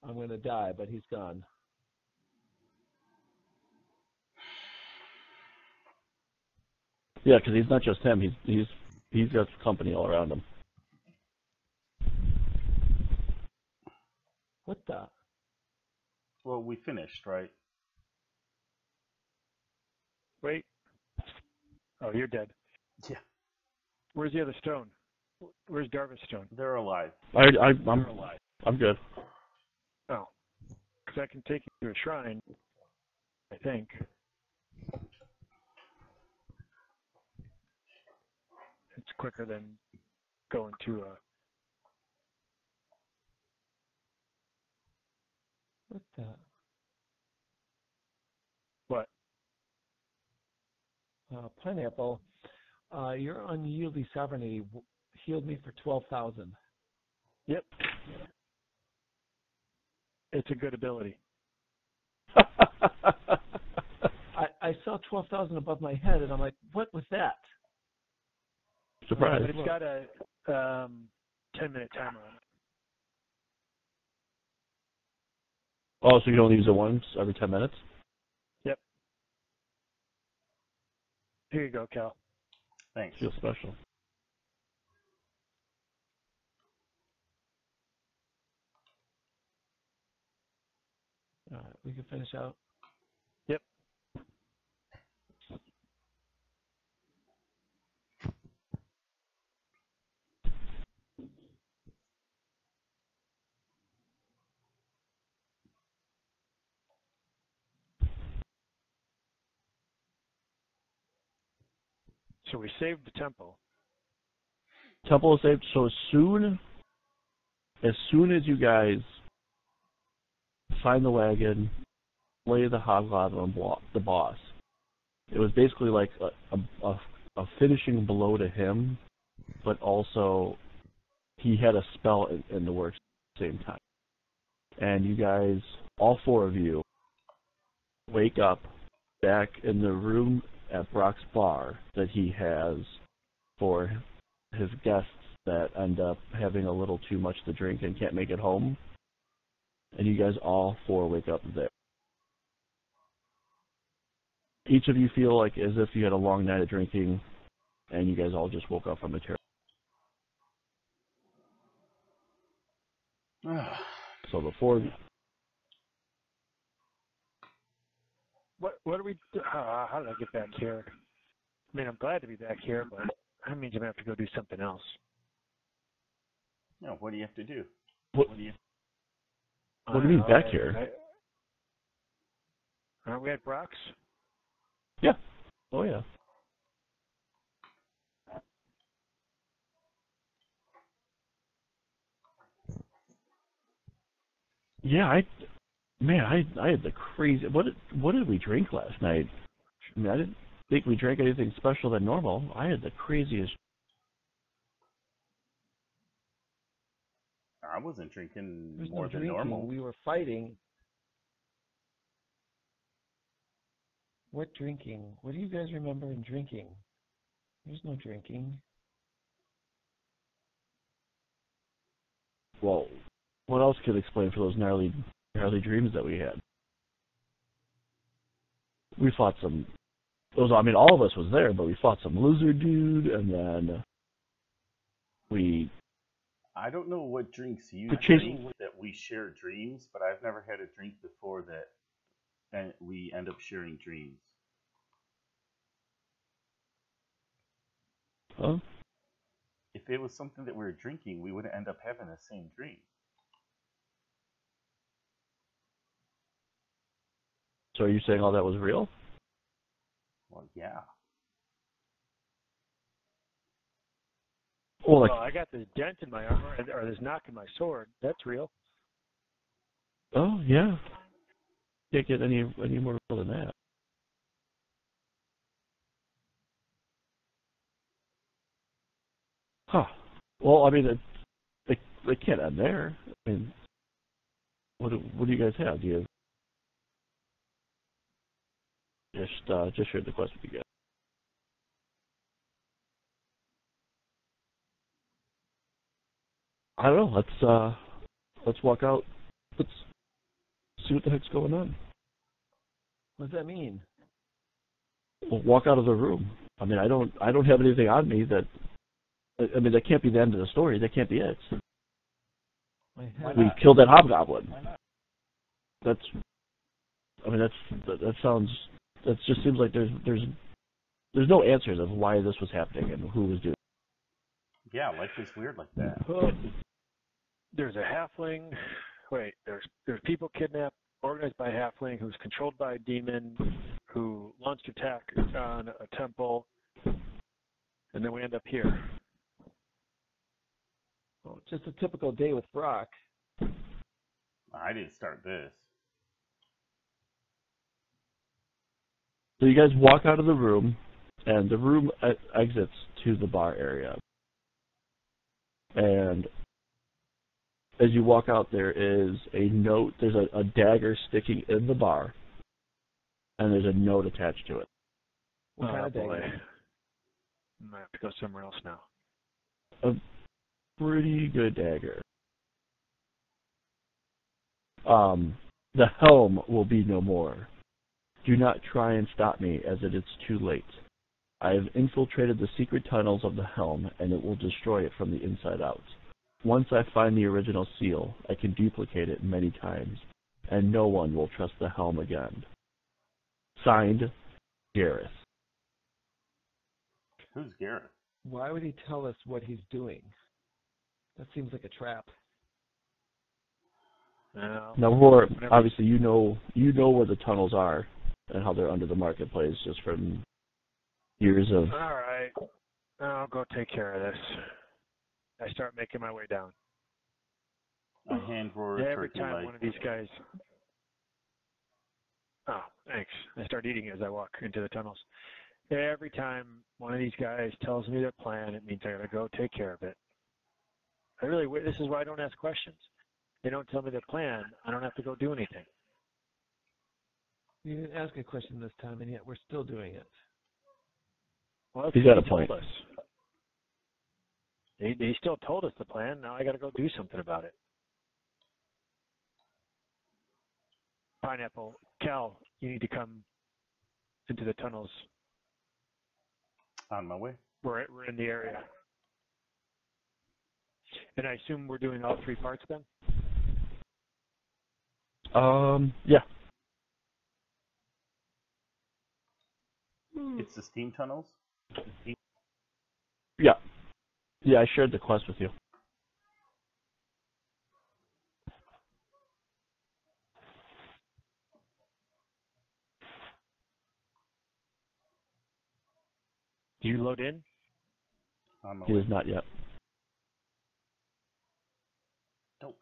I'm going to die, but he's gone. Yeah, because he's not just him. He's got company all around him. What the? Well, we finished, right? Wait. Oh, you're dead. Yeah. Where's the other stone? Where's Darvith's stone? They're alive. I'm good. Oh. Because I can take you to a shrine, I think. It's quicker than going to a... What the? What? Pineapple, your unyieldly sovereignty healed me for 12,000. Yep. It's a good ability. I saw 12,000 above my head, and I'm like, what was that? Surprise. But it's got a 10-minute timer on it. Oh, so you can only use it once every 10 minutes? Yep. Here you go, Cal. Thanks. Feels special. All right, we can finish out. Yep. So we saved the temple. Temple is saved. So as soon as you guys find the wagon, lay the hobgoblin on the boss, it was basically like a finishing blow to him, but also he had a spell in the works at the same time. And you guys, all four of you, wake up back in the room at Brock's bar that he has for his guests that end up having a little too much to drink and can't make it home. And you guys all four wake up there. Each of you feel like as if you had a long night of drinking, and you guys all just woke up from a terrible. So the four of you. What do we do? How did I get back here? I mean, I'm glad to be back here, but that means I'm going to have to go do something else. No, what do you have to do? What do you mean back here? Aren't we at Brock's? Yeah. Oh, yeah. Yeah, I had the crazy. What did we drink last night? I mean, I didn't think we drank anything special than normal. I had the craziest. I wasn't drinking There's more no than drinking. normal. We were fighting. What drinking? What do you guys remember in drinking? There's no drinking. Well, what else could explain for those gnarly dreams that we had? We fought some. I mean, all of us was there, but we fought some lizard dude, and then we. I don't know what drinks you The drink that we share dreams, but I've never had a drink before that and we end up sharing dreams. Huh? If it was something that we were drinking, we would end up having the same dream. So are you saying all that was real? Well, yeah. Well, I got this dent in my armor, or this knock in my sword. That's real. Oh yeah. Can't get any more real than that. Huh. Well, I mean, they can't end there. I mean, what do you guys have? Do you just share the quest with you guys? I don't know. Let's walk out. Let's see what the heck's going on. What does that mean? We'll walk out of the room. I mean, I don't have anything on me that. I mean, that can't be the end of the story. That can't be it. We killed that hobgoblin. That just seems like there's no answers of why this was happening and who was doing it. Yeah, life is weird like that. There's a halfling. Wait, there's people kidnapped, organized by a halfling who's controlled by a demon, who launched attack on a temple, and then we end up here. Well, just a typical day with Brock. I didn't start this. So you guys walk out of the room, and the room exits to the bar area. And as you walk out, there is a note. There's a dagger sticking in the bar, and there's a note attached to it. What kind of dagger? Boy. I might have to go somewhere else now. A pretty good dagger. The helm will be no more. Do not try and stop me, as it is too late. I have infiltrated the secret tunnels of the helm, and it will destroy it from the inside out. Once I find the original seal, I can duplicate it many times, and no one will trust the helm again. Signed, Gareth. Who's Gareth? Why would he tell us what he's doing? That seems like a trap. Now, Roar, obviously you know where the tunnels are and how they're under the marketplace just from years of... All right. I'll go take care of this. I start making my way down. I hand Roar a Every turkey time leg. one of these guys... Oh, thanks. I start eating as I walk into the tunnels. Every time one of these guys tells me their plan, it means I gotta go take care of it. This is why I don't ask questions. They don't tell me their plan. I don't have to go do anything. You didn't ask a question this time, and yet we're still doing it. Well, He's got a he point. told us. He still told us the plan. Now I got to go do something about it. Pineapple, Cal, you need to come into the tunnels. On my way. We're in the area. And I assume we're doing all three parts then? Yeah. It's the steam tunnels? Yeah. Yeah, I shared the quest with you. Do you load in? On my He way. is not yet. Nope.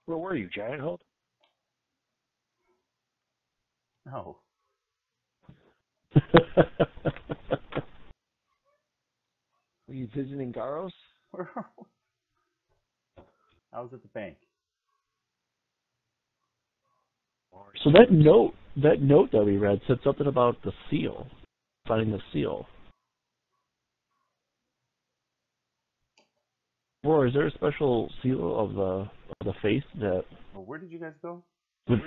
Where were you, Giant Hold? No. Were you visiting Garos? I was at the bank. So that note that we read said something about the seal, finding the seal. Or is there a special seal of the faith that? Well, where did you guys go? Would,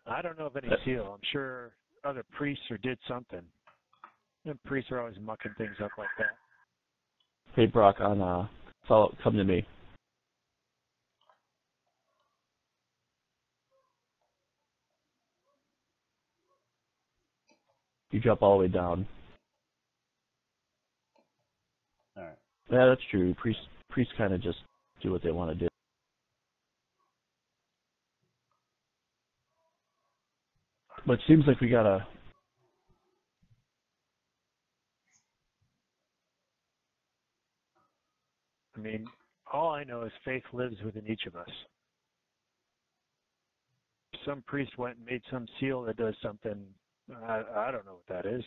I don't know of any seal. I'm sure other priests did something. And priests are always mucking things up like that. Hey Brock, come to me. You drop all the way down. All right. Yeah, that's true. Priests kind of just do what they want to do. But it seems like we gotta. I mean, all I know is faith lives within each of us. some priest went and made some seal that does something. I don't know what that is.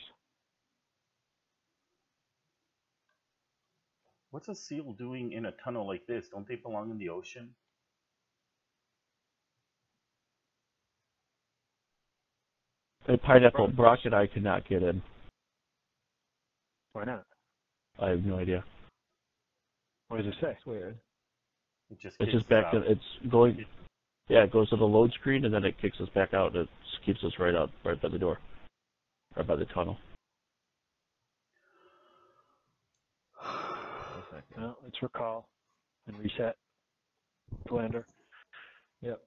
What's a seal doing in a tunnel like this? Don't they belong in the ocean? A pineapple, Brock and I could not get in. Why not? I have no idea. What does it say? It's weird. It's just back to, it's going, yeah, it goes to the load screen and then it kicks us back out. It keeps us right by the door, right by the tunnel. Well, let's recall and reset. Filandor. Yep.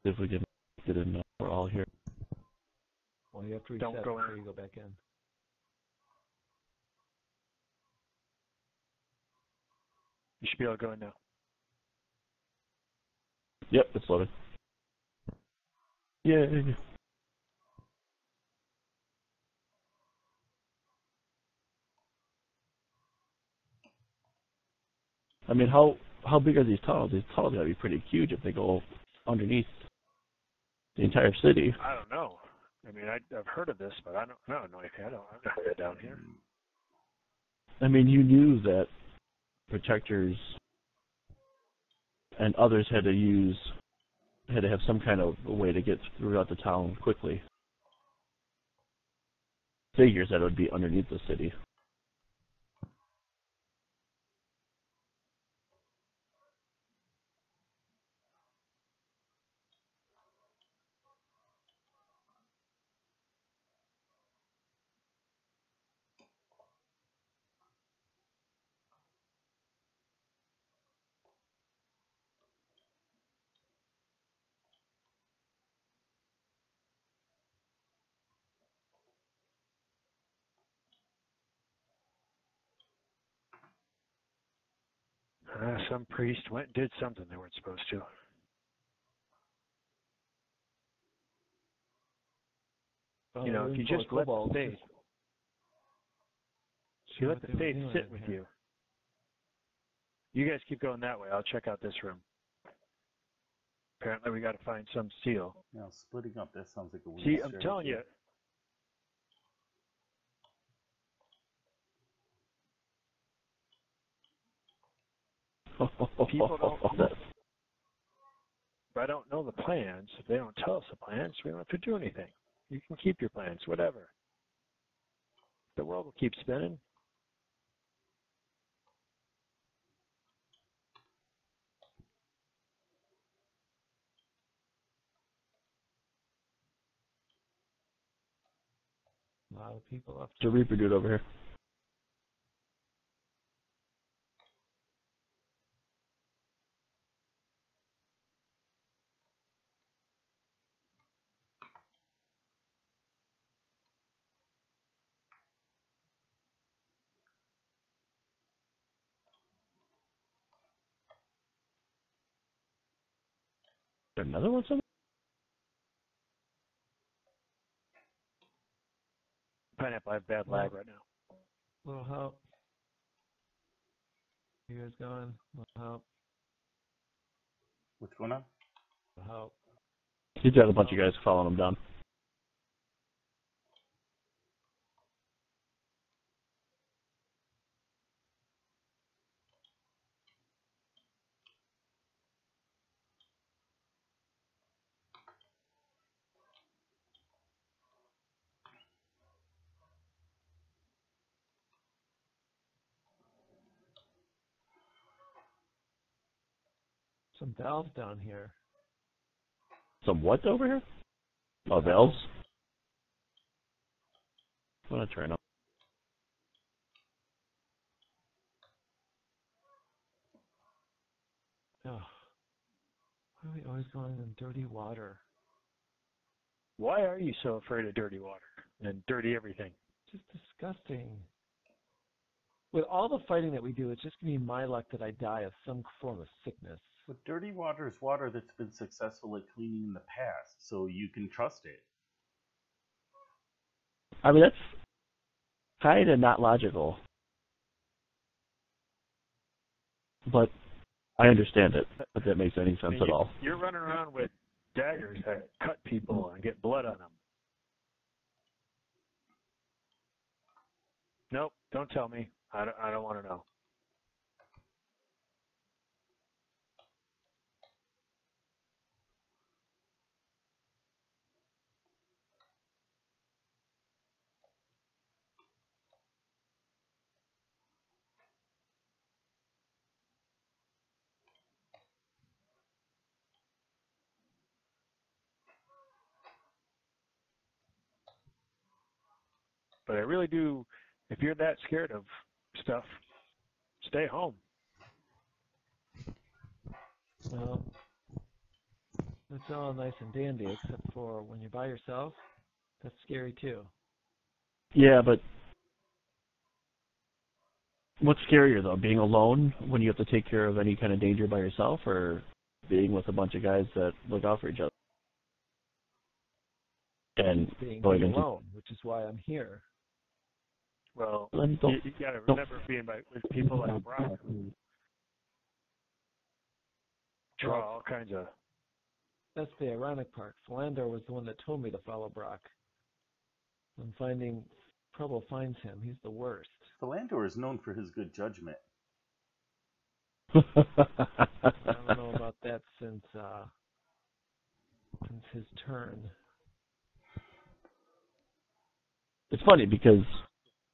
If we can get in, we're all here. Well, you have to reset before you go back in. You should be able to go in now. Yep, it's loaded. Yay. I mean, how big are these tunnels? These tunnels gotta be pretty huge if they go underneath the entire city. I don't know. I mean, I've heard of this, but I don't know anything. I've never been down here. I mean, you knew that protectors and others had to have some kind of a way to get throughout the town quickly. Figures that it would be underneath the city. Some priest went and did something they weren't supposed to. You know, if you just let the faith, you let the faith sit with you. You guys keep going that way. I'll check out this room. Apparently, we got to find some seal. Now, splitting up this sounds like a weird See, I'm telling you. People don't. If I don't know the plans, if they don't tell us the plans, we don't have to do anything. You can keep your plans, whatever. The world will keep spinning. A lot of people up. There's a Reaper dude over here. Is there another one somewhere? Pineapple, I have bad lag right now. Little help. You guys going? Little help. What's going on? Little help. He's got a bunch of guys following him down. Some valves down here. Some what over here? Oh, valves? I'm gonna try now. Oh. Why are we always going in dirty water? Why are you so afraid of dirty water and dirty everything? Just disgusting. With all the fighting that we do, it's just going to be my luck that I die of some form of sickness. But dirty water is water that's been successful at cleaning in the past, so you can trust it. I mean, that's kind of not logical. but I understand it. If that makes any sense at all. You're running around with daggers that cut people and get blood on them. Nope, don't tell me. I don't want to know. But I really do, if you're that scared of stuff, stay home. Well, that's all nice and dandy, except for when you're by yourself, that's scary too. Yeah, but what's scarier though, being alone when you have to take care of any kind of danger by yourself, or being with a bunch of guys that look out for each other? And being going into alone, which is why I'm here. Well, you got to remember being with people like Brock who draw all kinds of. That's the ironic part. Filandor was the one that told me to follow Brock. When finding trouble finds him, he's the worst. Filandor is known for his good judgment. I don't know about that since his turn. It's funny because,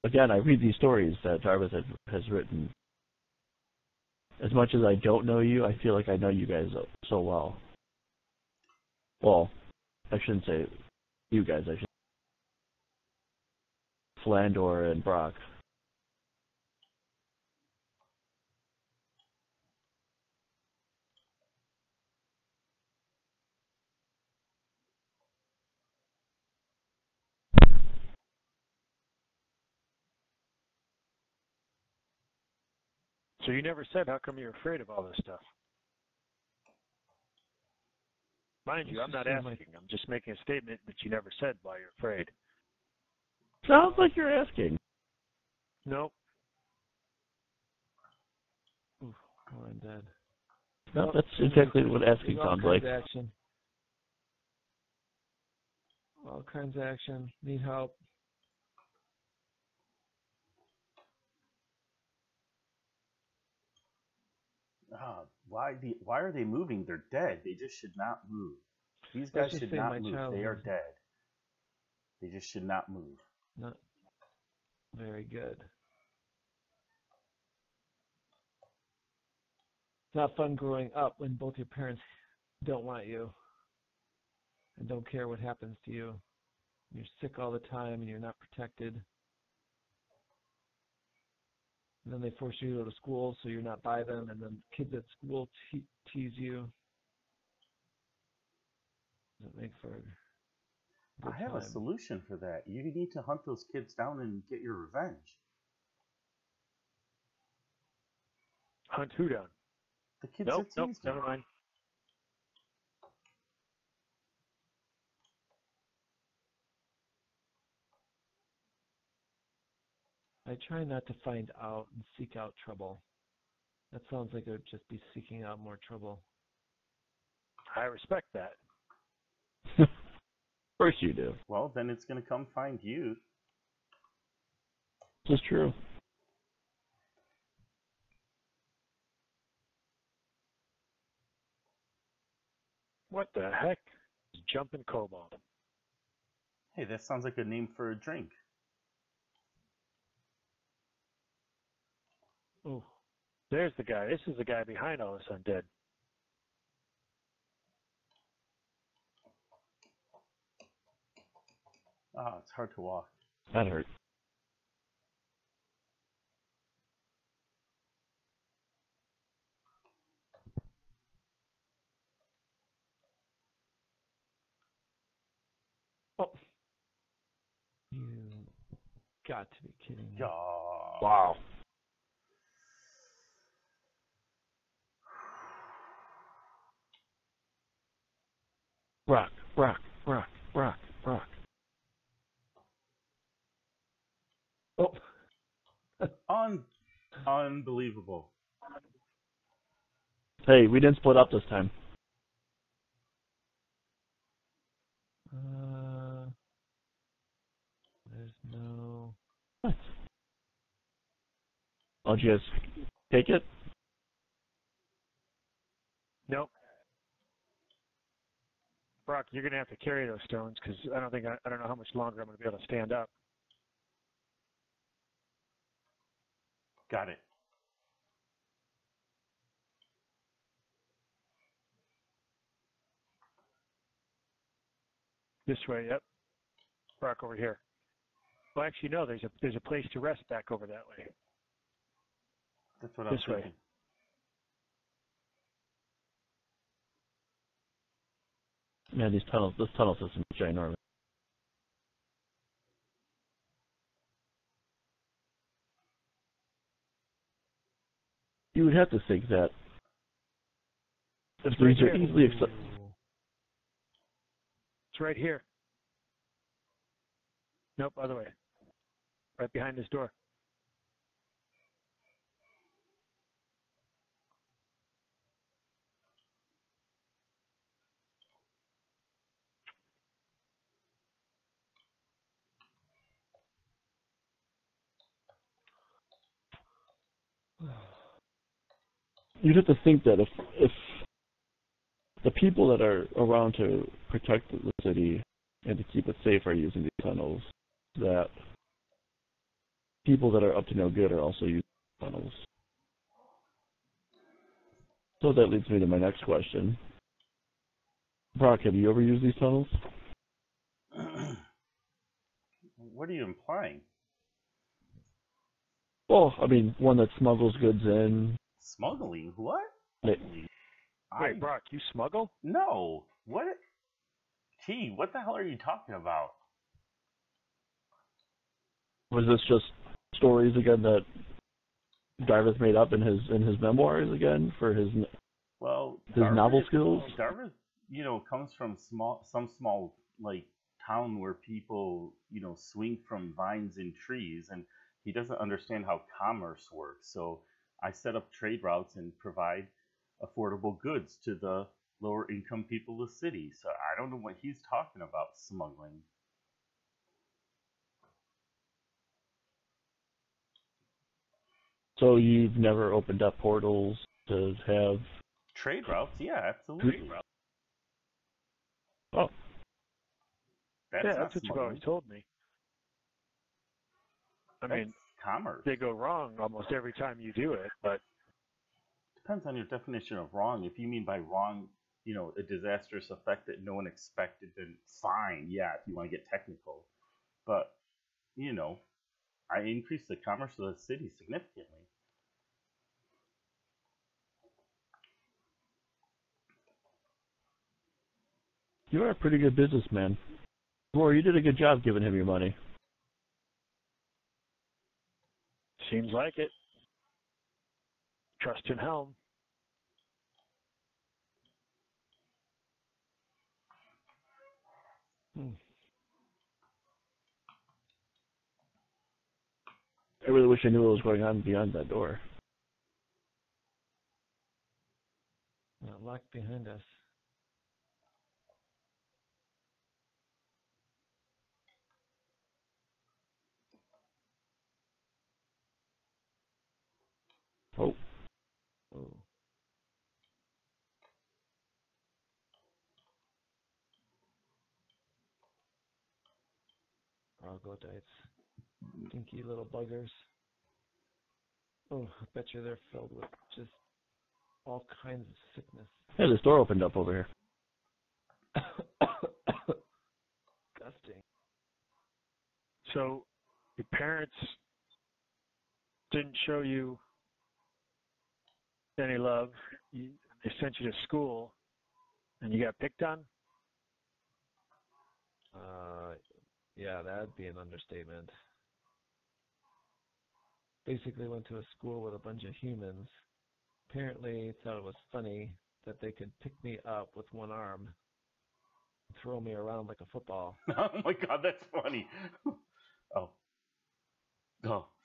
again, I read these stories that Darvith has written. As much as I don't know you, I feel like I know you guys so well. Well, I shouldn't say you guys. I should say Filandor and Brock. So you never said how come you're afraid of all this stuff. Mind you, I'm not asking. I'm just making a statement that you never said why you're afraid. Sounds like you're asking. Nope. Ooh, oh, I'm dead. No, that's exactly what asking sounds like. Action. All kinds of action. Need help. Why are they moving? They're dead. They just should not move. These guys should not move. They are dead. They just should not move. Not very good. It's not fun growing up when both your parents don't want you and don't care what happens to you. You're sick all the time and you're not protected. And then they force you to go to school so you're not by them, and then kids at school tease you. Doesn't make for a good I have time. a solution for that. You need to hunt those kids down and get your revenge. Hunt who down? The kids that tease me. Never mind. I try not to find out and seek out trouble. That sounds like it would just be seeking out more trouble. I respect that. Of course you do. Well, then it's going to come find you. This is true. What the heck? Jumping Kobold. Hey, that sounds like a name for a drink. Oh, there's the guy. This is the guy behind all this undead. Ah, it's hard to walk. That hurt. Oh. You got to be kidding me. Oh. Wow. Brock. Oh. Unbelievable. Hey, we didn't split up this time. There's no... What? Oh, did you guys take it? Nope. Brock, you're gonna have to carry those stones because I don't know how much longer I'm gonna be able to stand up. Got it. This way, yep. Brock over here. Well, actually, no. There's a place to rest back over that way. That's what I was This way. thinking. Man, this tunnel system is ginormous. You would have to think that if these are easily It's right here. Nope, other way. Right behind this door. you'd have to think that if the people that are around to protect the city and to keep it safe are using these tunnels, that people that are up to no good are also using tunnels. So that leads me to my next question. Brock, have you ever used these tunnels? What are you implying? Well, I mean, one that smuggles goods in. Smuggling? What? Wait, Brock, you smuggle? No. What? T, what the hell are you talking about? Was this just stories again that Darvith made up in his memoirs again for his novel skills? Darvith, comes from some small like town where people, swing from vines and trees, and he doesn't understand how commerce works. So I set up trade routes and provide affordable goods to the lower income people of the city. So I don't know what he's talking about smuggling. So you've never opened up portals to have trade routes? Yeah, absolutely. Oh. That's what you've always told me. I mean, commerce. They go wrong almost every time you do it, but depends on your definition of wrong. If you mean by wrong, a disastrous effect that no one expected, then fine, yeah, if you want to get technical. But, I increased the commerce of the city significantly. You're a pretty good businessman. Roar, you did a good job giving him your money. Seems like it. Trust in Helm. I really wish I knew what was going on beyond that door. Locked behind us. Oh. Troglodytes. Dinky little buggers. Oh, I bet you they're filled with just all kinds of sickness. Hey, this door opened up over here. Disgusting. So, your parents didn't show you any love. They sent you to school, and you got picked on? Yeah, that'd be an understatement. Basically went to a school with a bunch of humans. Apparently thought it was funny that they could pick me up with one arm and throw me around like a football. Oh my god, that's funny. Oh,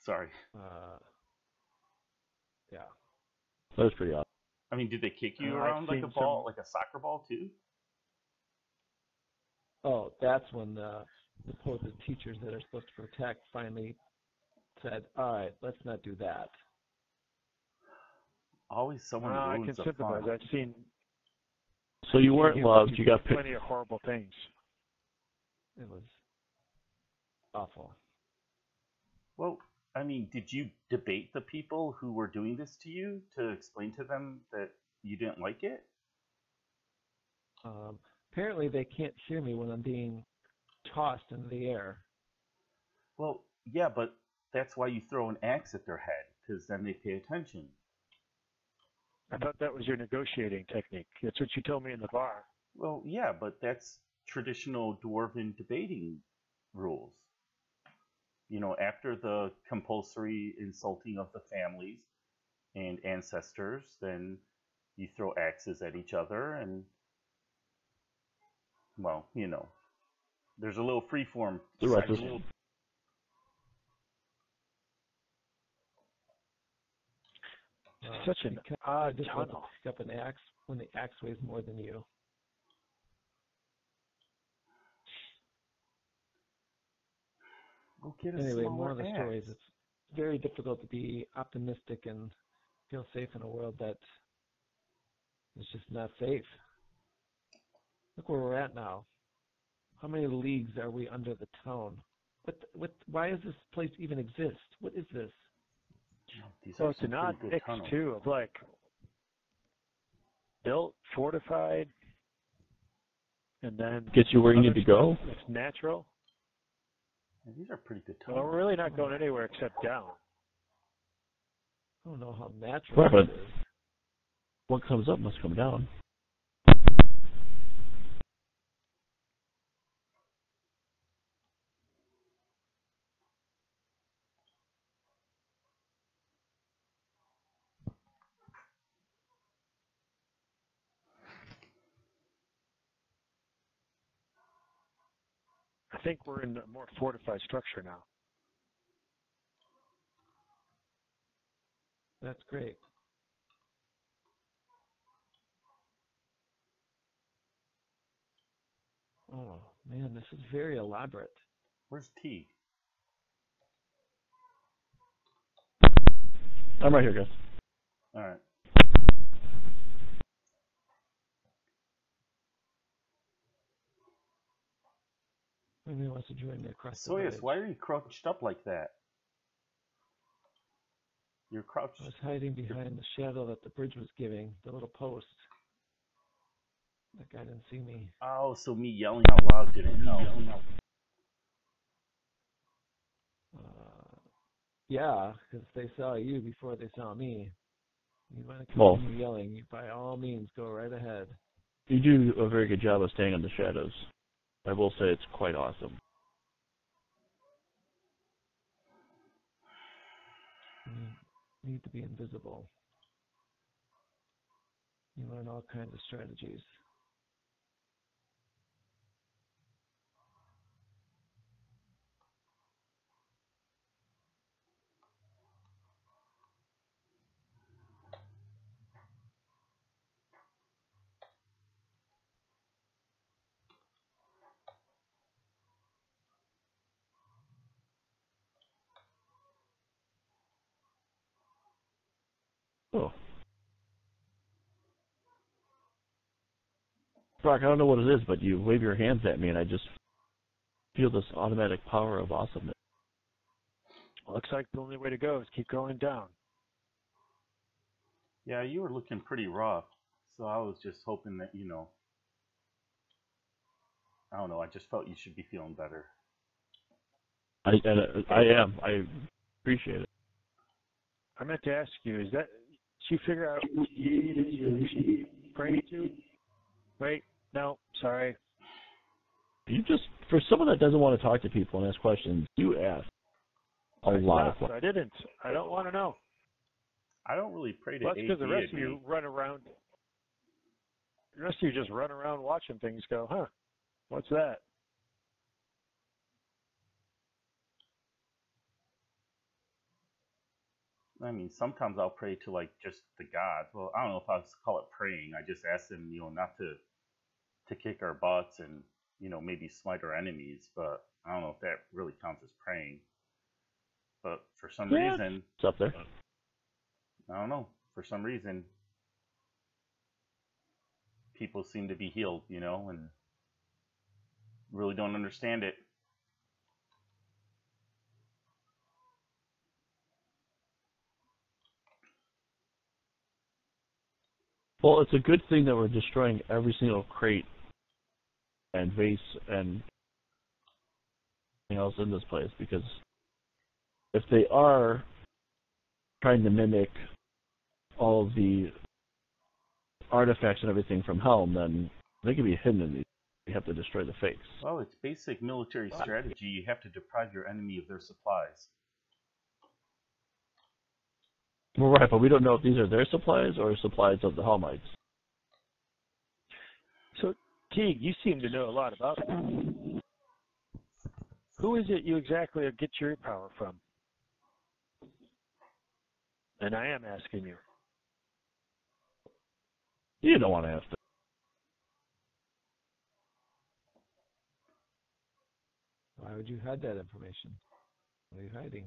sorry. Yeah. That was pretty awesome. I mean, did they kick you I've around like a seen ball, like a soccer ball too? Oh, that's when the supposed teachers that are supposed to protect finally said, all right, let's not do that. Always someone I ruins can the sympathize. fun. I've seen. So you weren't loved. You got picked. Plenty of horrible things. It was awful. Well, I mean, did you debate the people who were doing this to you to explain to them that you didn't like it? Apparently they can't hear me when I'm being tossed into the air. Well, yeah, but that's why you throw an axe at their head, because then they pay attention. I thought that was your negotiating technique. That's what you told me in the bar. Well, yeah, but that's traditional dwarven debating rules. You know, after the compulsory insulting of the families and ancestors, then you throw axes at each other and, well, you know, there's a little freeform section. Such an odd tunnel. Pick up an axe when the axe weighs more than you. Anyway, more of the stories. It's very difficult to be optimistic and feel safe in a world that is just not safe. Look where we're at now. How many leagues are we under the town? Why does this place even exist? What is this? Well, it's an odd mix, too, of like built, fortified, and then gets you where you need to go. It's natural. And these are pretty good tunnels. Well, we're really not going anywhere except down. I don't know how natural Right, it is. What comes up must come down. I think we're in a more fortified structure now. That's great. Oh, man, this is very elaborate. Where's Teeg? I'm right here, guys. All right. Maybe he wants to join me across the Soeus, bridge. why are you crouched up like that? You're crouched. I was hiding behind the shadow that the bridge was giving, the little post. That guy didn't see me. Oh, so me yelling out loud didn't help. Yeah, because they saw you before they saw me. You want to continue yelling, by all means, go right ahead. You do a very good job of staying in the shadows. I will say it's quite awesome. You need to be invisible. You learn all kinds of strategies. Oh. Brock, I don't know what it is, but you wave your hands at me and I just feel this automatic power of awesomeness. Looks like the only way to go is keep going down. Yeah, you were looking pretty rough, so I was just hoping that, you know, I don't know, I just felt you should be feeling better. I am. I appreciate it. I meant to ask you, is that, did you figure out who you praying to? Wait, no, sorry. You just, for someone that doesn't want to talk to people and ask questions, you ask a lot of questions. I didn't. I don't want to know. I don't really pray to Well, that's because the rest of deity. you run around. The rest of you just run around watching things go, huh, what's that? I mean, sometimes I'll pray to like just the gods. Well, I don't know if I'll call it praying. I just ask them, not to kick our butts and maybe smite our enemies. But I don't know if that really counts as praying. But for some reason, it's up there. I don't know. For some reason, people seem to be healed, and really don't understand it. Well, it's a good thing that we're destroying every single crate and vase and anything else in this place, because if they are trying to mimic all of the artifacts and everything from Helm, then they can be hidden in these. You have to destroy the fakes. Well, it's basic military strategy. You have to deprive your enemy of their supplies. Well, right, but we don't know if these are their supplies or supplies of the Helmites. So, Teeg, you seem to know a lot about it. Who is it you exactly get your power from? And I am asking you. You don't want to have to. Why would you hide that information? What are you hiding?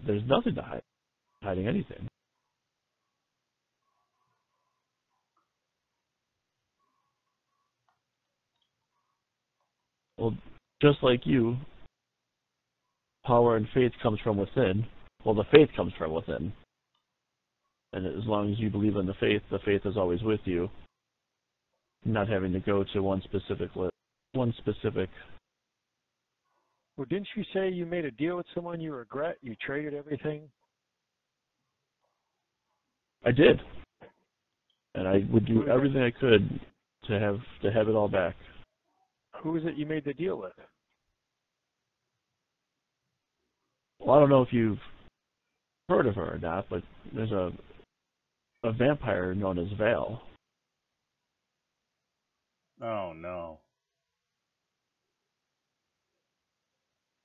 There's nothing to hide. Hiding anything. Well, just like you, power and faith comes from within. Well, the faith comes from within. And as long as you believe in the faith is always with you. Not having to go to one specific list. One specific. Well, didn't you say you made a deal with someone you regret? You traded everything? I did. And I would do everything I could to have it all back. Who is it you made the deal with? Well, I don't know if you've heard of her or not, but there's a vampire known as Vale. Oh, no.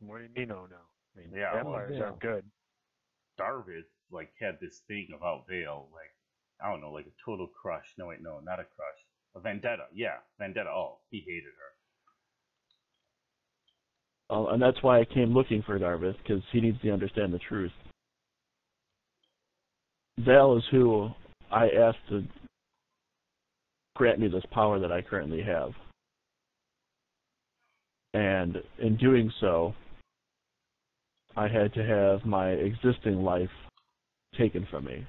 What do you mean, oh no? I mean, Yeah, vampires aren't good. Darvith, had this thing about Vale, I don't know, a total crush. No, wait, no, not a crush. A vendetta. Yeah, vendetta. Oh, he hated her. And that's why I came looking for Darvith, because he needs to understand the truth. Vale is who I asked to grant me this power that I currently have. And in doing so, I had to have my existing life taken from me.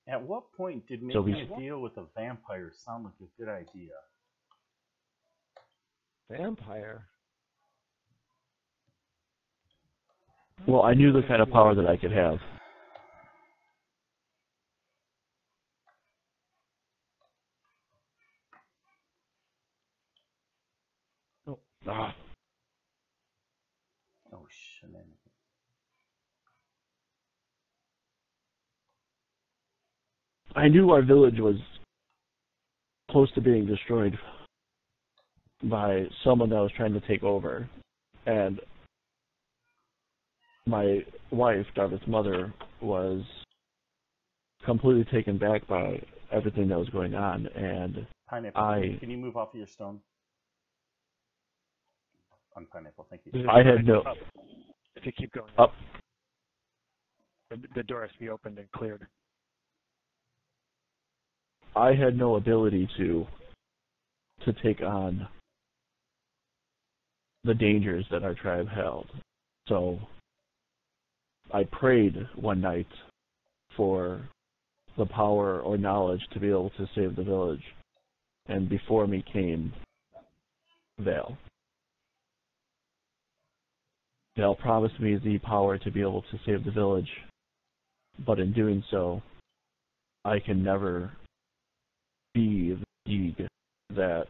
At what point did making a deal with a vampire sound like a good idea? Vampire? Well, I knew the kind of power that I could have. Oh. Ah. Oh, shenanigans. I knew our village was close to being destroyed by someone that was trying to take over. And my wife, Darvith's mother, was completely taken back by everything that was going on. And Pineapple, can you move off of your stone? On Pineapple, thank you. I had no... Up. If you keep going up. The door has to be opened and cleared. I had no ability to take on the dangers that our tribe held. So I prayed one night for the power or knowledge to be able to save the village. And before me came Vale. Vale promised me the power to be able to save the village, but in doing so, I can never be the Teeg that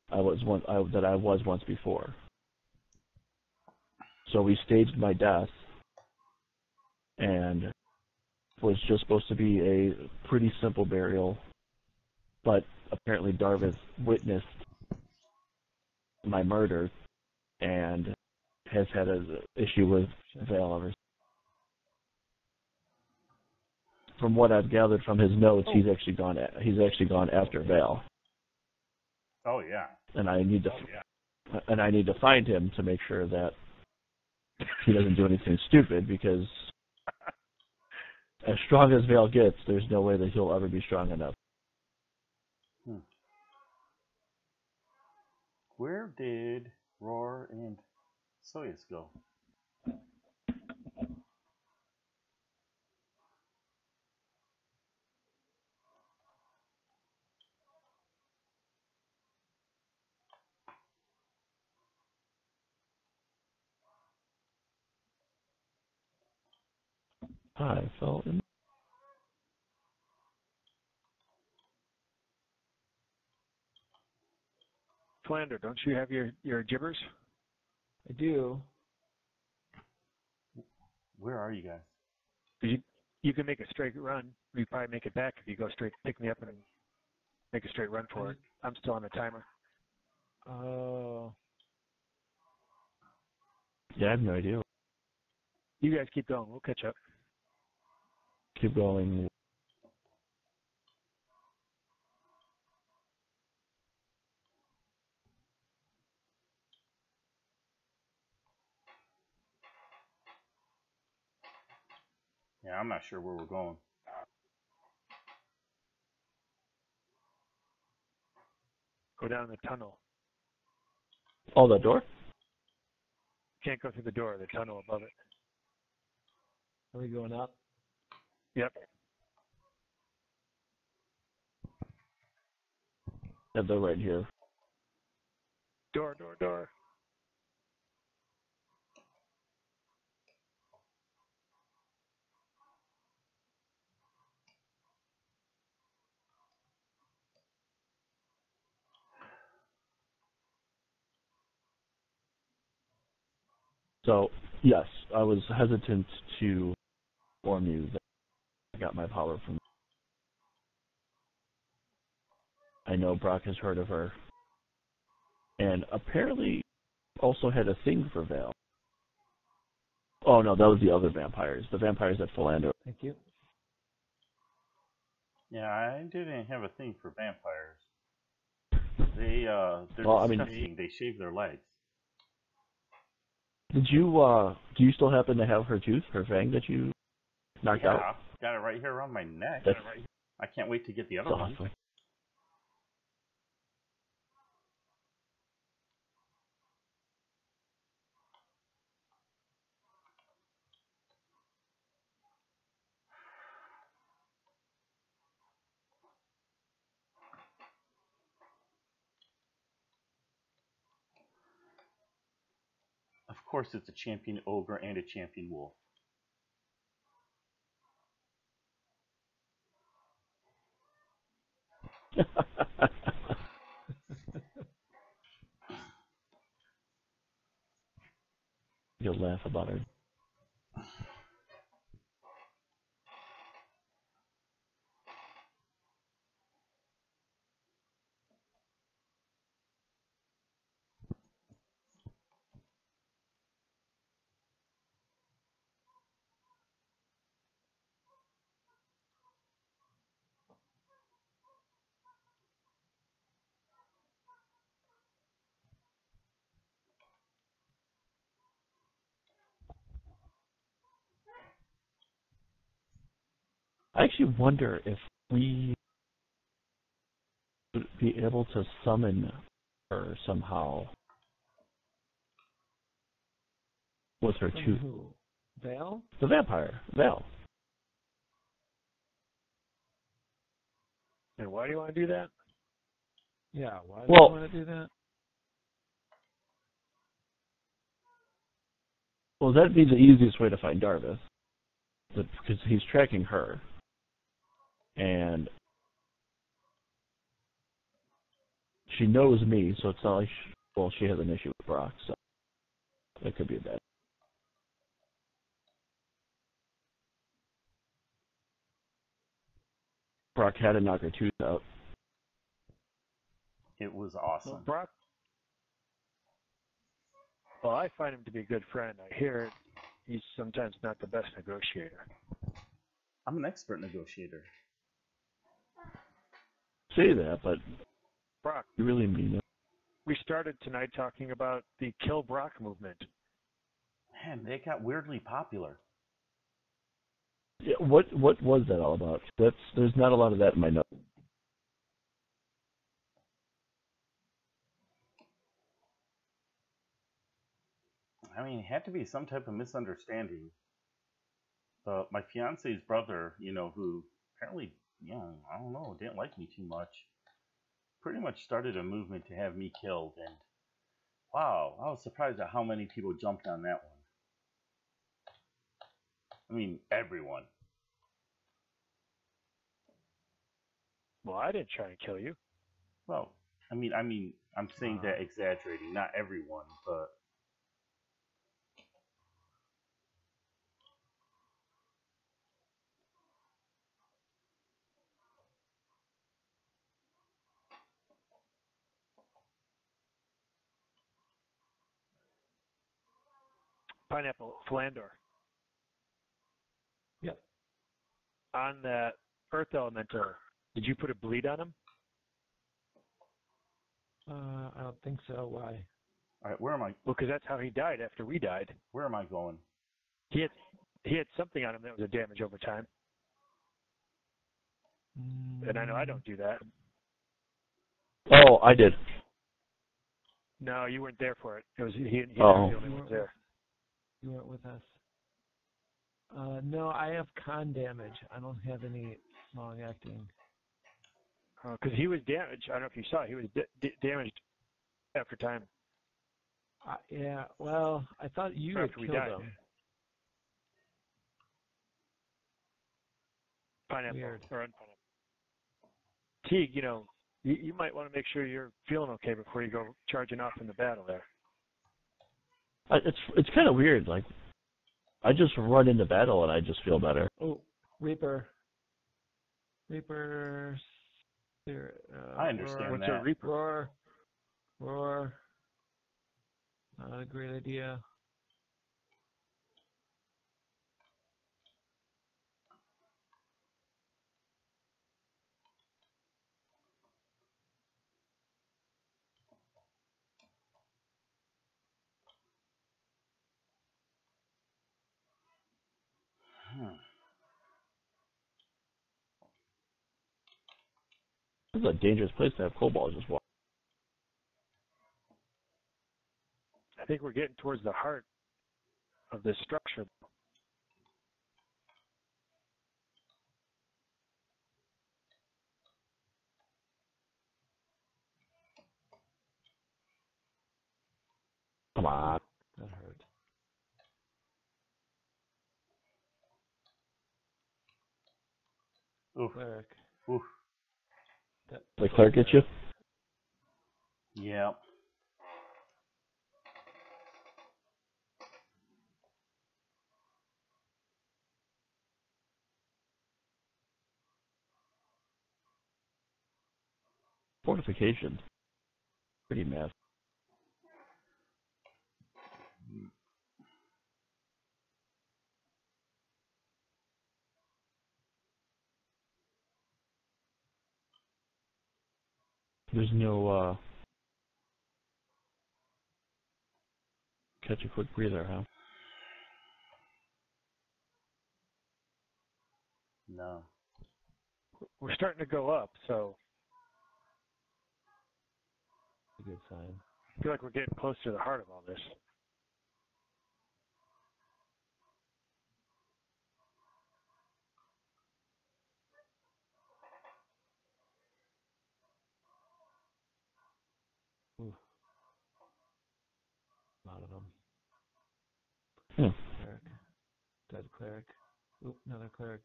I was once before. So we staged my death, and was just supposed to be a pretty simple burial, but apparently Darvith witnessed my murder, and has had an issue with Vale ever. From what I've gathered from his notes, he's actually gone after Vale. Oh yeah. And I need to find him to make sure that he doesn't do anything stupid, because as strong as Vale gets, there's no way that he'll ever be strong enough. Where did Roar and Soeus go? I fell in. Filandor, don't you have your gibbers? I do. Where are you guys? You can make a straight run. You probably make it back if you go straight, pick me up, and make a straight run for it. I'm still on the timer. Oh. Yeah, I have no idea. You guys keep going. We'll catch up. Keep going. Yeah, I'm not sure where we're going. Go down the tunnel. Oh, that door? Can't go through the door. The tunnel above it. Are we going up? Yep. Yeah, they're right here. Door, door, door. So, yes, I was hesitant to inform you that I got my power from. I know Brock has heard of her, and apparently also had a thing for Vale. Oh no, that was the other vampires. The vampires at Filandor. Thank you. Yeah, I didn't have a thing for vampires. They're disgusting. They shave their legs. Did you, do you still happen to have her tooth, her fang that you knocked out? Yeah, got it right here around my neck. I can't wait to get the other one. Awesome. Of course, it's a champion ogre and a champion wolf. You'll laugh about her. I actually wonder if we would be able to summon her somehow with her tooth. Who? Vale? The vampire, Vale. And why do you want to do that? Yeah, why do you Well, want to do that? Well, that'd be the easiest way to find Darvith, because he's tracking her, and she knows me, so it's not like she has an issue with Brock, so that could be bad. Brock had to knock her tooth out. It was awesome. Well, Well, I find him to be a good friend. I hear he's sometimes not the best negotiator. I'm an expert negotiator. Say that, but Brock, you really mean it. we started tonight talking about the Kill Brock movement. Man, they got weirdly popular. Yeah, what was that all about? There's not a lot of that in my notes. I mean, it had to be some type of misunderstanding. My fiance's brother, who apparently, I don't know, didn't like me too much, pretty much started a movement to have me killed, and wow, I was surprised at how many people jumped on that one. I mean, everyone. Well, I didn't try to kill you. Well, I'm saying that exaggerating, not everyone, but Pineapple, Filandor. Yep. On that Earth Elementor, did you put a bleed on him? I don't think so. Why? all right, where am I? Well, because that's how he died after we died. Where am I going? He had something on him that was a damage over time. And I know I don't do that. Oh, I did. No, you weren't there for it. It was he was Oh. the only one there. You weren't with us. No, I have con damage. I don't have any long acting. Because he was damaged. I don't know if you saw it. He was damaged after time. Yeah, well, I thought you had After we killed died. him. Pineapple Weird. or unpineapple. Teeg, you might want to make sure you're feeling okay before you go charging off in the battle there. It's kind of weird. Like, I just run into battle and I just feel better. Oh, Reaper. I understand What's that. a Reaper? Roar. Not a great idea. This is a dangerous place to have kobolds just walk. I think we're getting towards the heart of this structure. Come on. That hurt. Oof. Cleric. Oof. The cleric get you? Yeah. Fortification. Pretty massive. There's no, catch a quick breather, huh? No. We're starting to go up, so A good sign. I feel like we're getting close to the heart of all this. Ooh. A lot of them. Hmm. Cleric. Dead cleric. Oop, another cleric.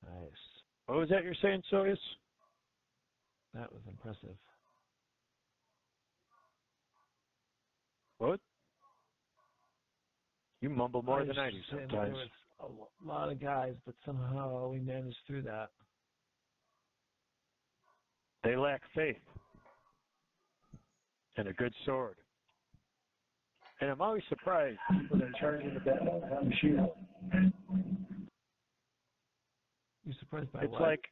Nice. What was that you're saying, Soeus? That was impressive. What? You mumble more than I do was saying that sometimes. there was a lot of guys, but somehow we managed through that. They lack faith and a good sword. And I'm always surprised people that charge into battle and have a shield. You're surprised by It's what? like,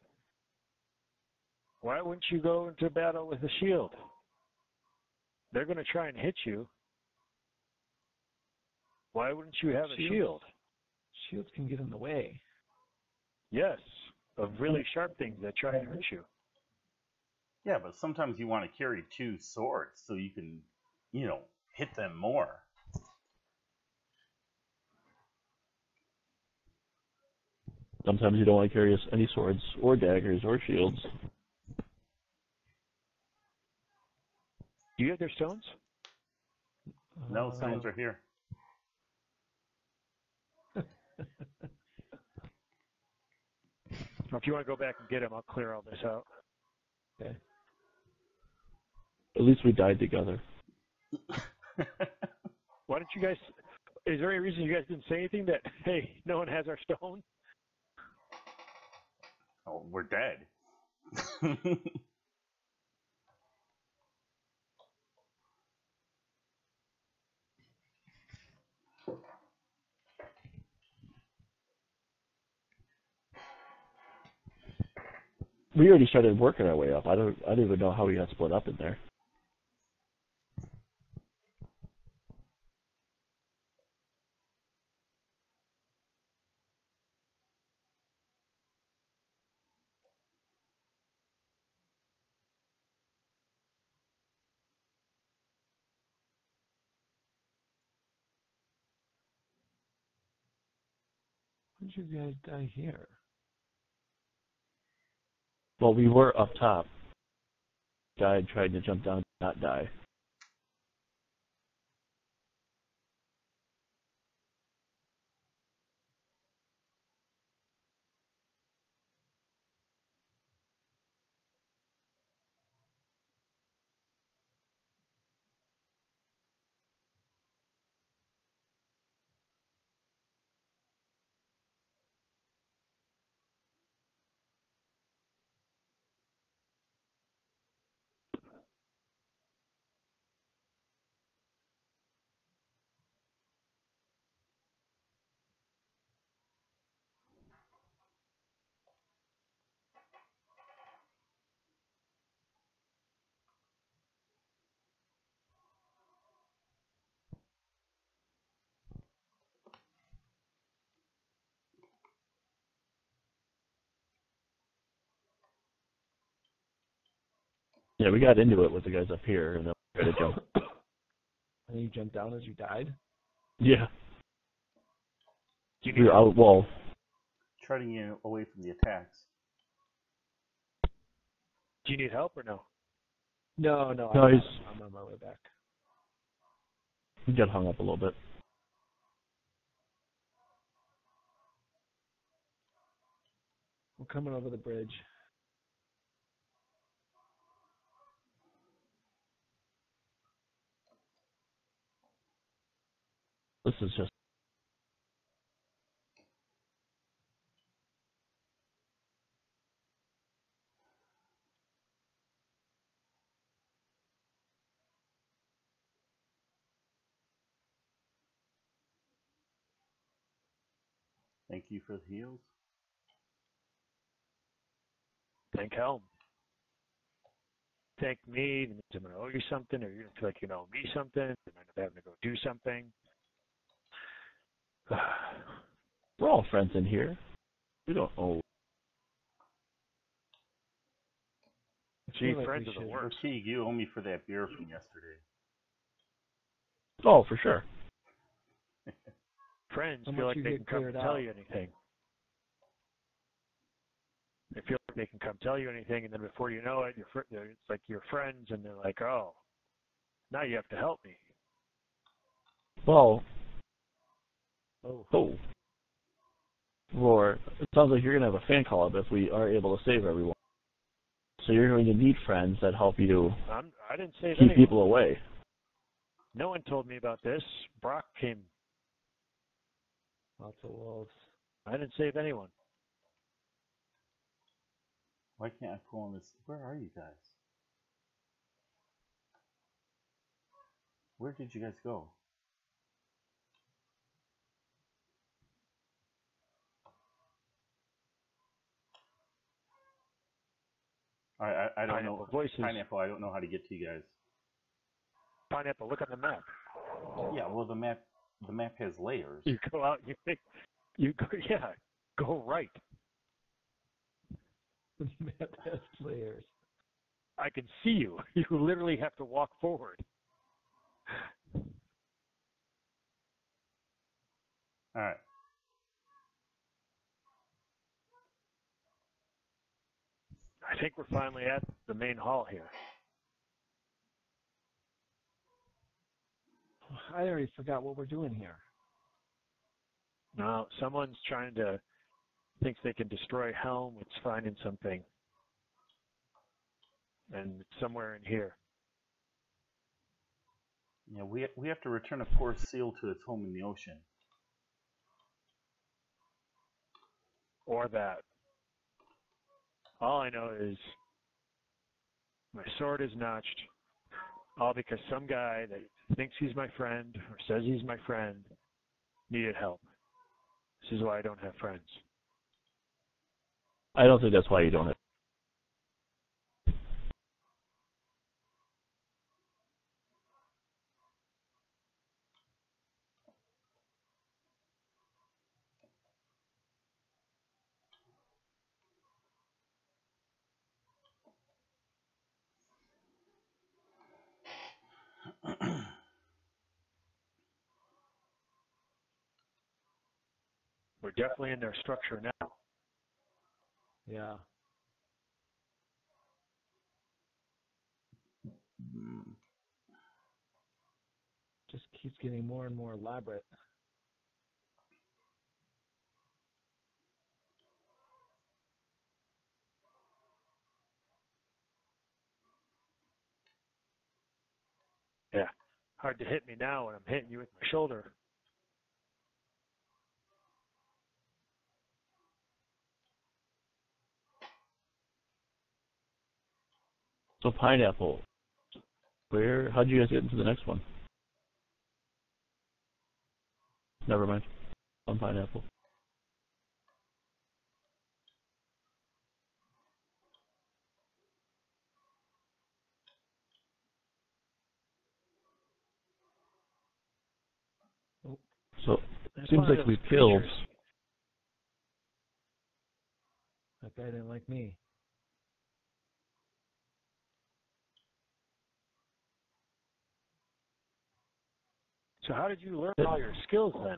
why wouldn't you go into battle with a shield? They're going to try and hit you. Why wouldn't you have a shield? Shields can get in the way. Yes, of really sharp things that try and hurt you. Yeah, but sometimes you want to carry two swords so you can, hit them more. Sometimes you don't want to carry any swords or daggers or shields. Do you have their stones? No, stones are here. If you want to go back and get them, I'll clear all this out. Okay. At least we died together. Why don't you guys, is there any reason you guys didn't say anything that, hey, no one has our stone? Oh, we're dead. We already started working our way up. I don't even know how we got split up in there. How did you guys die here? Well, we were up top. Died trying to jump down, did not die. Yeah, we got into it with the guys up here, and then we tried to jump. And you jumped down as you died? Yeah. Do you We need were out, well, Trying to get away from the attacks. Do you need help or no? No, No, I'm on my way back. he got hung up a little bit. We're coming over the bridge. This is just... Thank you for the heals. Thank Helm. Thank me. It means I'm going to owe you something, or you're going to feel like you owe me something, and I'm having to go do something. We're all friends in here. We don't owe... Gee, like friends we are the should. worst. Teeg, you owe me for that beer from yesterday. Oh, for sure. Friends How feel much like you they get can come cleared and tell out? you anything. They feel like they can come tell you anything, and then before you know it, it's like you're friends, and they're like, oh, now you have to help me. Well, Oh. Roar, it sounds like you're going to have a fan call up if we are able to save everyone. So you're going to need friends that help you I didn't save keep anyone. people away. No one told me about this. Brock came. Lots of wolves. I didn't save anyone. Why can't I pull on this? Where are you guys? Where did you guys go? I don't know. Voices. Pineapple, I don't know how to get to you guys. Pineapple, look at the map. Yeah, well, the map has layers. You go out, you go, yeah, go right. The map has layers. I can see you. You literally have to walk forward. All right. I think we're finally at the main hall here. I already forgot what we're doing here. No, someone's thinks they can destroy Helm. It's finding something. And it's somewhere in here. Yeah, we have to return a poor seal to its home in the ocean. Or that. All I know is my sword is notched, all because some guy that thinks he's my friend or says he's my friend needed help. This is why I don't have friends. I don't think that's why you don't have. We're definitely in their structure now. Yeah. Just keeps getting more and more elaborate. Yeah. Hard to hit me now when I'm hitting you with my shoulder. So Pineapple, how'd you guys get into the next one? Never mind. On Pineapple. So it seems like we've killed. That guy didn't like me. So how did you learn all your skills then?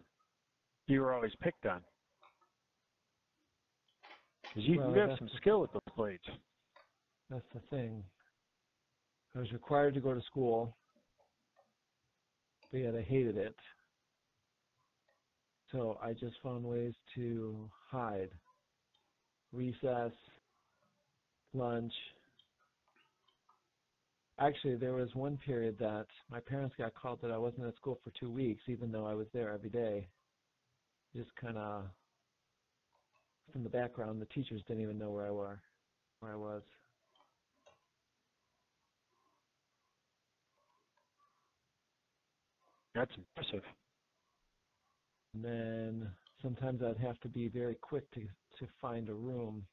You were always picked on. Because you have some skill with those blades. That's the thing. I was required to go to school, but yet I hated it. So I just found ways to hide. Recess, lunch. Actually, there was one period that my parents got called that I wasn't at school for 2 weeks, even though I was there every day. Just kind of from the background, the teachers didn't even know where I was. That's impressive. And then sometimes I'd have to be very quick to find a room.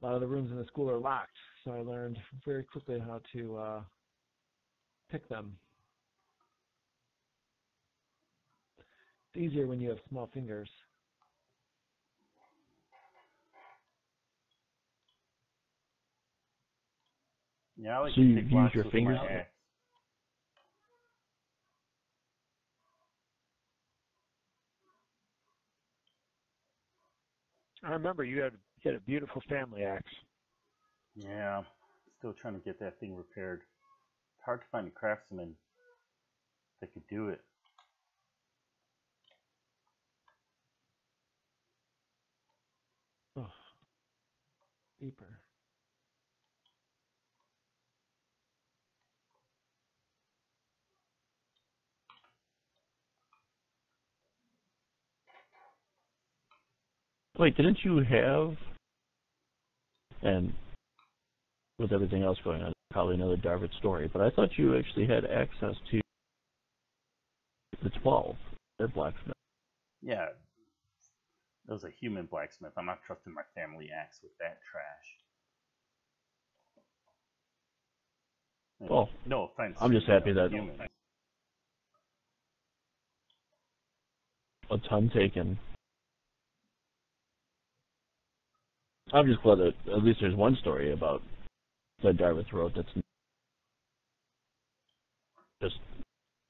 A lot of the rooms in the school are locked, so I learned very quickly how to pick them. It's easier when you have small fingers. Yeah, I like So to you pick use locks your with fingers? my axe. I remember you had a beautiful family axe. Yeah, still trying to get that thing repaired. It's hard to find a craftsman that could do it. Oh, deeper. Wait, didn't you have And with everything else going on, probably another Darvith story. But I thought you actually had access to the 12, their blacksmith. Yeah, that was a human blacksmith. I'm not trusting my family axe with that trash. Well, no offense. I'm just happy that humans. A ton taken. I'm just glad that at least there's one story about that Darvith wrote that's just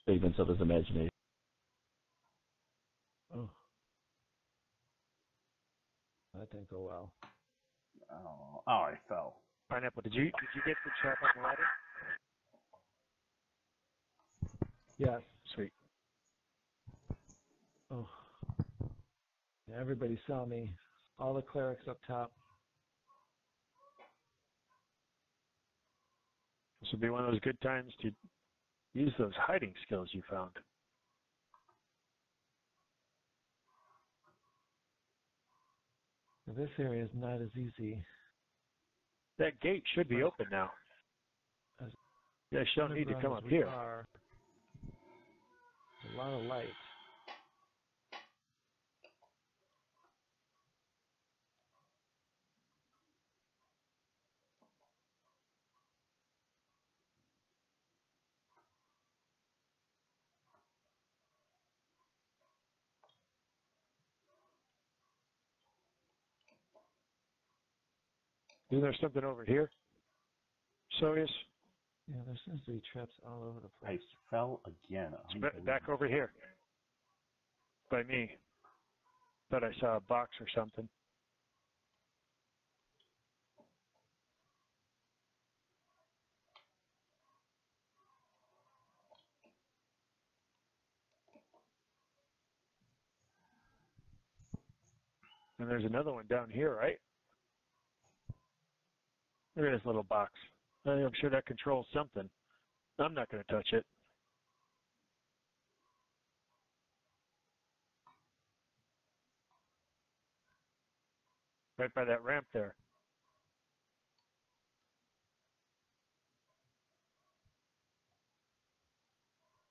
figments of his imagination. Oh. That didn't go well. Oh, I fell. Pineapple, did you get the trap on the ladder? Yes. Sweet. Oh. Yeah, everybody saw me. All the clerics up top. This would be one of those good times to use those hiding skills you found. This area is not as easy. That gate should be open now. You guys don't need to come up here. There's a lot of light. Isn't there something over here? Soeus? Yeah, there seems to be traps all over the place. I fell again. Back over here. By me. Thought I saw a box or something. And there's another one down here, right? There is a little box. I'm sure that controls something. I'm not going to touch it. Right by that ramp there.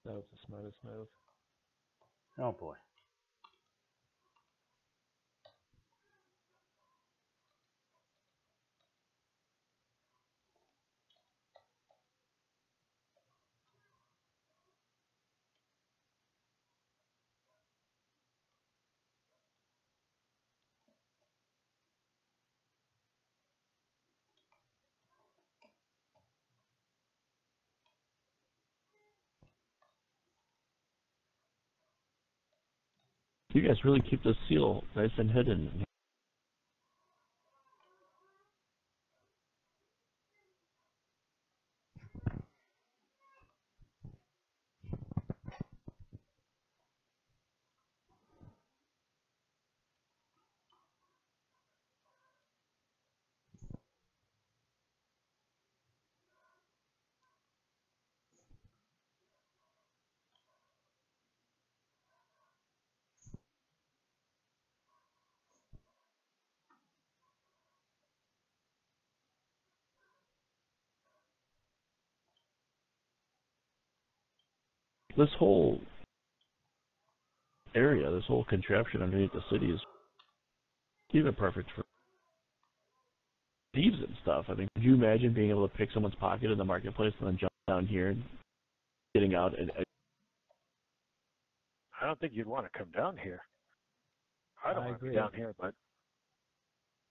That was the smartest move. Oh boy. You guys really keep the seal nice and hidden. This whole area, this whole contraption underneath the city is even perfect for thieves and stuff. I mean, could you imagine being able to pick someone's pocket in the marketplace and then jump down here and getting out? I don't think you'd want to come down here. I don't want to be down here, but...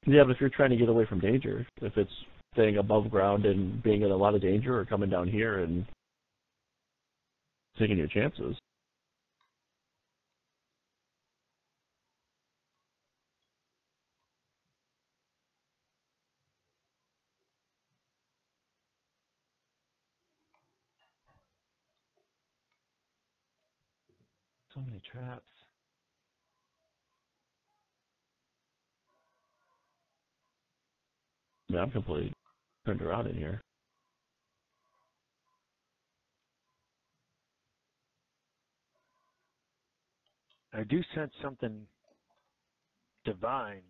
Yeah, but if you're trying to get away from danger, if it's staying above ground and being in a lot of danger, or coming down here and taking your chances. So many traps. Yeah, I'm completely turned around in here. I do sense something divine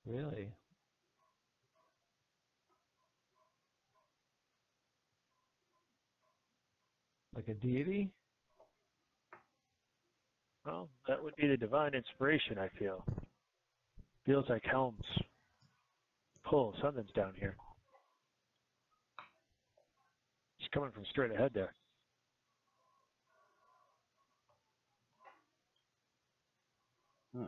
Really? Like a deity? Well, that would be the divine inspiration, I feel. Feels like Helm's pull. Something's down here. He's coming from straight ahead there. Hmm.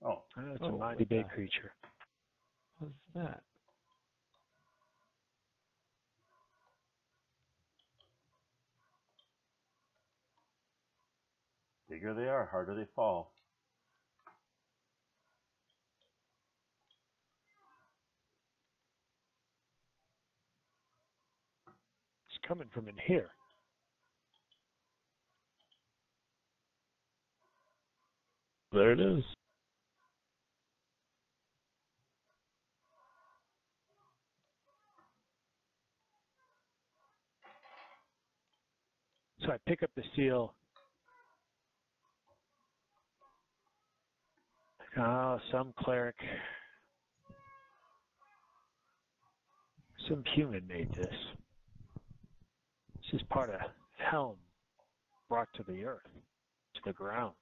Oh. It's a mighty big creature. What's that? Bigger they are, harder they fall. It's coming from in here. There it is. So I pick up the seal. Oh, some cleric. Some human made this. This is part of Helm brought to the earth, to the ground.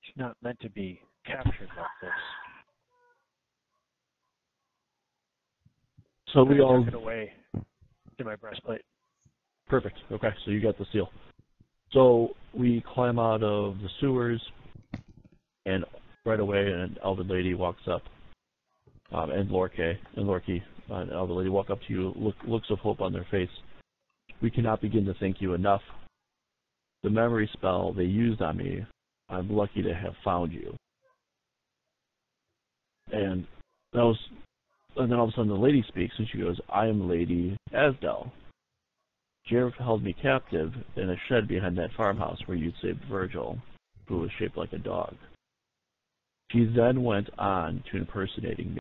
It's not meant to be captured like this. So we all... Tuck it away in my breastplate. Perfect. Okay, so you got the seal. So we climb out of the sewers, and right away an elder lady walks up, and Lorky, an elder lady walk up to you, looks of hope on their face. We cannot begin to thank you enough. The memory spell they used on me, I'm lucky to have found you. And then all of a sudden the lady speaks, and she goes, I am Lady Asdel. Jareth held me captive in a shed behind that farmhouse where you'd saved Virgil, who was shaped like a dog. She then went on to impersonating me.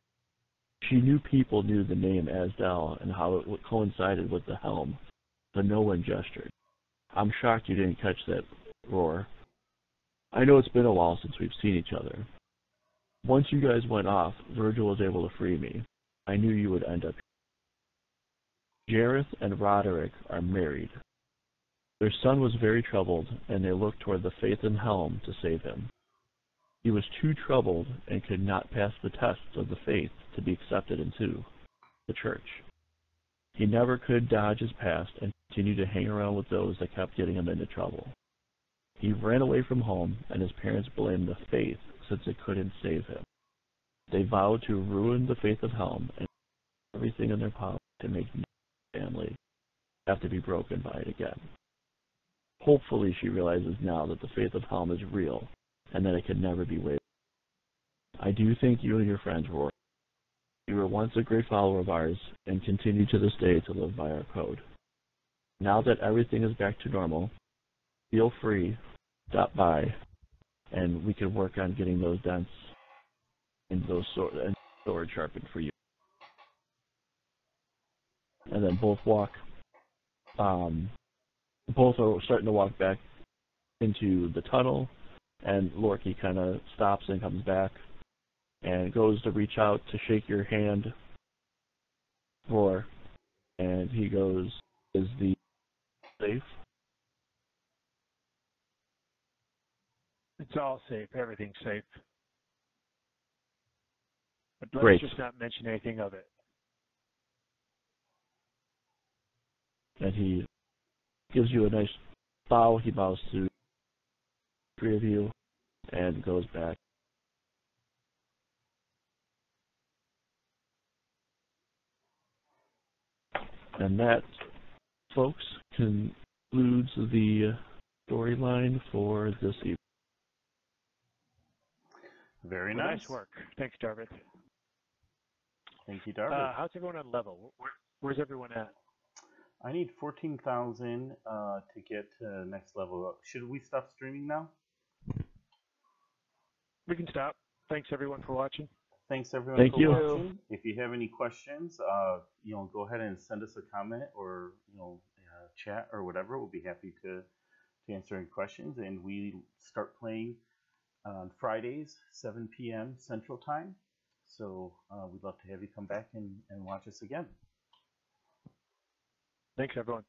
She knew people knew the name Asdel and how it coincided with the helm, but no one gestured. I'm shocked you didn't catch that roar. I know it's been a while since we've seen each other. Once you guys went off, Virgil was able to free me. I knew you would end up here. Jareth and Roderick are married. Their son was very troubled, and they looked toward the faith in Helm to save him. He was too troubled and could not pass the tests of the faith to be accepted into the church. He never could dodge his past and continued to hang around with those that kept getting him into trouble. He ran away from home, and his parents blamed the faith since it couldn't save him. They vowed to ruin the faith of Helm and everything in their power to make the family have to be broken by it again. Hopefully she realizes now that the faith of Helm is real and that it can never be wavered. I do thank you and your friends, Roar. You were once a great follower of ours and continue to this day to live by our code. Now that everything is back to normal, feel free, stop by, and we can work on getting those dents and those sword sharpened for you. And then both walk. Both are starting to walk back into the tunnel, and Lorky kind of stops and comes back and goes to reach out to shake your hand, Roar, and he goes, is the safe? It's all safe. Everything's safe. But let's Great. just not mention anything of it. And he gives you a nice bow. He bows to the three of you and goes back. And that, folks, concludes the storyline for this evening. Very Well, nice. nice work. Thanks, Darvith. Thank you, Darvith. How's everyone on level? Where's everyone at? I need 14,000 to get to next level up. Should we stop streaming now? We can stop. Thanks, everyone, for watching. Thanks everyone Thank for you. watching. If you have any questions, go ahead and send us a comment or chat or whatever. We'll be happy to answer any questions. And we start playing on Fridays, 7 p.m. Central Time. So we'd love to have you come back and watch us again. Thanks, everyone.